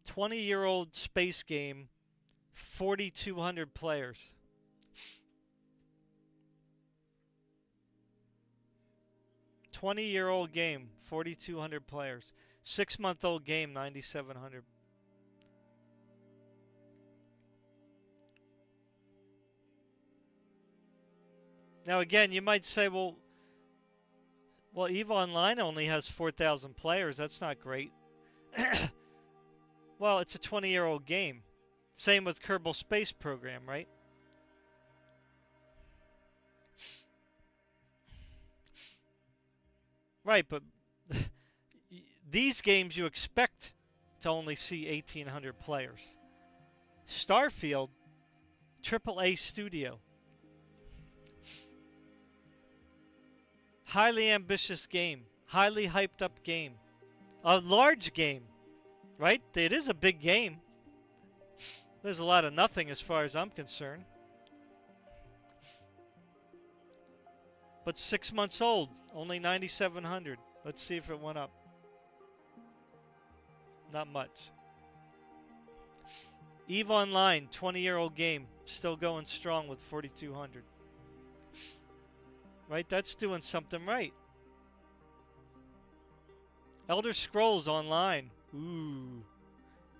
Twenty-year-old space game, 4,200 players. Twenty-year-old game, 4,200 players. 6-month-old game, 9,700. Now again, you might say, well, EVE Online only has 4,000 players. That's not great. Well, it's a 20-year-old game. Same with Kerbal Space Program, right? Right, but these games you expect to only see 1,800 players. Starfield, AAA studio. Highly ambitious game. Highly hyped up game. A large game. Right? It is a big game. There's a lot of nothing as far as I'm concerned. But 6 months old. Only 9,700. Let's see if it went up. Not much. EVE Online, 20-year-old game. Still going strong with 4,200. Right? That's doing something right. Elder Scrolls Online. Ooh.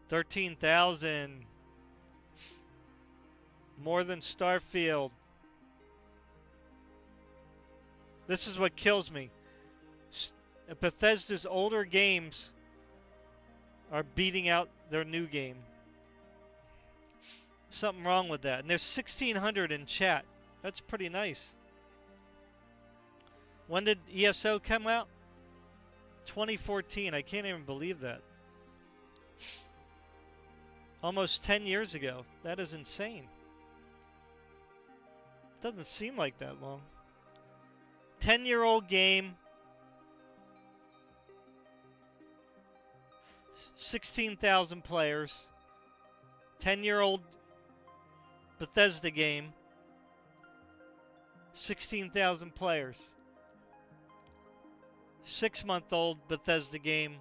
13,000. More than Starfield. This is what kills me. Bethesda's older games are beating out their new game. Something wrong with that. And there's 1,600 in chat. That's pretty nice. When did ESO come out? 2014. I can't even believe that. Almost 10 years ago. That is insane. Doesn't seem like that long. 10-year-old game. 16,000 players. 10-year-old Bethesda game. 16,000 players. 6-month-old Bethesda game.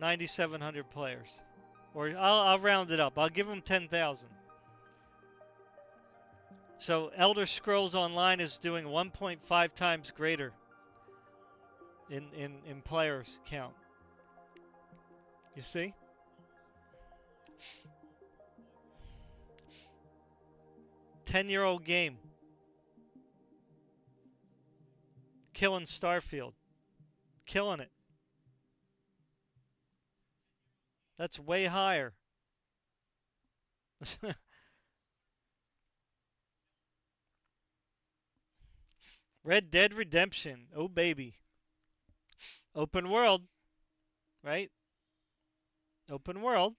9,700 players. Or I'll round it up. I'll give them 10,000. So Elder Scrolls Online is doing 1.5 times greater in players count. You see? Ten-year-old game. Killing Starfield. Killing it. That's way higher. Red Dead Redemption. Oh, baby. Open world. Right? Open world.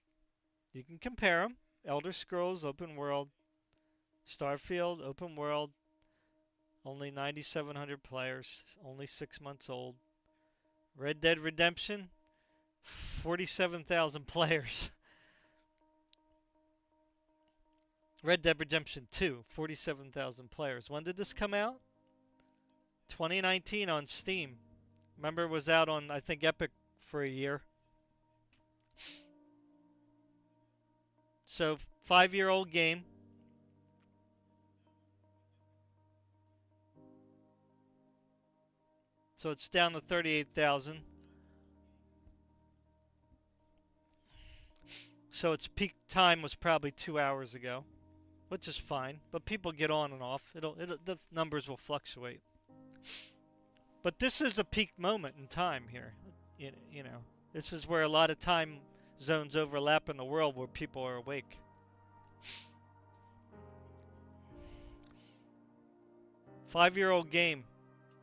You can compare them. Elder Scrolls, open world. Starfield, open world. Only 9,700 players. Only 6 months old. Red Dead Redemption, 47,000 players. Red Dead Redemption 2, 47,000 players. When did this come out? 2019 on Steam. Remember, it was out on, I think, Epic for a year. So, 5-year-old game. So it's down to 38,000. So its peak time was probably 2 hours ago, which is fine. But people get on and off. The numbers will fluctuate. But this is a peak moment in time here. You know, this is where a lot of time zones overlap in the world where people are awake. Five-year-old game,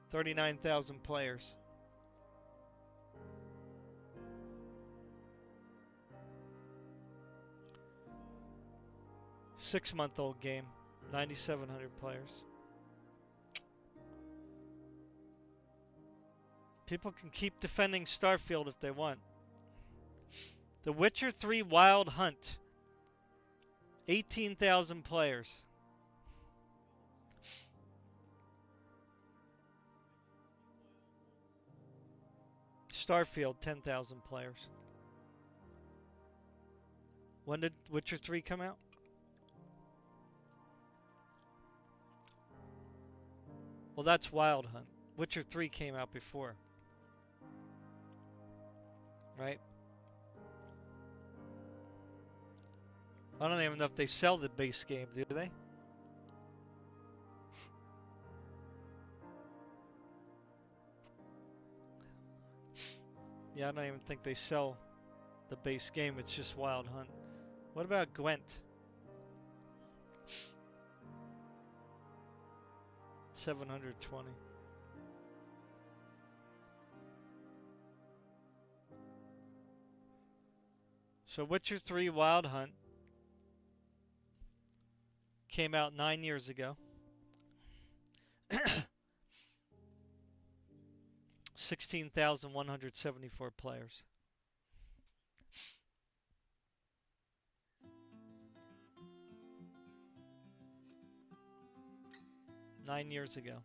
39,000 players. Six-month-old game, 9,700 players. People can keep defending Starfield if they want. The Witcher 3 Wild Hunt, 18,000 players. Starfield, 10,000 players. When did Witcher 3 come out? Well, that's Wild Hunt. Witcher 3 came out before. Right? I don't even know if they sell the base game, do they? Yeah, I don't even think they sell the base game. It's just Wild Hunt. What about Gwent? 720. So Witcher 3 Wild Hunt came out 9 years ago. 16,174 players. Nine years ago.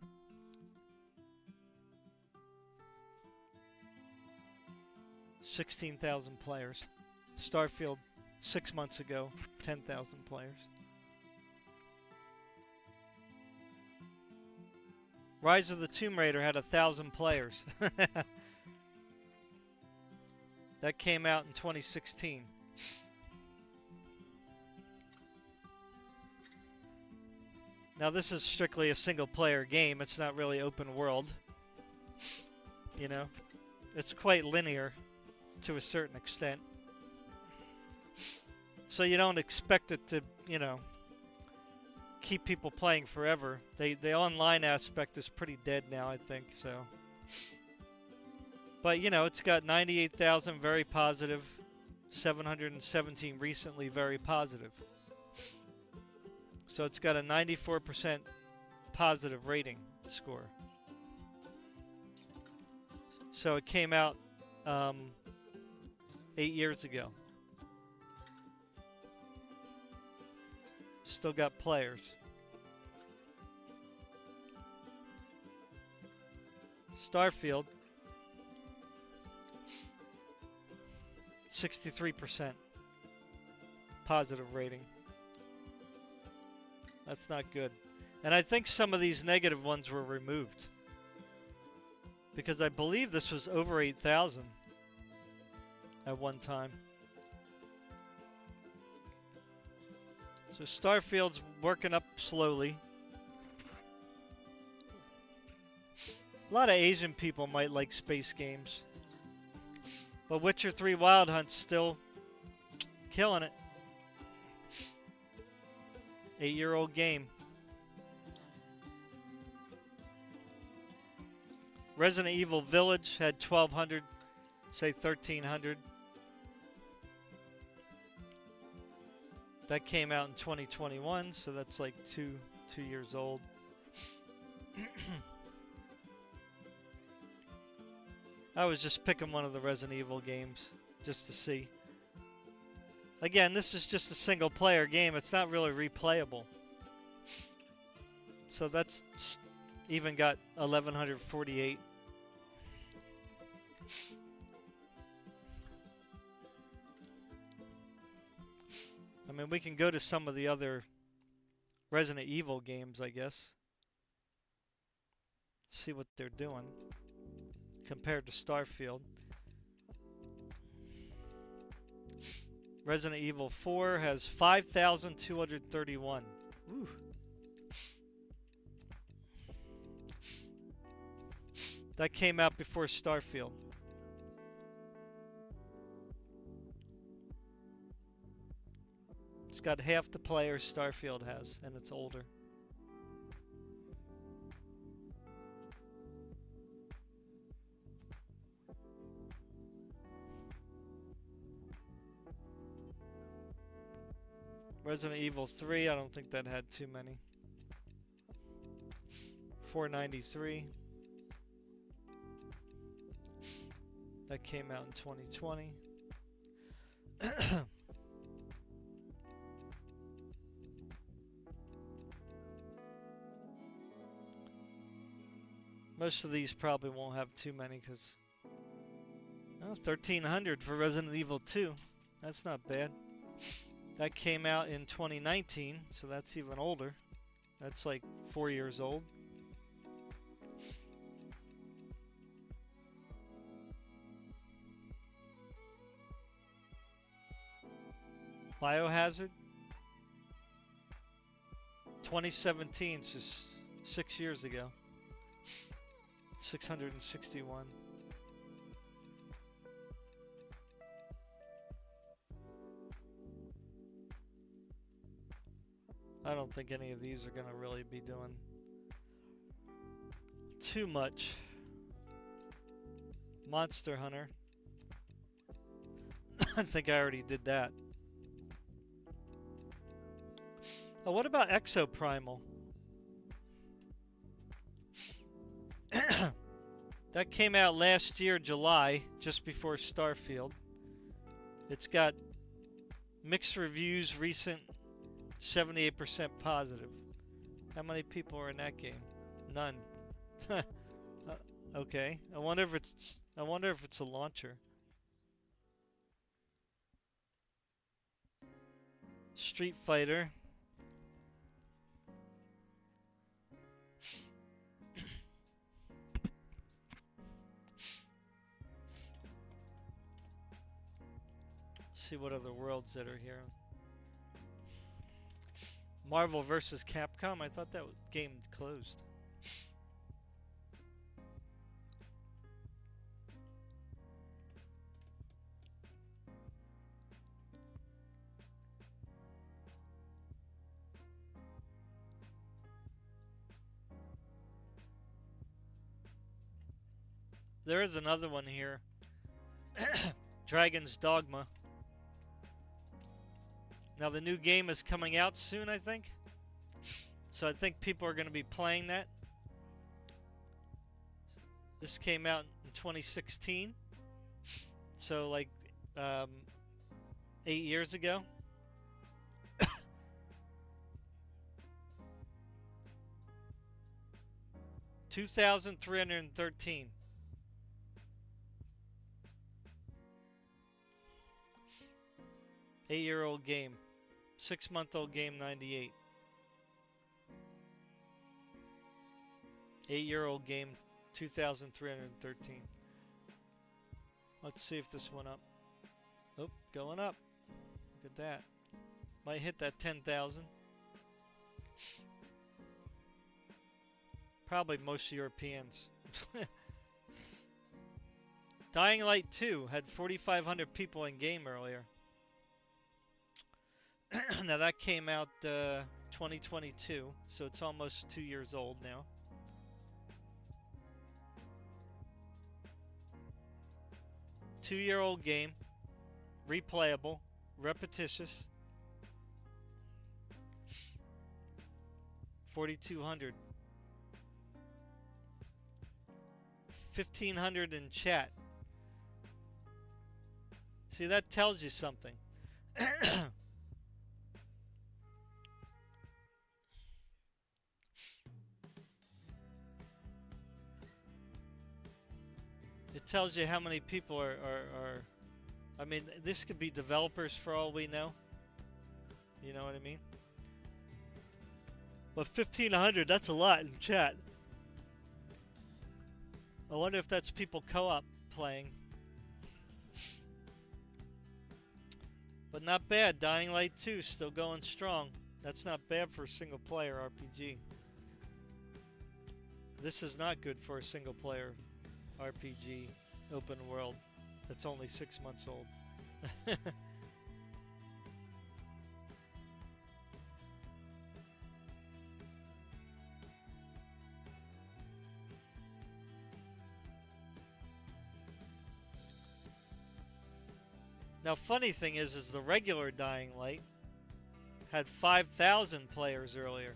$16,000 players. Starfield 6 months ago, 10,000 players. Rise of the Tomb Raider had 1,000 players. That came out in 2016. Now this is strictly a single player game. It's not really open world. You know, it's quite linear to a certain extent. So you don't expect it to, you know, keep people playing forever. The online aspect is pretty dead now, I think, so. But, you know, it's got 98,000 very positive, 717 recently very positive. So it's got a 94% positive rating score. So it came out 8 years ago. Still got players. Starfield, 63%. positive rating. That's not good. And I think some of these negative ones were removed. Because I believe this was over 8,000 at one time. So Starfield's working up slowly. A lot of Asian people might like space games. But Witcher 3 Wild Hunt's still killing it. 8-year-old game. Resident Evil Village had 1,200, say 1,300. That came out in 2021, so that's like two years old. I was just picking one of the Resident Evil games just to see. Again, this is just a single player game. It's not really replayable. So that's even got 1,148. I mean, we can go to some of the other Resident Evil games, I guess. See what they're doing compared to Starfield. Resident Evil 4 has 5,231. Ooh. That came out before Starfield. It's got half the players Starfield has, and it's older. Resident Evil 3, I don't think that had too many. 493. That came out in 2020. Most of these probably won't have too many because 1,300 for Resident Evil 2. That's not bad. That came out in 2019, so that's even older. That's like 4 years old. Biohazard 2017, just 6 years ago. 661. I don't think any of these are going to really be doing too much. Monster Hunter. I think I already did that. Oh, what about Exoprimal? That came out last year, July, just before Starfield. It's got mixed reviews, recent 78% positive. How many people are in that game? None. Okay. I wonder if it's a launcher. Street Fighter. See what other worlds that are here. Marvel vs. Capcom. I thought that game closed. There is another one here. Dragon's Dogma. Now the new game is coming out soon, I think. So I think people are going to be playing that. This came out in 2016. So like 8 years ago. 2,313. Eight-year-old game. 6-month-old game, 98. 8-year-old game, 2,313. Let's see if this went up. Oh, going up. Look at that. Might hit that 10,000. Probably most Europeans. Dying Light 2 had 4,500 people in game earlier. Now that came out 2022, so it's almost 2 years old now. Two-year-old game, replayable, repetitious. 4,200. 1,500 in chat. See, that tells you something. It tells you how many people are I mean, this could be developers for all we know. You know what I mean? But 1,500, that's a lot in chat. I wonder if that's people co-op playing. But not bad. Dying Light 2 still going strong. That's not bad for a single player RPG. This is not good for a single player RPG open world that's only 6 months old. Now, funny thing is the regular Dying Light had 5,000 players earlier.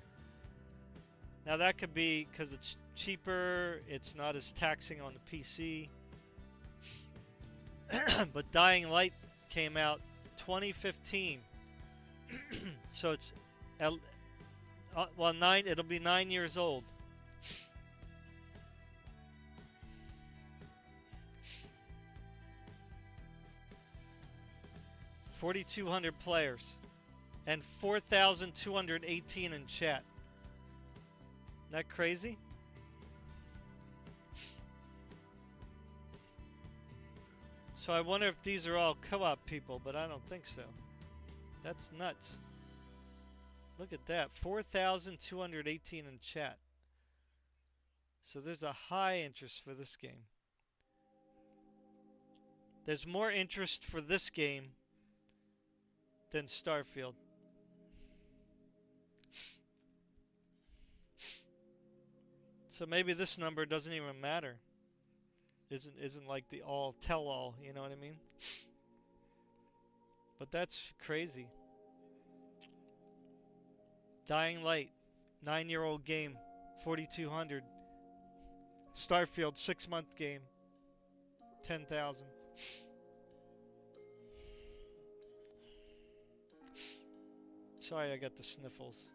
Now that could be because it's cheaper, it's not as taxing on the PC. But Dying Light came out 2015, so it's well, it'll be 9 years old. $4,200 players and 4,218 in chat. Isn't that crazy? So I wonder if these are all co-op people, but I don't think so. That's nuts. Look at that. 4,218 in chat. So there's a high interest for this game. There's more interest for this game than Starfield. So maybe this number doesn't even matter. Isn't like the all tell all, you know what I mean? But that's crazy. Dying Light, 9-year-old game, 4,200. Starfield, 6-month game, 10,000. Sorry, I got the sniffles.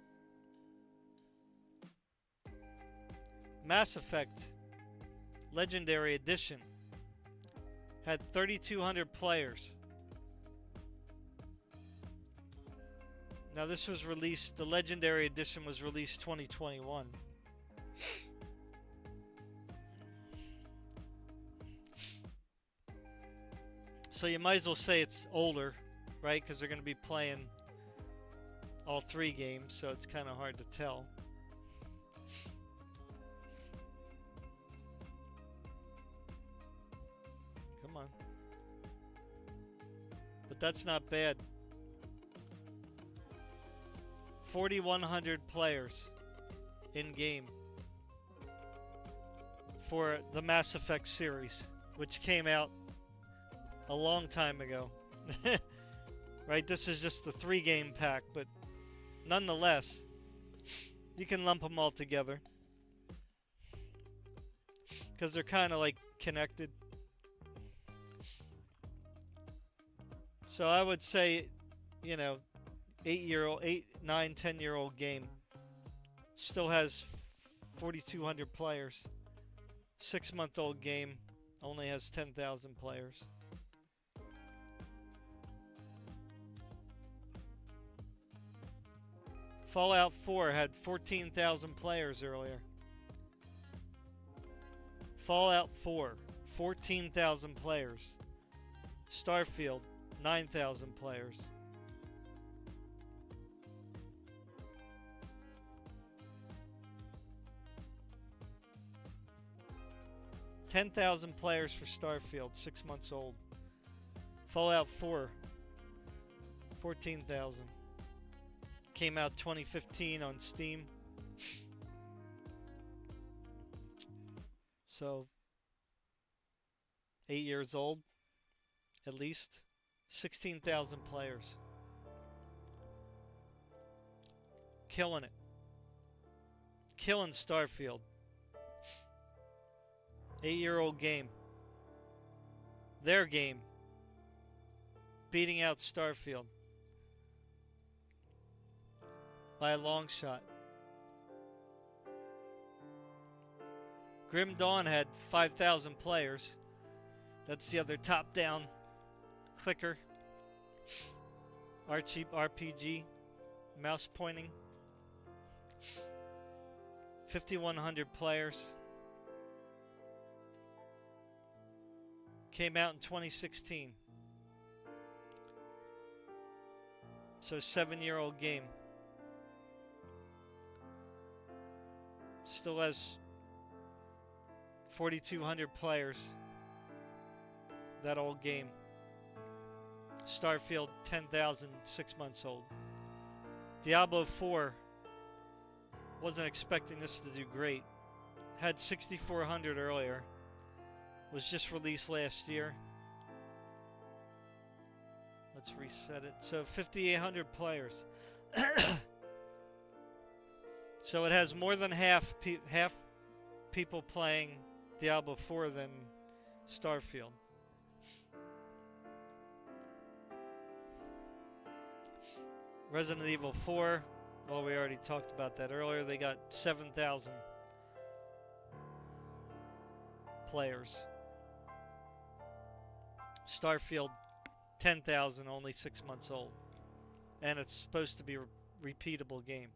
Mass Effect Legendary Edition had 3,200 players. Now this was released, the Legendary Edition was released 2021. So you might as well say it's older, right? Because they're going to be playing all 3 games, so it's kind of hard to tell. Come on. But that's not bad. 4,100 players in game for the Mass Effect series, which came out a long time ago. Right, this is just the 3-game pack, but nonetheless, you can lump them all together because they're kind of like connected. So I would say, you know, 10-year-old game still has 4,200 players. 6-month-old game only has 10,000 players. Fallout 4 had 14,000 players earlier. Fallout 4, 14,000 players. Starfield, 9,000 players. $10,000 players for Starfield, 6 months old. Fallout 4, 14,000. Came out 2015 on Steam. So, 8 years old, at least. 16,000 players. Killing it. Killing Starfield. 8-year-old game. Their game. Beating out Starfield. By a long shot. Grim Dawn had 5,000 players. That's the other top-down clicker. RPG. Mouse pointing. 5,100 players. Came out in 2016. So 7-year-old game. Still has 4,200 players. That old game. Starfield, 10,000, 6 months old. Diablo 4. Wasn't expecting this to do great. Had 6,400 earlier. Was just released last year. Let's reset it. So 5,800 players. So it has more than half people playing Diablo 4 than Starfield. Resident Evil 4. Well, we already talked about that earlier. They got 7,000 players. Starfield, 10,000, only 6 months old. And it's supposed to be a repeatable game.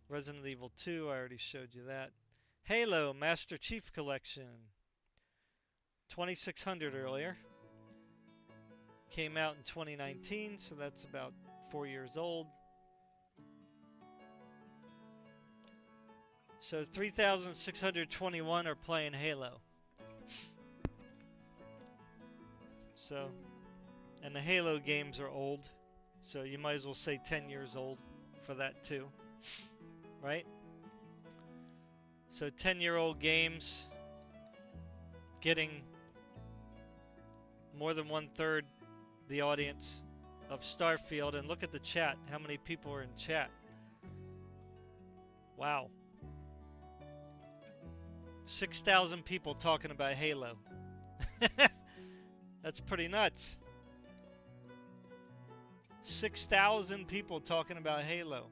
Resident Evil 2, I already showed you that. Halo Master Chief Collection. 2,600 earlier. Came out in 2019, so that's about 4 years old. So 3,621 are playing Halo. So, and the Halo games are old, so you might as well say 10 years old for that too, right? So 10-year-old games getting more than 1/3 the audience of Starfield. And look at the chat, how many people are in chat. Wow. 6,000 people talking about Halo. That's pretty nuts. 6,000 people talking about Halo.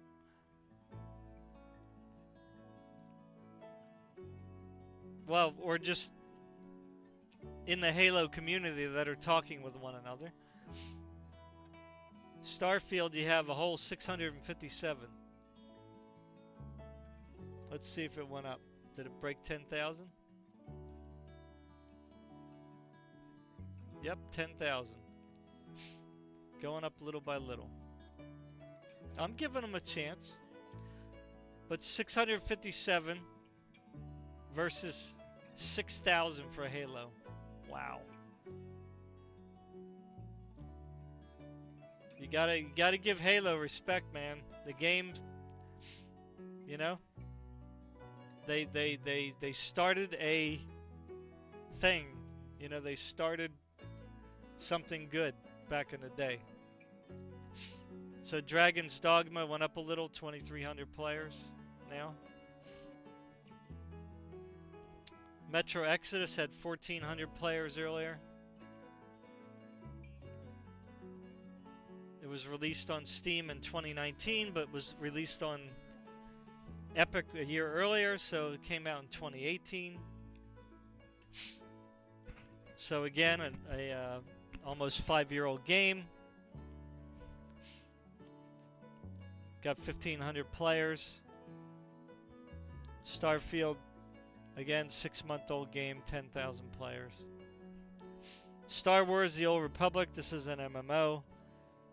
Well, or just in the Halo community that are talking with one another. Starfield, you have a whole 657. Let's see if it went up. Did it break 10,000? Yep, 10,000. Going up little by little. I'm giving them a chance. But 657 versus 6,000 for Halo. Wow. You gotta give Halo respect, man. The game, you know, they started a thing. You know, they started something good back in the day. So Dragon's Dogma went up a little, 2,300 players now. Metro Exodus had 1,400 players earlier. It was released on Steam in 2019, but was released on Epic a year earlier, so it came out in 2018. So again, a almost 5-year-old game. Got 1,500 players. Starfield, again, 6-month-old game, 10,000 players. Star Wars: The Old Republic, this is an MMO.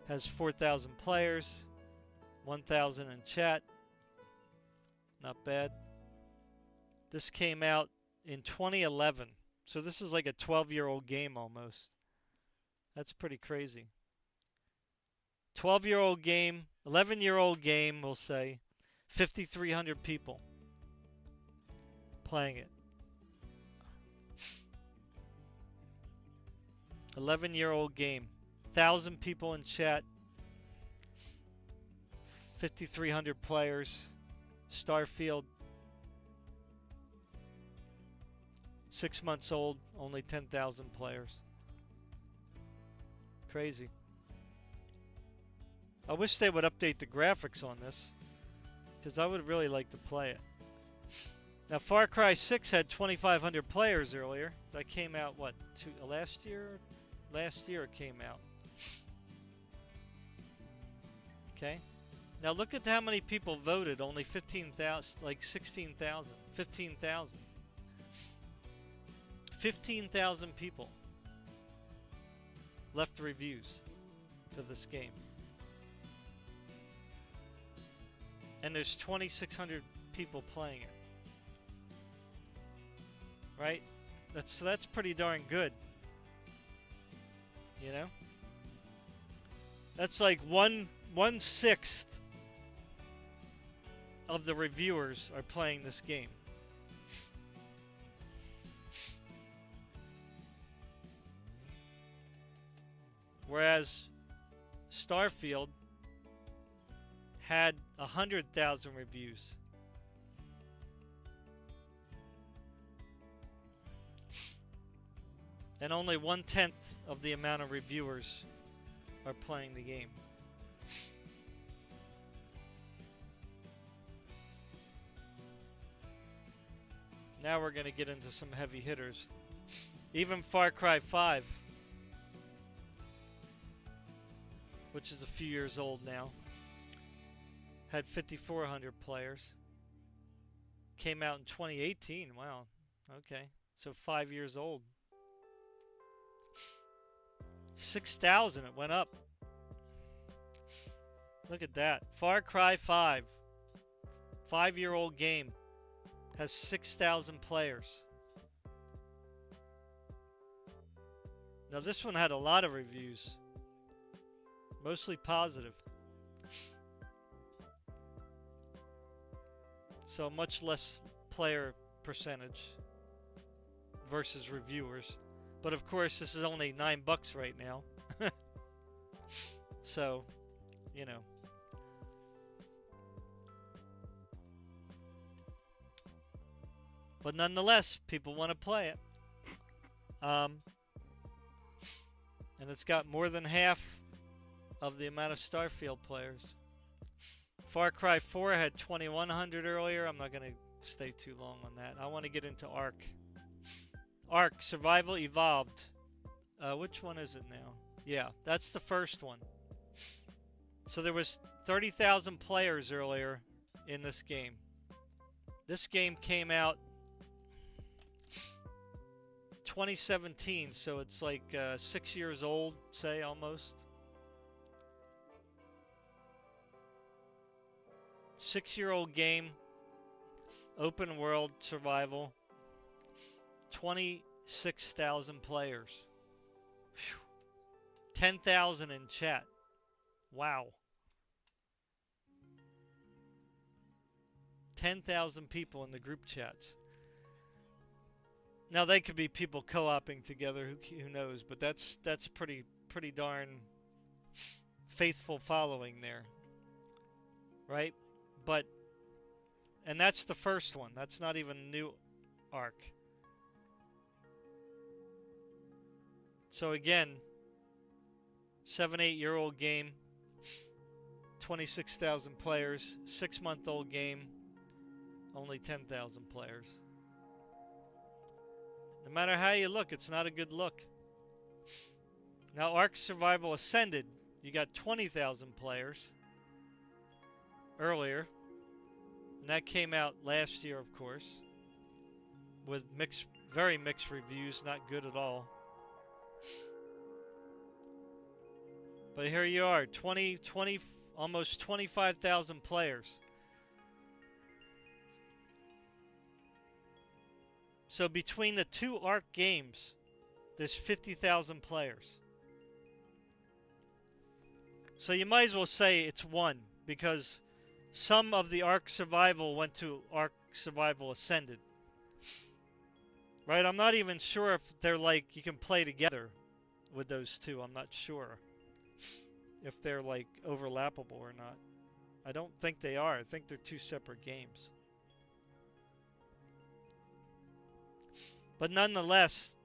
Has 4,000 players, 1,000 in chat. Not bad. This came out in 2011. So this is like a 12-year-old game almost. That's pretty crazy. 12-year-old game, 11-year-old game, we'll say. 5,300 people playing it. 11-year-old game. 1,000 people in chat. 5,300 players. Starfield. 6 months old. Only 10,000 players. Crazy. I wish they would update the graphics on this, because I would really like to play it. Now, Far Cry 6 had 2,500 players earlier. That came out, what, last year? Last year it came out. Okay. Now look at how many people voted. Only 15,000, like 16,000, 15,000. 15,000 people left reviews for this game. And there's 2,600 people playing it. Right? That's pretty darn good. You know? That's like 1/6 of the reviewers are playing this game. Whereas Starfield had 100,000 reviews. And only 1/10 of the amount of reviewers are playing the game. Now we're going to get into some heavy hitters. Even Far Cry 5, which is a few years old now, had 5,400 players. Came out in 2018. Wow. Okay. So 5 years old. 6,000. It went up. Look at that. Far Cry 5. 5-year-old game. Has 6,000 players. Now this one had a lot of reviews. Mostly positive. So much less player percentage versus reviewers. But of course this is only $9 right now. So, you know. But nonetheless, people want to play it. And it's got more than half of the amount of Starfield players. Far Cry 4 had 2,100 earlier. I'm not going to stay too long on that. I want to get into Ark. Ark, Survival Evolved. Which one is it now? Yeah, that's the first one. So there was 30,000 players earlier in this game. This game came out 2017, so it's like 6 years old, say, almost. 6-year-old game, open world survival, 26,000 players. Whew. 10,000 in chat. Wow. 10,000 people in the group chats. Now they could be people co-oping together, who knows, but that's pretty darn faithful following there. Right? But, and that's the first one. That's not even new Ark. So again, 7-8-year-old game, 26,000 players, 6-month-old game, only 10,000 players. No matter how you look, it's not a good look. Now Ark Survival Ascended, you got 20,000 players. earlier, and that came out last year, of course, with very mixed reviews, not good at all. But here you are, almost 25,000 players. So between the two Ark games, there's 50,000 players. So you might as well say it's one, because some of the Ark Survival went to Ark Survival Ascended. Right? I'm not even sure if they're like, you can play together with those two. I'm not sure if they're like overlappable or not. I don't think they are. I think they're two separate games. But nonetheless,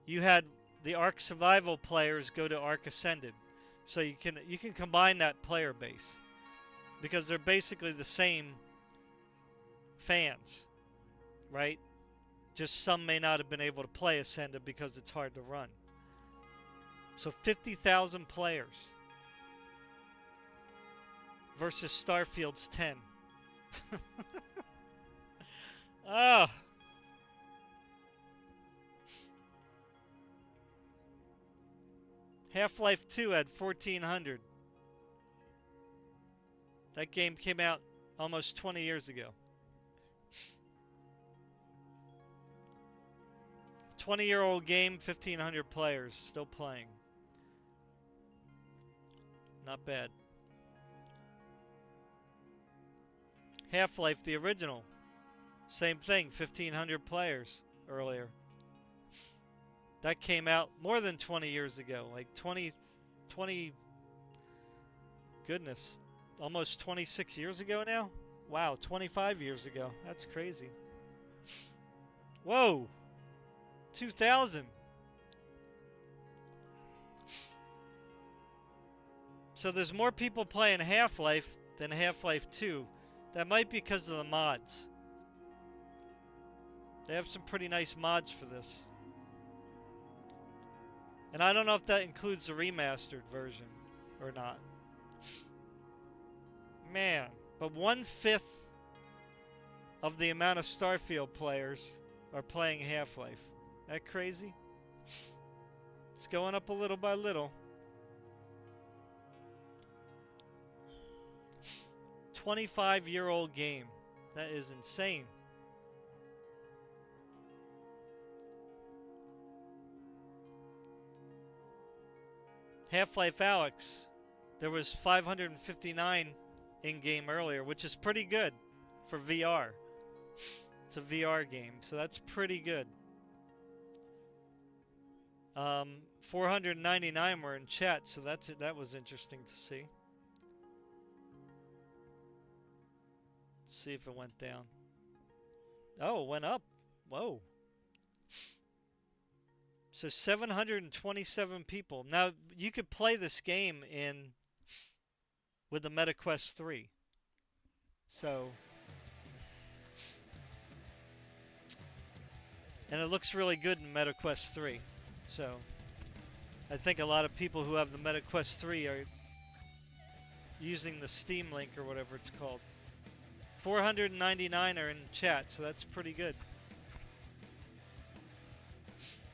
you had the Ark Survival players go to Ark Ascended. So you can combine that player base, because they're basically the same fans, right? Just some may not have been able to play Ascended because it's hard to run. So 50,000 players versus Starfield's 10. Ah. Half-Life 2 had 1,400. That game came out almost 20 years ago. 20-year-old game, 1,500 players still playing. Not bad. Half-Life, the original. Same thing, 1,500 players earlier. That came out more than 20 years ago. Like 20, goodness, almost 26 years ago now? Wow, 25 years ago. That's crazy. Whoa! 2,000. So there's more people playing Half-Life than Half-Life 2. That might be because of the mods. They have some pretty nice mods for this. And I don't know if that includes the remastered version or not. Man, but 1/5 of the amount of Starfield players are playing Half-Life. That crazy? It's going up a little by little. 25-year-old game. That is insane. Half-Life Alyx, there was 559 in-game earlier, which is pretty good for VR. It's a VR game, so that's pretty good. 499 were in chat, so that was interesting to see. Let's see if it went down. Oh, it went up. Whoa. So 727 people. Now, you could play this game with the MetaQuest 3. So, and it looks really good in MetaQuest 3. So, I think a lot of people who have the MetaQuest 3 are using the Steam link or whatever it's called. 499 are in chat, so that's pretty good.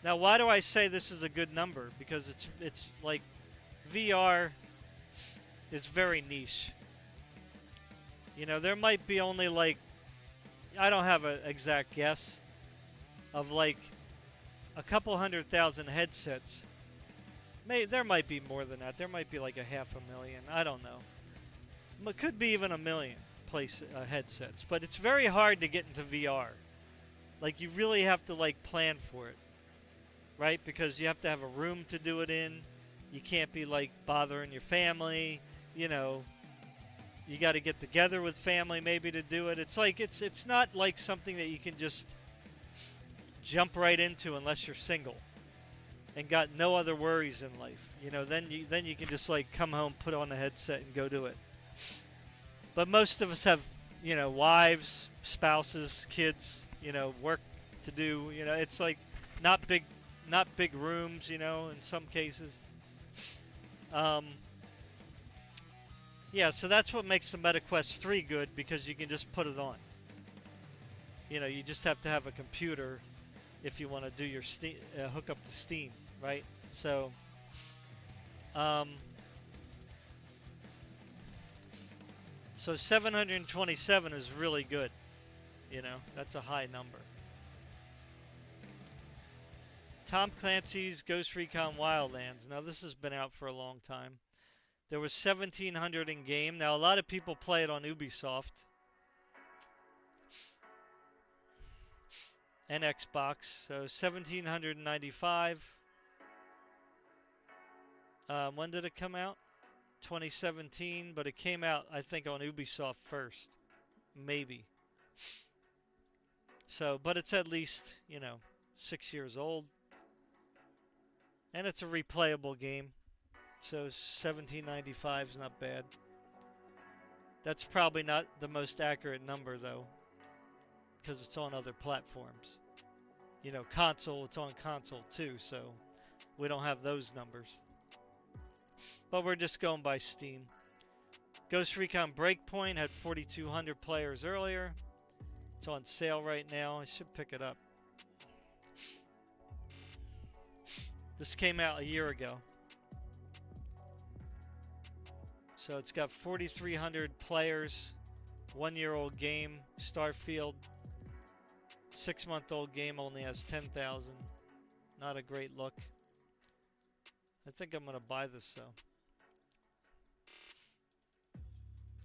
Now, why do I say this is a good number? Because it's like VR is very niche. You know, there might be only like, I don't have an exact guess, of like a couple 100,000 headsets. There might be more than that. There might be like 500,000. I don't know. It could be even 1 million headsets. But it's very hard to get into VR. Like, you really have to like plan for it. Right? Because you have to have a room to do it in. You can't be like bothering your family. You know, you got to get together with family maybe to do it. It's like it's not like something that you can just jump right into unless you're single and got no other worries in life. You know, then you can just like come home, put on a headset, and go do it. But most of us have, you know, wives, spouses, kids, you know, work to do. You know, it's like not big rooms, you know, in some cases. Yeah, so that's what makes the MetaQuest 3 good, because you can just put it on. You know, you just have to have a computer if you want to do your Steam, hook up to Steam, right? So, um, so 727 is really good. You know, that's a high number. Tom Clancy's Ghost Recon Wildlands. Now, this has been out for a long time. There was 1,700 in game. Now, a lot of people play it on Ubisoft and Xbox. So 1,795. When did it come out? 2017, but it came out, I think, on Ubisoft first. Maybe. So, but it's at least, 6 years old. And it's a replayable game. So 1795 is not bad. That's probably not the most accurate number, though, because it's on other platforms. You know, console, it's on console too, so we don't have those numbers. But we're just going by Steam. Ghost Recon Breakpoint had 4,200 players earlier. It's on sale right now. I should pick it up. This came out a year ago. So it's got 4,300 players. 1-year-old game. Starfield. 6-month-old game only has 10,000. Not a great look. I think I'm going to buy this though.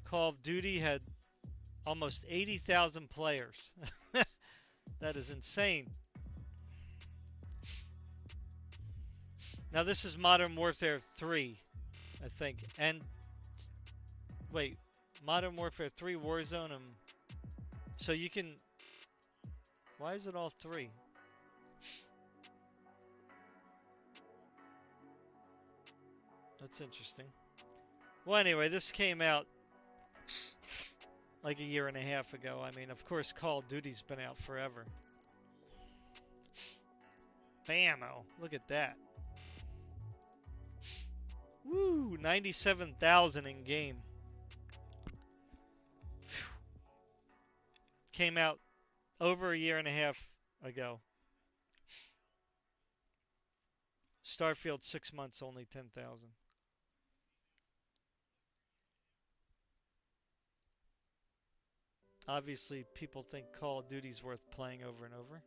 Call of Duty had almost 80,000 players. That is insane. Now this is Modern Warfare 3, I think. And wait, Modern Warfare 3, Warzone, and so you can. Why is it all 3? That's interesting. Well, anyway, this came out like a year and a half ago. I mean, of course, Call of Duty's been out forever. Bammo! Look at that. Woo! 97,000 in game. Came out over a year and a half ago. Starfield 6 months, only 10,000. Obviously, people think Call of Duty's worth playing over and over.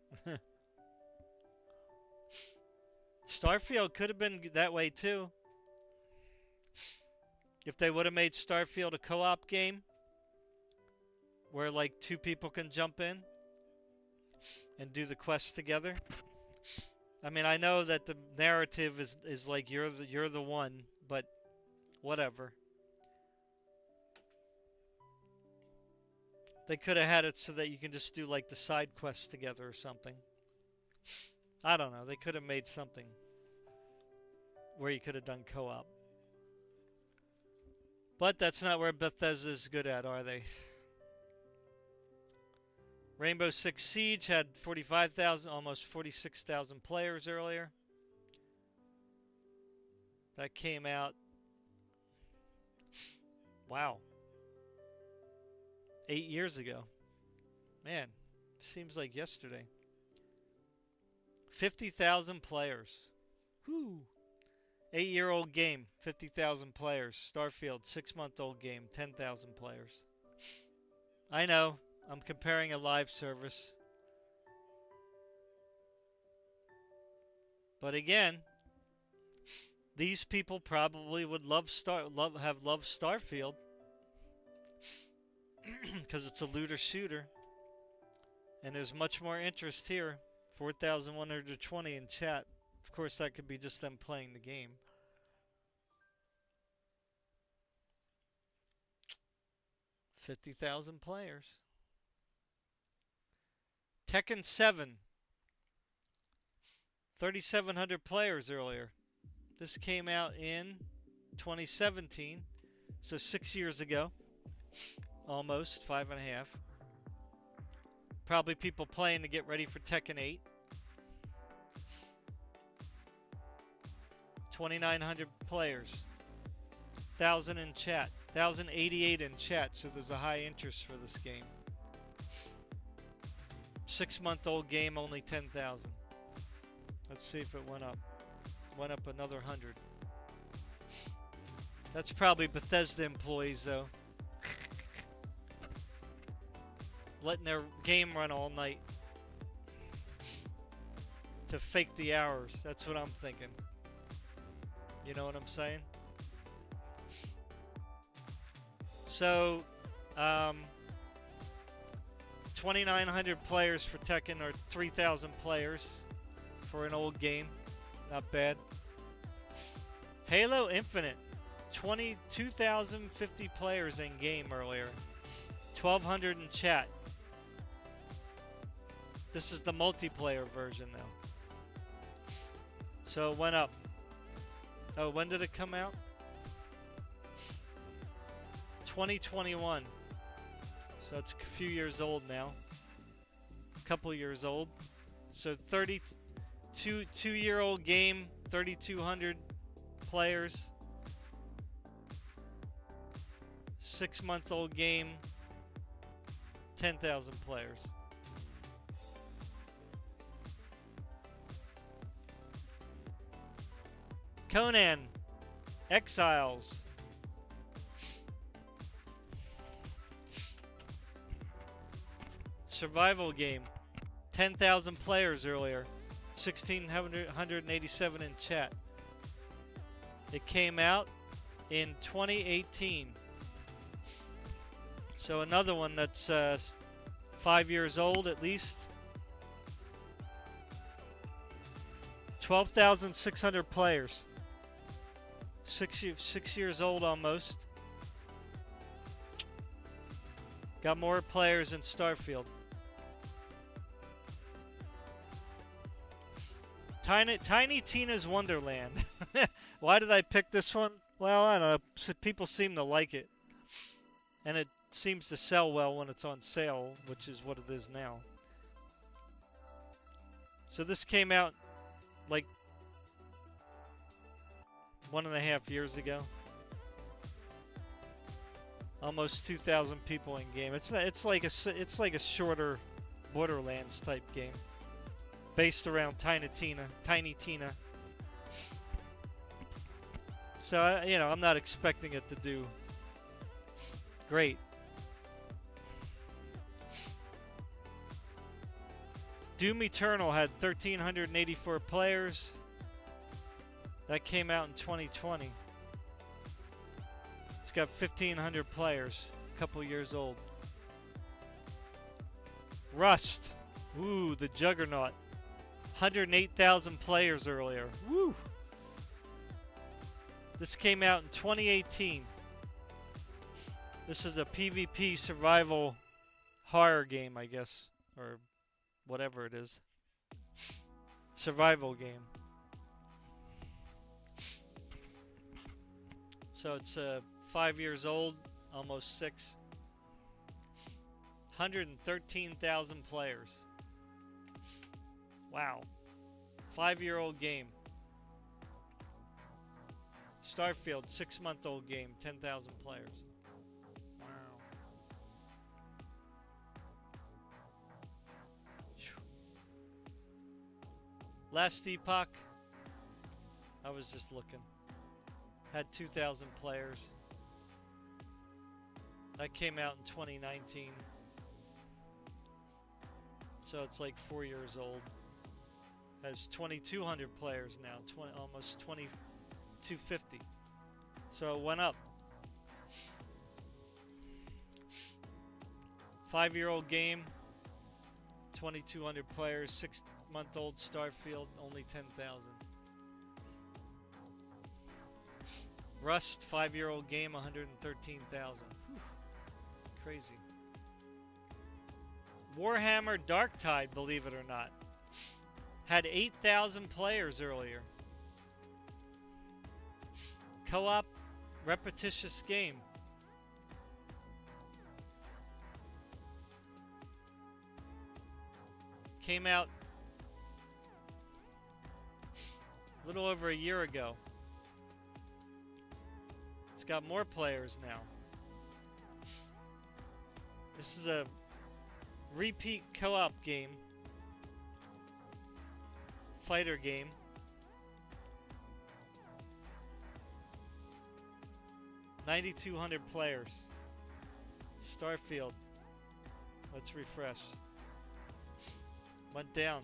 Starfield could have been that way too. If they would have made Starfield a co-op game where like 2 people can jump in and do the quests together. I mean, I know that the narrative is like you're the one, but whatever. They could have had it so that you can just do like the side quests together or something. I don't know. They could have made something where you could have done co-op. But that's not where Bethesda's good at, are they? Rainbow Six Siege had 45,000, almost 46,000 players earlier. That came out. Wow. 8 years ago. Man, seems like yesterday. 50,000 players. Whoo. 8-year-old game, 50,000 players. Starfield, 6-month-old game, 10,000 players. I know, I'm comparing a live service. But again, these people probably would have loved Starfield because it's a looter shooter. And there's much more interest here. 4,120 in chat. Of course, that could be just them playing the game. $50,000 players. Tekken 7. 3,700 players earlier. This came out in 2017. So 6 years ago. Almost 5.5. Probably people playing to get ready for Tekken 8. 2,900 players. 1,000 in chat. 1,088 in chat, so there's a high interest for this game. 6-month-old game, only 10,000. Let's see if it went up. Went up another 100. That's probably Bethesda employees, though. Letting their game run all night. To fake the hours. That's what I'm thinking. You know what I'm saying? So, 2,900 players for Tekken, or 3,000 players for an old game. Not bad. Halo Infinite. 2,050 players in game earlier. 1,200 in chat. This is the multiplayer version now. So it went up. Oh, when did it come out? 2021. So it's a few years old now. A couple years old. So 2-year-old game, 3,200 players. 6-month-old game, 10,000 players. Conan Exiles. Survival game. 10,000 players earlier. 1,687 in chat. It came out in 2018. So another one that's 5 years old at least. 12,600 players. 6 years old almost. Got more players in Starfield. Tiny Tina's Wonderland. Why did I pick this one? Well, I don't know. People seem to like it. And it seems to sell well when it's on sale, which is what it is now. So this came out like 1.5 years ago. Almost 2,000 people in game. It's like a shorter Borderlands type game, based around Tiny Tina. So I'm not expecting it to do great. Doom Eternal had 1,384 players. That came out in 2020. It's got 1,500 players, a couple years old. Rust. Ooh, the Juggernaut. 108,000 players earlier. Woo! This came out in 2018. This is a PvP survival horror game, I guess. Or whatever it is. Survival game. So it's 5 years old, almost 6. 113,000 players. Wow. 5-year-old game. Starfield, 6-month-old game, 10,000 players. Wow. Last Epoch, I was just looking. Had 2,000 players. That came out in 2019. So it's like 4 years old. Has 2,200 players now. Almost 2,250. So it went up. 5-year-old game. 2,200 players. 6-month-old Starfield. Only 10,000. Rust, 5-year-old game, 113,000. Crazy. Warhammer Darktide, believe it or not, had 8,000 players earlier. Co-op, repetitious game. Came out a little over a year ago. It's got more players now. This is a repeat co-op game. Fighter game. $9,200 players. Starfield. Let's refresh. Went down.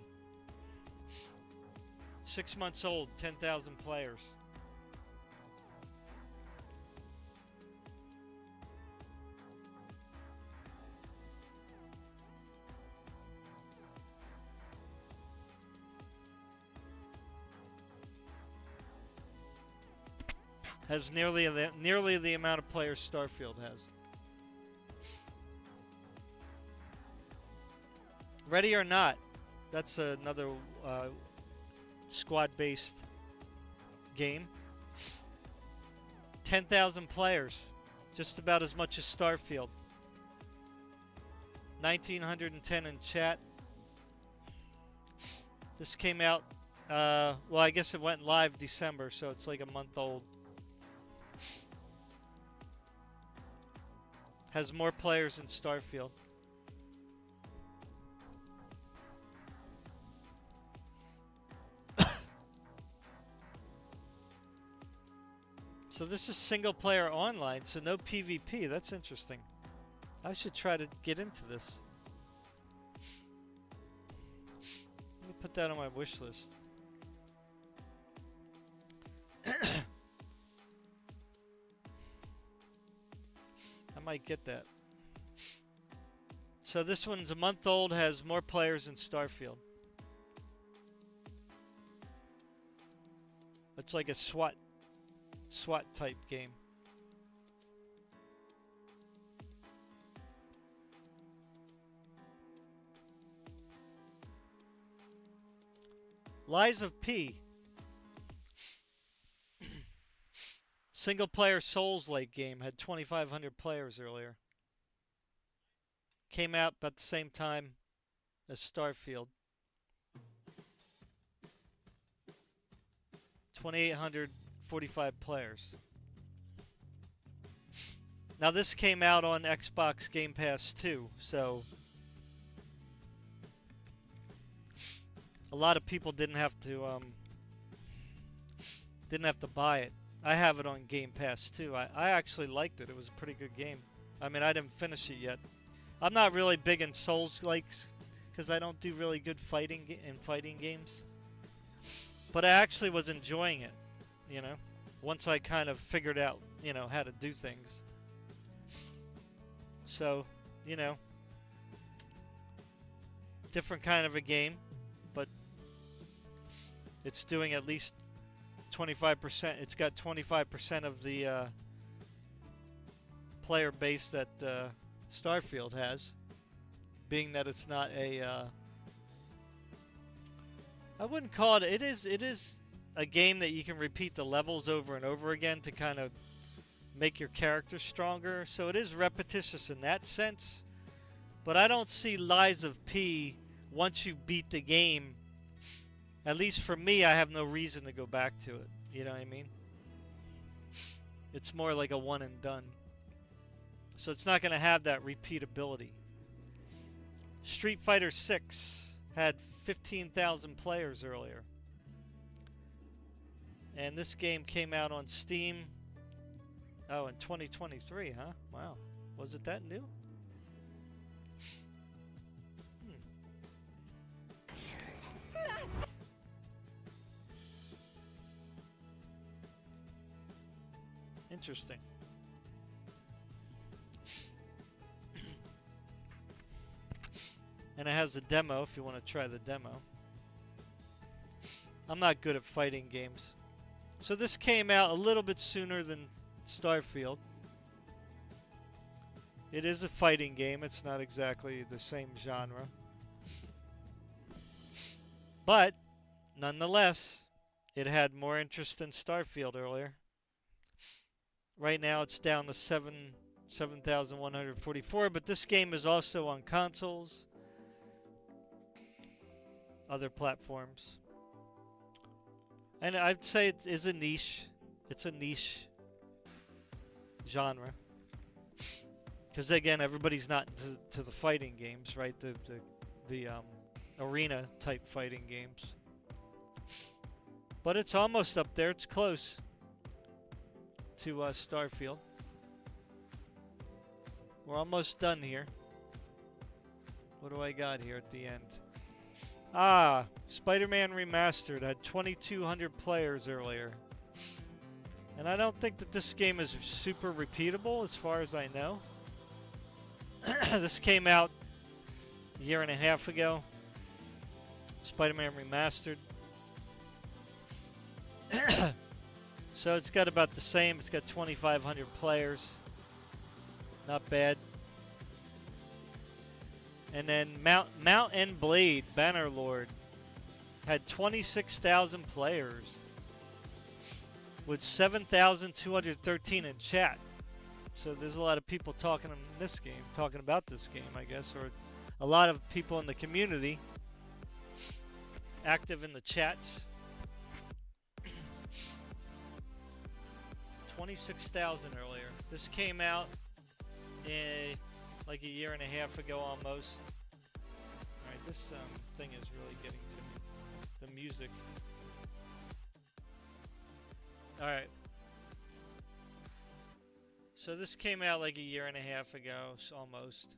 6 months old, 10,000 players. Has nearly the amount of players Starfield has. Ready or Not. That's another squad-based game. 10,000 players. Just about as much as Starfield. 1,910 in chat. This came out, well, I guess it went live December, so it's like a month old. Has more players than Starfield. So this is single player online, so no PvP. That's interesting. I should try to get into this. Let me put that on my wish list. I might get that. So this one's a month old, has more players than Starfield. It's like a SWAT type game. Lies of P. Single player Souls-like game. Had 2,500 players earlier. Came out about the same time as Starfield. 2,845 players. Now this came out on Xbox Game Pass too, so a lot of people didn't have to buy it. I have it on Game Pass too. I actually liked it. It was a pretty good game. I mean, I didn't finish it yet. I'm not really big in Souls-likes because I don't do really good fighting games. But I actually was enjoying it, you know, once I kind of figured out, you know, how to do things. So, you know, different kind of a game, but it's doing at least 25%. It's got 25% of the player base that Starfield has, being that it's not a I wouldn't call it. It is a game that you can repeat the levels over and over again to kind of make your character stronger. So it is repetitious in that sense. But I don't see Lies of P once you beat the game. At least for me, I have no reason to go back to it. You know what I mean? It's more like a one and done. So it's not going to have that repeatability. Street Fighter 6 had 15,000 players earlier. And this game came out on Steam, oh, in 2023, huh? Wow. Was it that new? Interesting. And it has a demo if you want to try the demo. I'm not good at fighting games. So this came out a little bit sooner than Starfield. It is a fighting game. It's not exactly the same genre. But, nonetheless, it had more interest than Starfield earlier. Right now it's down to 7,144, but this game is also on consoles, other platforms. And I'd say it is a niche. It's a niche genre. Because again, everybody's not into to the fighting games, right? The arena type fighting games. But it's almost up there. It's close to Starfield. We're almost done here. What do I got here at the end? Ah, Spider-Man Remastered had 2,200 players earlier. And I don't think that this game is super repeatable as far as I know. This came out a year and a half ago. Spider-Man Remastered. So it's got about the same. It's got 2,500 players. Not bad. And then Mount and Blade Bannerlord had 26,000 players with 7,213 in chat. So there's a lot of people talking about this game, I guess, or a lot of people in the community active in the chats. 26,000 earlier. This came out like a year and a half ago almost. Alright, this thing is really getting to me. The music. Alright. So this came out like a year and a half ago, almost.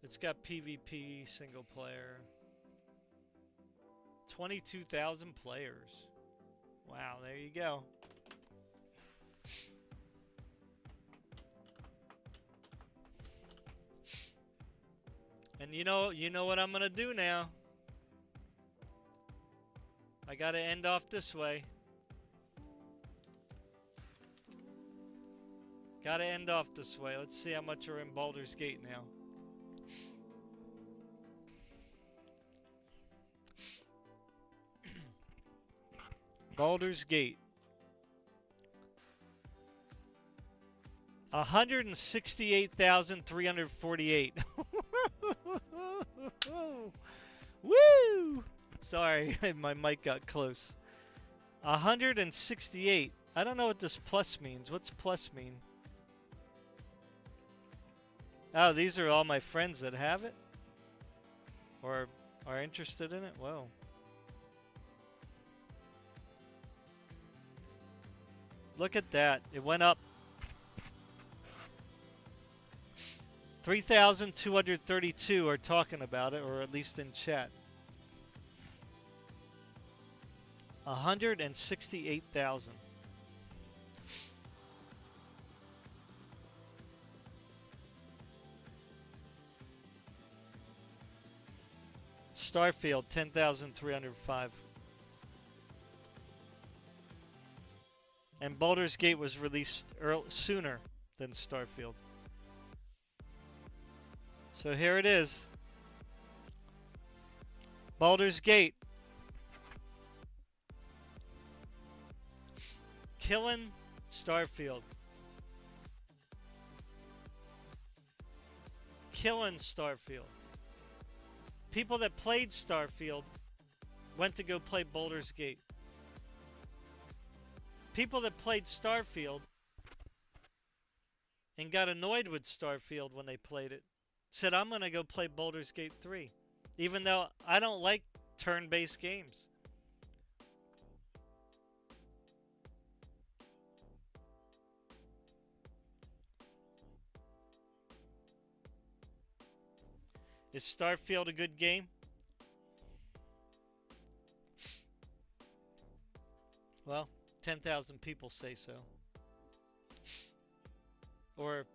It's got PvP, single player. 22,000 players. Wow, there you go. And you know what I'm gonna do now. I gotta end off this way. Gotta end off this way. Let's see how much are in Baldur's Gate now. Baldur's Gate. 168,348. Woo! Sorry, my mic got close. 168. I don't know what this plus means. What's plus mean? Oh, these are all my friends that have it? Or are interested in it? Whoa. Look at that. It went up. 3,232 are talking about it, or at least in chat. 168,000. Starfield, 10,305. And Baldur's Gate was released sooner than Starfield. So here it is. Baldur's Gate. Killing Starfield. Killing Starfield. People that played Starfield went to go play Baldur's Gate. People that played Starfield and got annoyed with Starfield when they played it said, I'm going to go play Baldur's Gate 3. Even though I don't like turn-based games. Is Starfield a good game? Well, 10,000 people say so. Or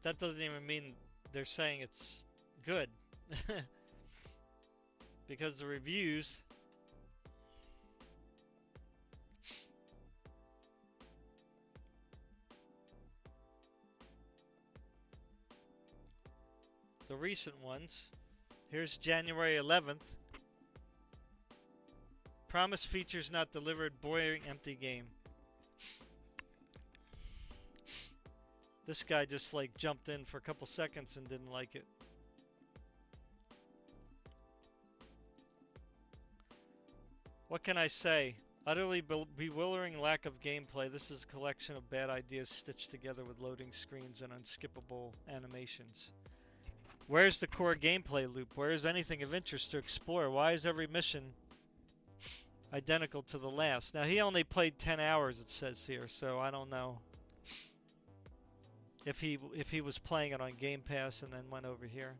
that doesn't even mean they're saying it's good. Because the reviews the recent ones. Here's January 11th. Promised features not delivered, boring, empty game. This guy just like jumped in for a couple seconds and didn't like it. What can I say? Utterly bewildering lack of gameplay. This is a collection of bad ideas stitched together with loading screens and unskippable animations. Where's the core gameplay loop? Where is anything of interest to explore? Why is every mission identical to the last? Now, he only played 10 hours, it says here, so I don't know if he was playing it on Game Pass and then went over here.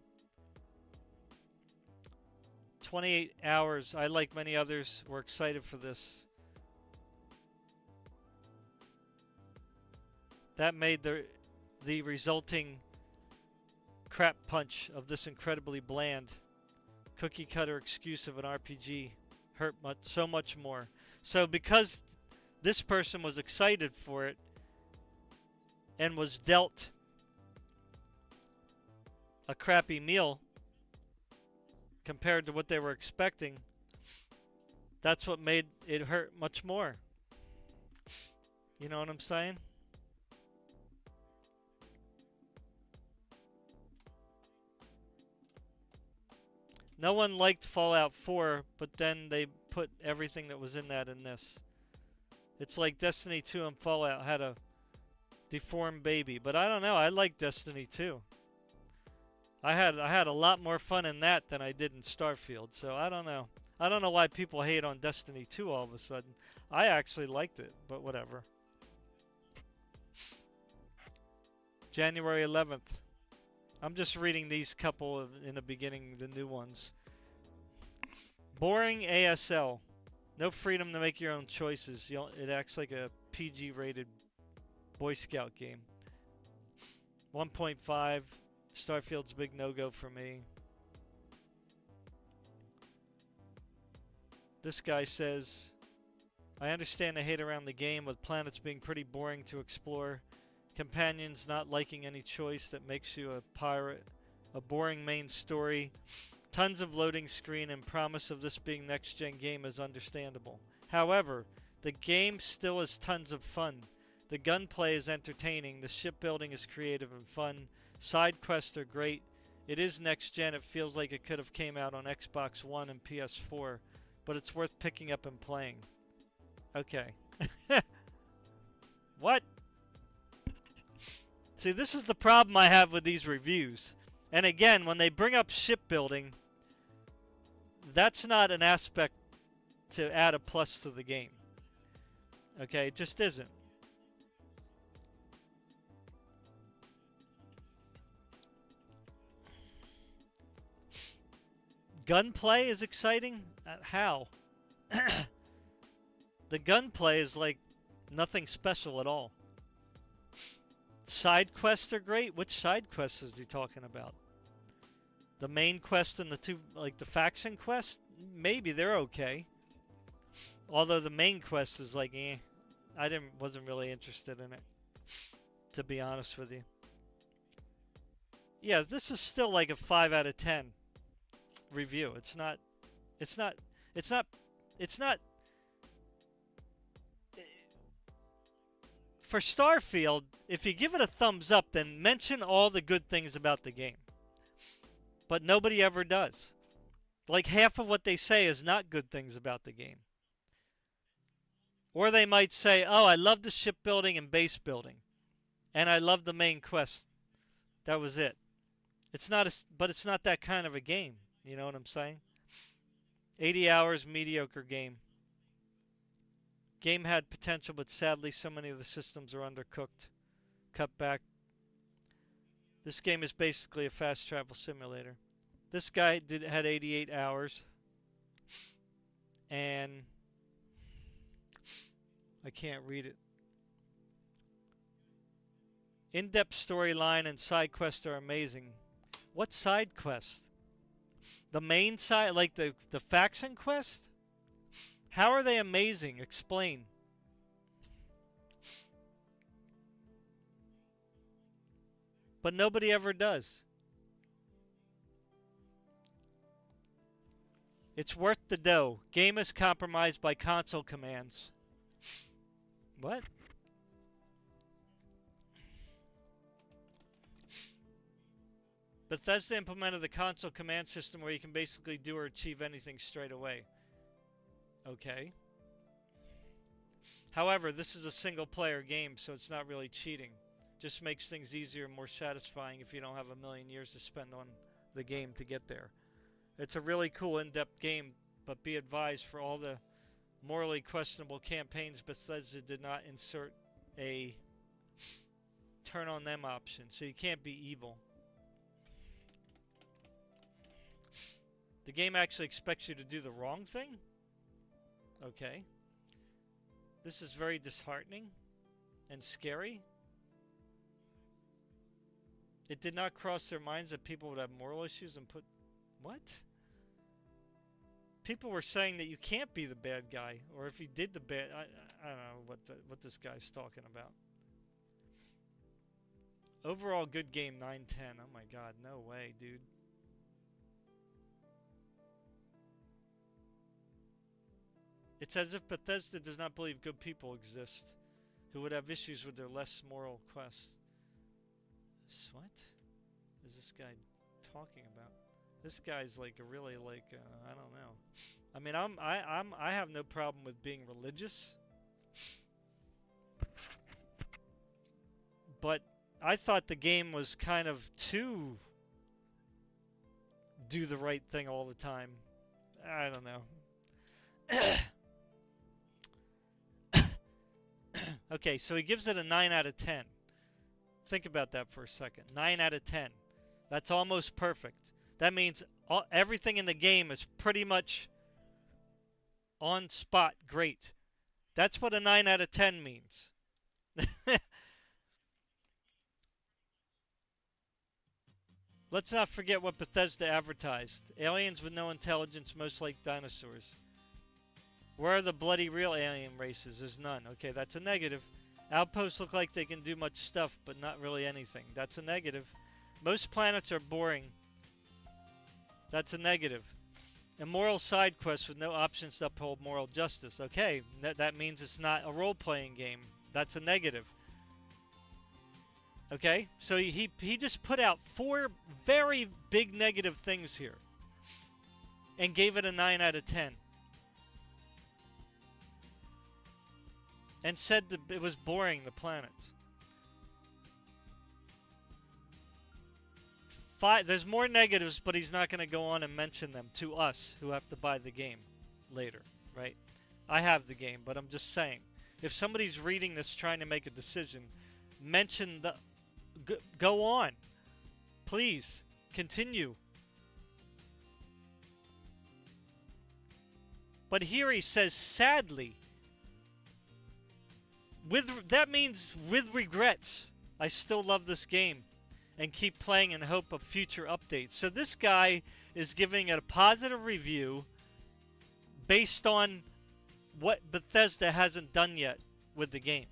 28 hours. I, like many others, were excited for this. That made the resulting crap punch of this incredibly bland, cookie-cutter excuse of an RPG hurt so much more. So because this person was excited for it and was dealt a crappy meal compared to what they were expecting, that's what made it hurt much more. You know what I'm saying? No one liked Fallout 4, but then they put everything that was in that in this. It's like Destiny 2 and Fallout had a deformed baby, but I don't know. I like Destiny 2. I had a lot more fun in that than I did in Starfield, so I don't know. I don't know why people hate on Destiny 2 all of a sudden. I actually liked it, but whatever. January 11th. I'm just reading these couple in the beginning, the new ones. Boring ASL. No freedom to make your own choices. It acts like a PG-rated Boy Scout game. 1.5. Starfield's a big no-go for me. This guy says, I understand the hate around the game, with planets being pretty boring to explore, companions not liking any choice that makes you a pirate, a boring main story, tons of loading screen, and promise of this being next-gen game is understandable. However, the game still is tons of fun. The gunplay is entertaining, the shipbuilding is creative and fun, side quests are great. It is next-gen, it feels like it could have came out on Xbox One and PS4, but it's worth picking up and playing. Okay. What? See, this is the problem I have with these reviews. And again, when they bring up shipbuilding, that's not an aspect to add a plus to the game. Okay, it just isn't. Gunplay is exciting? How? The gunplay is like nothing special at all. Side quests are great. Which side quests is he talking about? The main quest and the two, like the faction quest? Maybe they're okay. Although the main quest is like, wasn't really interested in it, to be honest with you. Yeah, this is still like a 5 out of 10 review. It's not. For Starfield, if you give it a thumbs up, then mention all the good things about the game. But nobody ever does. Like half of what they say is not good things about the game. Or they might say, oh, I love the shipbuilding and base building. And I love the main quest. That was it. But it's not that kind of a game. You know what I'm saying? 80 hours, mediocre game. Game had potential, but sadly so many of the systems are undercooked. Cut back. This game is basically a fast travel simulator. This guy had 88 hours. And I can't read it. In-depth storyline and side quests are amazing. What side quest? The main side, like the faction quest? How are they amazing? Explain. But nobody ever does. It's worth the dough. Game is compromised by console commands. What? Bethesda implemented the console command system where you can basically do or achieve anything straight away. Okay. However, this is a single-player game, so it's not really cheating. Just makes things easier and more satisfying if you don't have a million years to spend on the game to get there. It's a really cool in-depth game, but be advised, for all the morally questionable campaigns, Bethesda did not insert a turn on them option, so you can't be evil. The game actually expects you to do the wrong thing? Okay. This is very disheartening and scary. It did not cross their minds that people would have moral issues and put... What? People were saying that you can't be the bad guy, or if you did the bad... I don't know what this guy's talking about. Overall good game, 9/10. Oh my god, no way, dude. It's as if Bethesda does not believe good people exist who would have issues with their less moral quests. What is this guy talking about? This guy's like a really like I don't know. I mean, I have no problem with being religious, but I thought the game was kind of too do the right thing all the time. I don't know. Okay, so he gives it a 9 out of 10. Think about that for a second. 9 out of 10. That's almost perfect. That means everything in the game is pretty much on spot great. That's what a 9 out of 10 means. Let's not forget what Bethesda advertised. Aliens with no intelligence, most like dinosaurs. Where are the bloody real alien races? There's none. Okay, that's a negative. Outposts look like they can do much stuff, but not really anything. That's a negative. Most planets are boring. That's a negative. Immoral side quests with no options to uphold moral justice. Okay, that means it's not a role-playing game. That's a negative. Okay, so he just put out 4 very big negative things here and gave it a 9 out of 10. And said that it was boring, the planets. 5, there's more negatives, but he's not going to go on and mention them to us who have to buy the game later, right? I have the game, but I'm just saying. If somebody's reading this trying to make a decision, mention the... Go on. Please, continue. But here he says, sadly... that means with regrets, I still love this game and keep playing in hope of future updates. So this guy is giving it a positive review based on what Bethesda hasn't done yet with the game.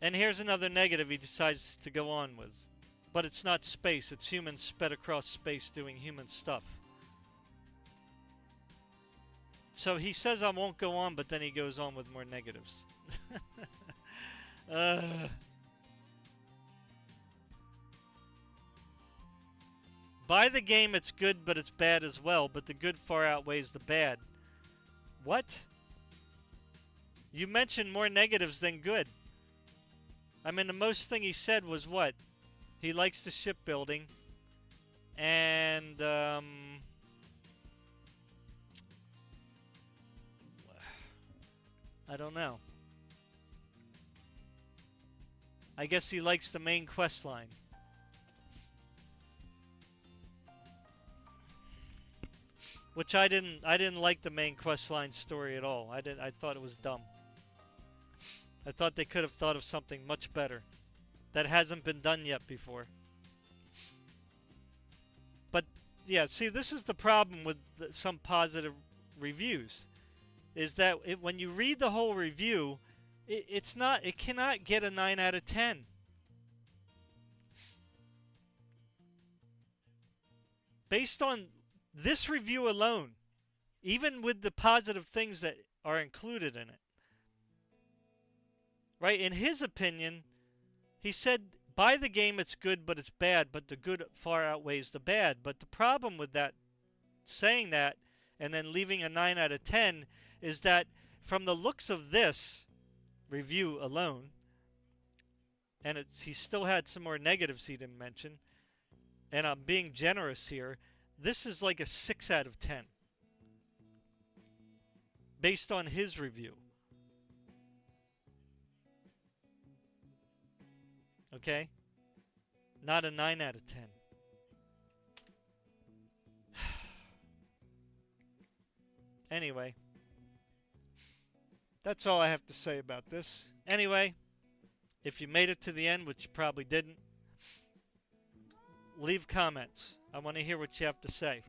And here's another negative he decides to go on with. But it's not space, it's humans sped across space doing human stuff. So he says I won't go on, but then he goes on with more negatives. Buy the game, it's good, but it's bad as well, but the good far outweighs the bad. What? You mentioned more negatives than good. I mean, the most thing he said was what? He likes the shipbuilding, and I don't know. I guess he likes the main quest line. Which I didn't like the main quest line story at all. I thought it was dumb. I thought they could have thought of something much better that hasn't been done yet before. But yeah, see, this is the problem with some positive reviews, is that when you read the whole review, it cannot get a 9 out of 10. Based on this review alone, even with the positive things that are included in it. Right? In his opinion, he said buy the game, it's good, but it's bad, but the good far outweighs the bad. But the problem with that, saying that, and then leaving a 9 out of 10, is that from the looks of this review alone, and he still had some more negatives he didn't mention, and I'm being generous here, this is like a 6 out of 10. Based on his review. Okay? Not a 9 out of 10. Anyway. That's all I have to say about this. Anyway, if you made it to the end, which you probably didn't, leave comments. I want to hear what you have to say.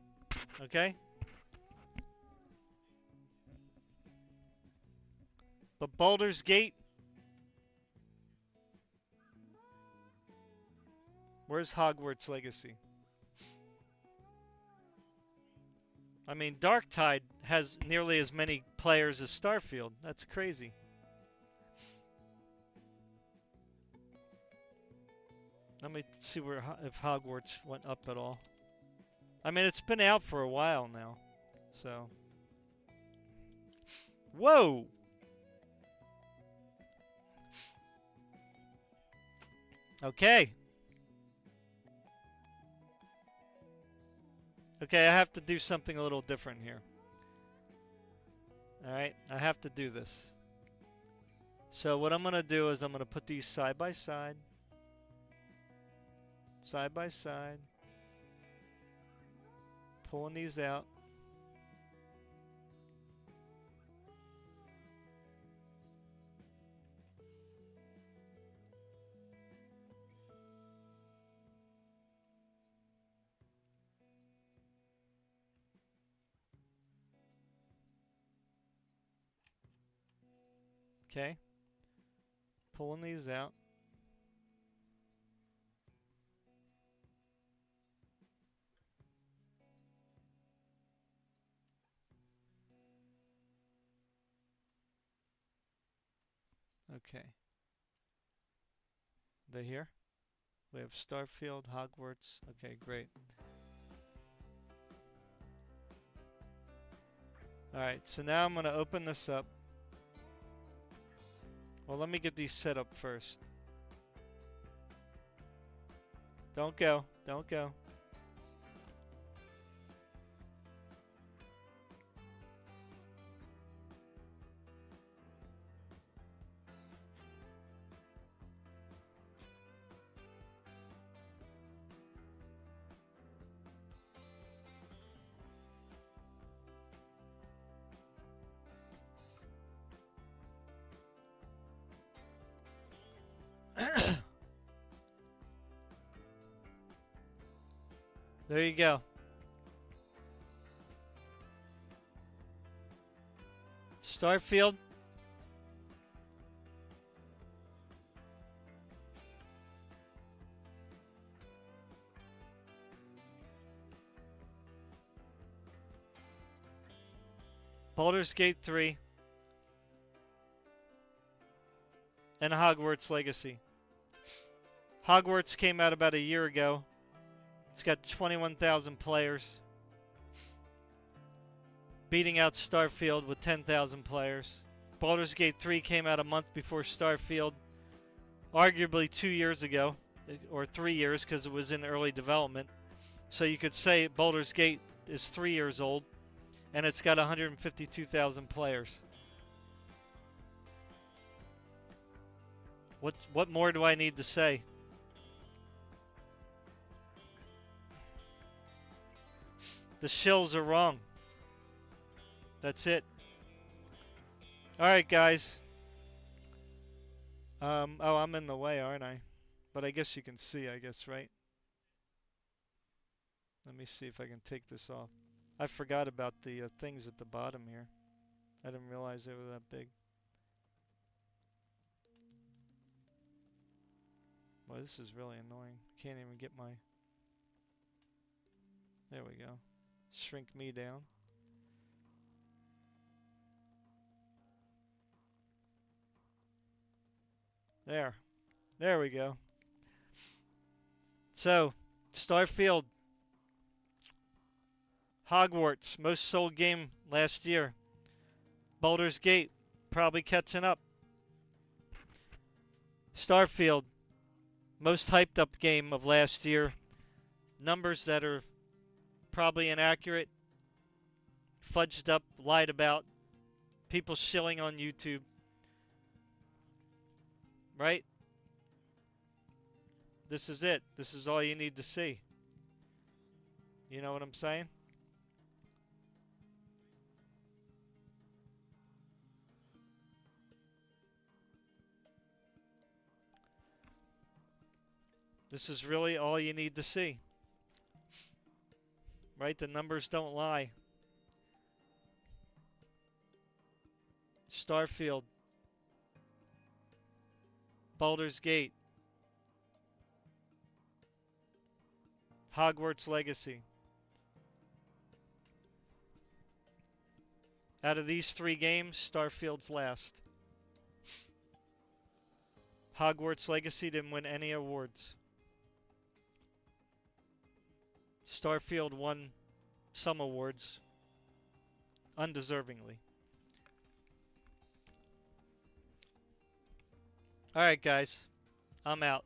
Okay? But Baldur's Gate, where's Hogwarts Legacy? I mean, Darktide has nearly as many players as Starfield. That's crazy. Let me see if Hogwarts went up at all. I mean, it's been out for a while now. So. Whoa! Okay. Okay, I have to do something a little different here. Alright, I have to do this. So what I'm going to do is I'm going to put these side by side. Side by side. Pulling these out. Okay. Pulling these out. Okay. They here? We have Starfield, Hogwarts. Okay, great. Alright, so now I'm going to open this up. Well, let me get these set up first. Don't go. Don't go. There you go. Starfield. Baldur's Gate 3. And Hogwarts Legacy. Hogwarts came out about a year ago. It's got 21,000 players. Beating out Starfield with 10,000 players. Baldur's Gate 3 came out a month before Starfield. Arguably 2 years ago. Or 3 years because it was in early development. So you could say Baldur's Gate is 3 years old. And it's got 152,000 players. What more do I need to say? The shills are wrong. That's it. Alright, guys. Oh, I'm in the way, aren't I? But I guess you can see, I guess, right? Let me see if I can take this off. I forgot about the things at the bottom here. I didn't realize they were that big. Well, this is really annoying. Can't even get my... There we go. Shrink me down. There. There we go. So, Starfield, Hogwarts, most sold game last year. Baldur's Gate, probably catching up. Starfield, most hyped up game of last year. Numbers that are probably inaccurate, fudged up, lied about. People shilling on YouTube. Right? This is it. This is all you need to see. You know what I'm saying? This is really all you need to see. Right? The numbers don't lie. Starfield. Baldur's Gate. Hogwarts Legacy. Out of these three games, Starfield's last. Hogwarts Legacy didn't win any awards. Starfield won some awards, undeservingly. Alright, guys. I'm out.